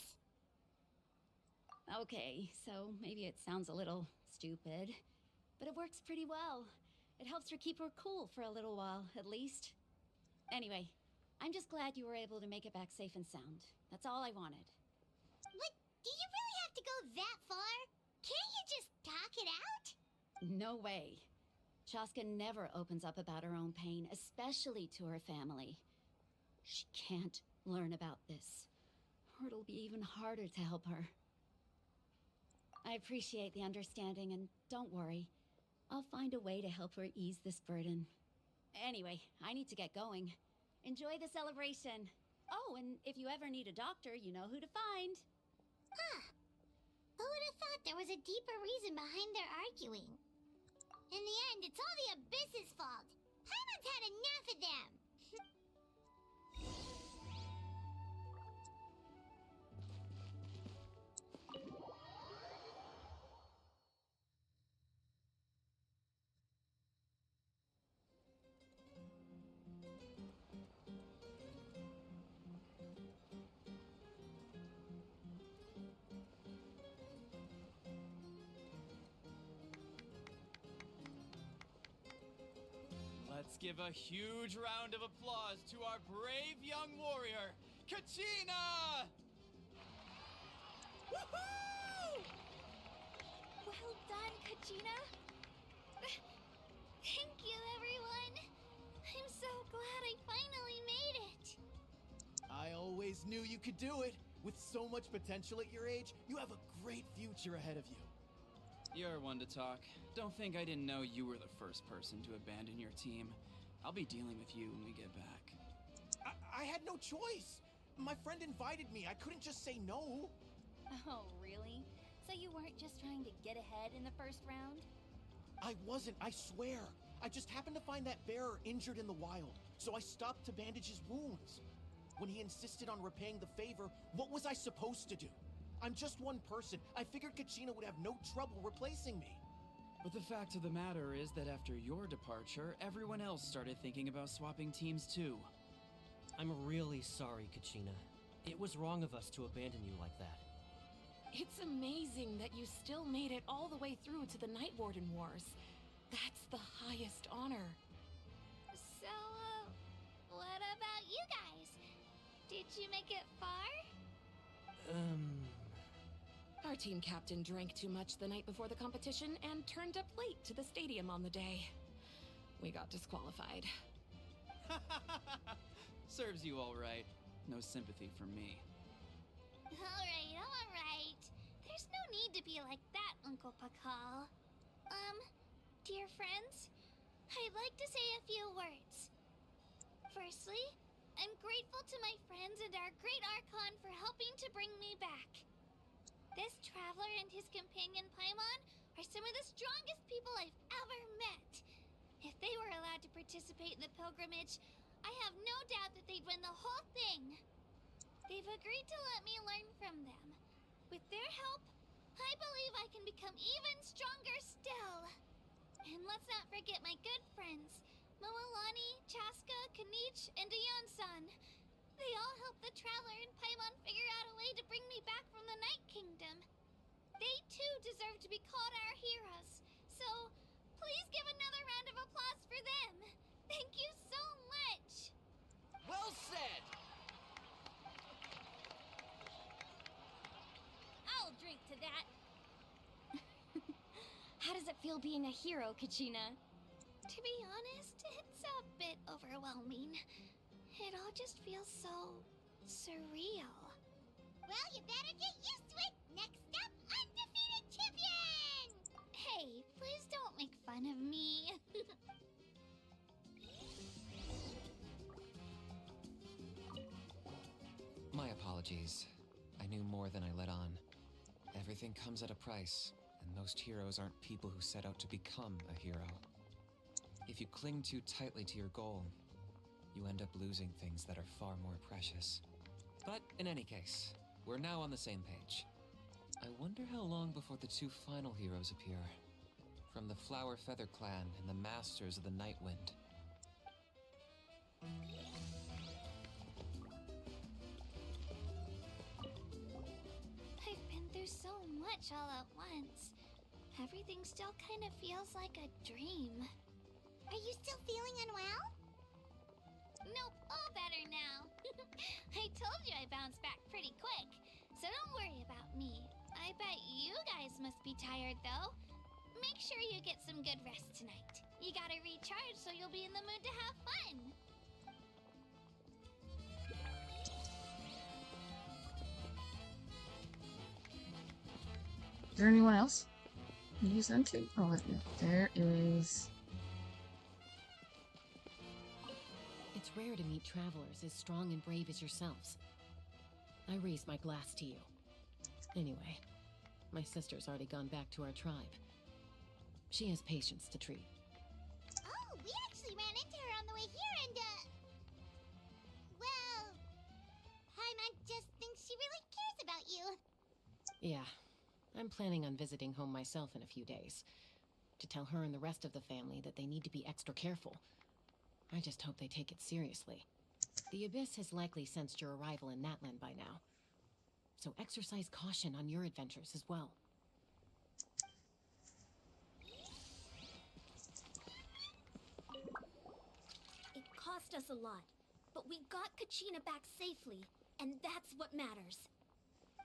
Okay, so maybe it sounds a little stupid, but it works pretty well. It helps her keep her cool for a little while, at least. Anyway, I'm just glad you were able to make it back safe and sound. That's all I wanted. But do you really have to go that far? Can't you just talk it out? No way. Chaska never opens up about her own pain, especially to her family. She can't learn about this, or it'll be even harder to help her. I appreciate the understanding, and don't worry. I'll find a way to help her ease this burden. Anyway, I need to get going. Enjoy the celebration. Oh, and if you ever need a doctor, you know who to find. Who would have thought there was a deeper reason behind their arguing? In the end, it's all the Abyss's fault. Paimon's had enough of them. Let's give a huge round of applause to our brave young warrior, Kachina! Woohoo! Well done, Kachina. Thank you, everyone. I'm so glad I finally made it. I always knew you could do it. With so much potential at your age, you have a great future ahead of you. You're one to talk. Don't think I didn't know you were the first person to abandon your team. I'll be dealing with you when we get back. I had no choice. My friend invited me. I couldn't just say no. Oh, really? So you weren't just trying to get ahead in the first round? I wasn't, I swear. I just happened to find that bearer injured in the wild, so I stopped to bandage his wounds. When he insisted on repaying the favor, what was I supposed to do? I'm just one person. I figured Kachina would have no trouble replacing me. But the fact of the matter is that after your departure, everyone else started thinking about swapping teams too. I'm really sorry, Kachina. It was wrong of us to abandon you like that. It's amazing that you still made it all the way through to the Night Warden Wars. That's the highest honor. So, what about you guys? Did you make it far? Our team captain drank too much the night before the competition and turned up late to the stadium on the day. We got disqualified. Serves you all right. No sympathy from me. Alright. There's no need to be like that, Uncle Pakal. Dear friends, I'd like to say a few words. Firstly, I'm grateful to my friends and our great Archon for helping to bring me back. This traveler and his companion Paimon are some of the strongest people I've ever met. If they were allowed to participate in the pilgrimage, I have no doubt that they'd win the whole thing. They've agreed to let me learn from them. With their help, I believe I can become even stronger still. And let's not forget my good friends, Moalani, Chaska, Kanich, and Aeon-san. They all helped the Traveler and Paimon figure out a way to bring me back from the Night Kingdom. They too deserve to be called our heroes. So, please give another round of applause for them. Thank you so much. Well said! I'll drink to that. How does it feel being a hero, Kachina? To be honest, it's a bit overwhelming. It all just feels so surreal. Well, you better get used to it. Next up, undefeated champion! Hey, please don't make fun of me. My apologies. I knew more than I let on. Everything comes at a price, and most heroes aren't people who set out to become a hero. If you cling too tightly to your goal, you end up losing things that are far more precious. But in any case, we're now on the same page. I wonder how long before the two final heroes appear. From the Flower Feather Clan and the Masters of the Night Wind. I've been through so much all at once. Everything still kind of feels like a dream. Are you still feeling unwell? Nope, all better now. I told you I bounced back pretty quick, so don't worry about me. I bet you guys must be tired though. Make sure you get some good rest tonight. You gotta recharge so you'll be in the mood to have fun. Is there anyone else? Use them too. Oh, wait, no. There is. It's rare to meet travelers as strong and brave as yourselves. I raise my glass to you. Anyway, my sister's already gone back to our tribe. She has patients to treat. Oh, we actually ran into her on the way here and, well, Paimon just thinks she really cares about you. Yeah, I'm planning on visiting home myself in a few days. To tell her and the rest of the family that they need to be extra careful. I just hope they take it seriously. The Abyss has likely sensed your arrival in Natlan by now. So exercise caution on your adventures as well. It cost us a lot, but we got Kachina back safely, and that's what matters.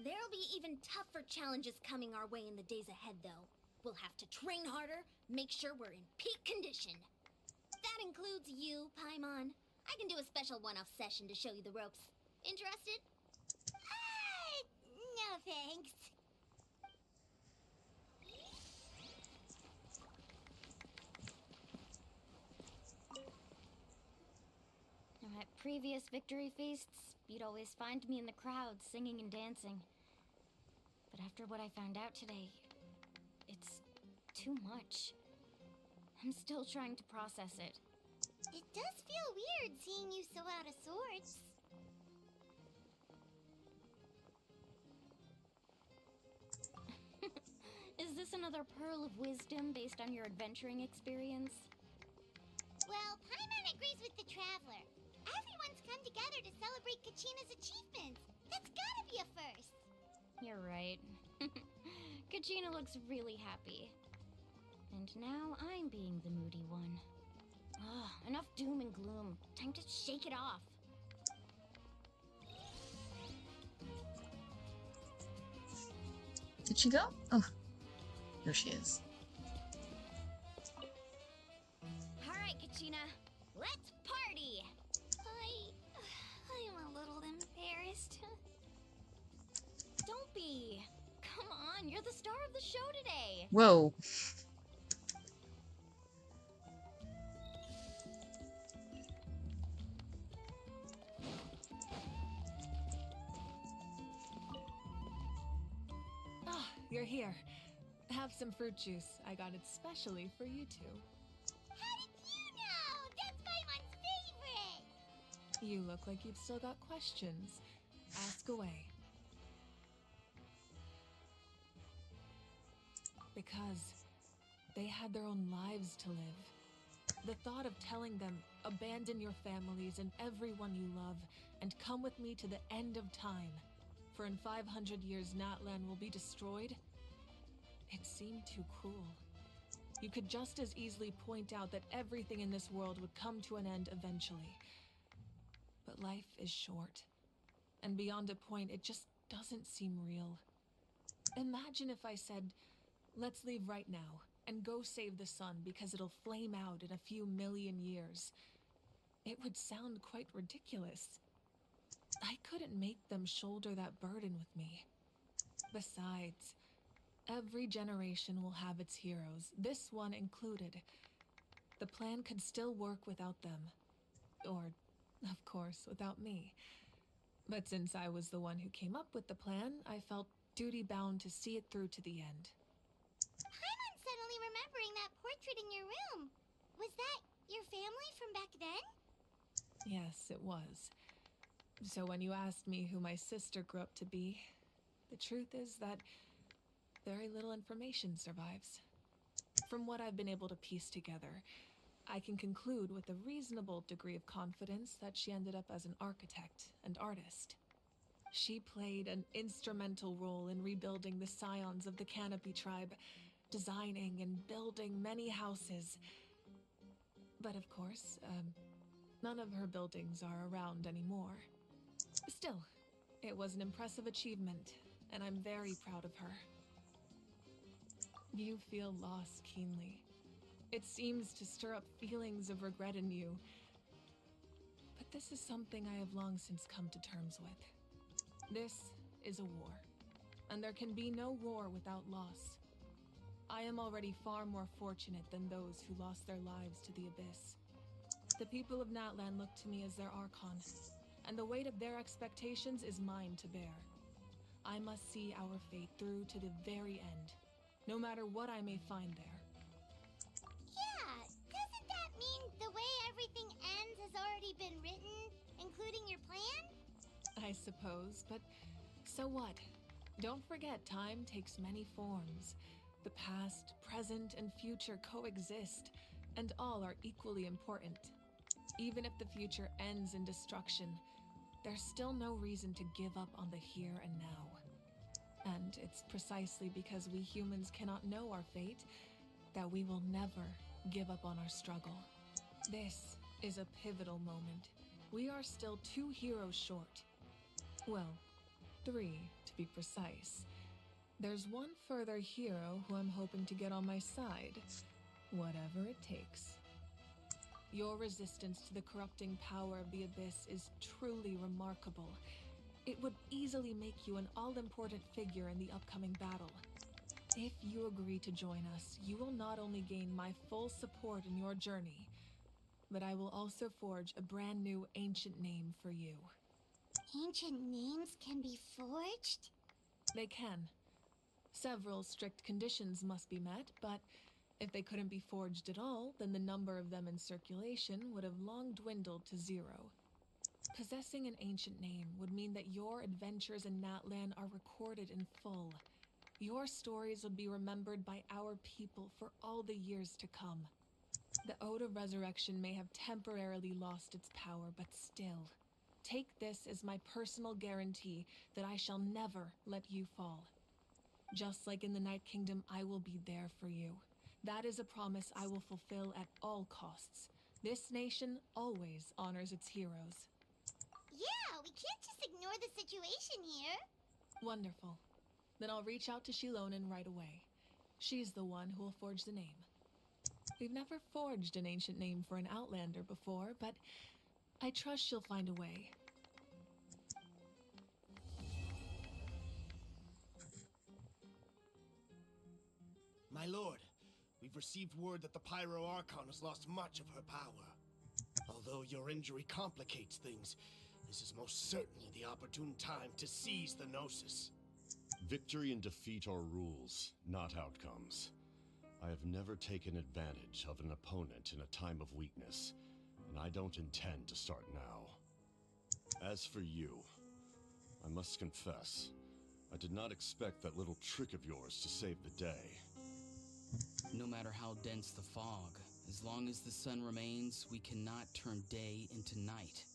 There'll be even tougher challenges coming our way in the days ahead, though. We'll have to train harder, make sure we're in peak condition. That includes you, Paimon. I can do a special one-off session to show you the ropes. Interested? Hey! thanks. Now, at previous victory feasts, you'd always find me in the crowd singing and dancing. But after what I found out today, it's too much. I'm still trying to process it. It does feel weird seeing you so out of sorts. Is this another pearl of wisdom based on your adventuring experience? Well, Paimon agrees with the Traveler. Everyone's come together to celebrate Kachina's achievements. That's gotta be a first. You're right. Kachina looks really happy. And now I'm being the moody one. Ugh, enough doom and gloom. Time to shake it off. Did she go? Oh, there she is. Alright, Kachina. Let's party! I'm a little embarrassed. Don't be. Come on, you're the star of the show today. Whoa. Ah, you're here. Have some fruit juice. I got it specially for you two. How did you know? That's Paimon's favorite! You look like you've still got questions. Ask away. Because they had their own lives to live. The thought of telling them, abandon your families and everyone you love, and come with me to the end of time, for in 500 years Natlan will be destroyed, it seemed too cruel. You could just as easily point out that everything in this world would come to an end eventually. But life is short, and beyond a point, it just doesn't seem real. Imagine if I said, let's leave right now, and go save the sun because it'll flame out in a few million years. It would sound quite ridiculous. I couldn't make them shoulder that burden with me. Besides, every generation will have its heroes, this one included. The plan could still work without them. Or, of course, without me. But since I was the one who came up with the plan, I felt duty-bound to see it through to the end. Paimon's suddenly remembering that portrait in your room. Was that your family from back then? Yes, it was. So when you asked me who my sister grew up to be, the truth is that very little information survives. From what I've been able to piece together, I can conclude with a reasonable degree of confidence that she ended up as an architect and artist. She played an instrumental role in rebuilding the scions of the Canopy tribe, designing and building many houses. But of course, none of her buildings are around anymore. Still, it was an impressive achievement, and I'm very proud of her. You feel loss keenly. It seems to stir up feelings of regret in you. But this is something I have long since come to terms with. This is a war, and there can be no war without loss. I am already far more fortunate than those who lost their lives to the Abyss. The people of Natlan look to me as their Archon, and the weight of their expectations is mine to bear. I must see our fate through to the very end, no matter what I may find there. Yeah, doesn't that mean the way everything ends has already been written, including your plan? I suppose, but so what? Don't forget, time takes many forms. The past, present, and future coexist, and all are equally important. Even if the future ends in destruction, there's still no reason to give up on the here and now. And it's precisely because we humans cannot know our fate that we will never give up on our struggle. This is a pivotal moment. We are still 2 heroes short. Well, 3 to be precise. There's one further hero who I'm hoping to get on my side, whatever it takes. Your resistance to the corrupting power of the Abyss is truly remarkable, It would easily make you an all-important figure in the upcoming battle. If you agree to join us, you will not only gain my full support in your journey, but I will also forge a brand new ancient name for you. Ancient names can be forged? They can. Several strict conditions must be met, but if they couldn't be forged at all, then the number of them in circulation would have long dwindled to 0. Possessing an ancient name would mean that your adventures in Natlan are recorded in full. Your stories would be remembered by our people for all the years to come. The Ode of Resurrection may have temporarily lost its power, but still, take this as my personal guarantee that I shall never let you fall. Just like in the Night Kingdom, I will be there for you. That is a promise I will fulfill at all costs. This nation always honors its heroes. Yeah, we can't just ignore the situation here. Wonderful. Then I'll reach out to Shilonen right away. She's the one who will forge the name. We've never forged an ancient name for an Outlander before, but I trust she'll find a way. My lord, we've received word that the Pyro Archon has lost much of her power. Although your injury complicates things, this is most certainly the opportune time to seize the Gnosis. Victory and defeat are rules, not outcomes. I have never taken advantage of an opponent in a time of weakness, and I don't intend to start now. As for you, I must confess, I did not expect that little trick of yours to save the day. No matter how dense the fog, as long as the sun remains, we cannot turn day into night.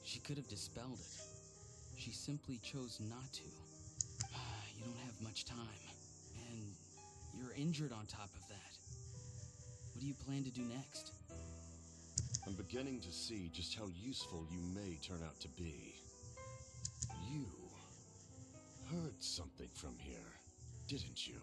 She could have dispelled it. She simply chose not to. You don't have much time, and you're injured on top of that. What do you plan to do next? I'm beginning to see just how useful you may turn out to be. You heard something from here, didn't you?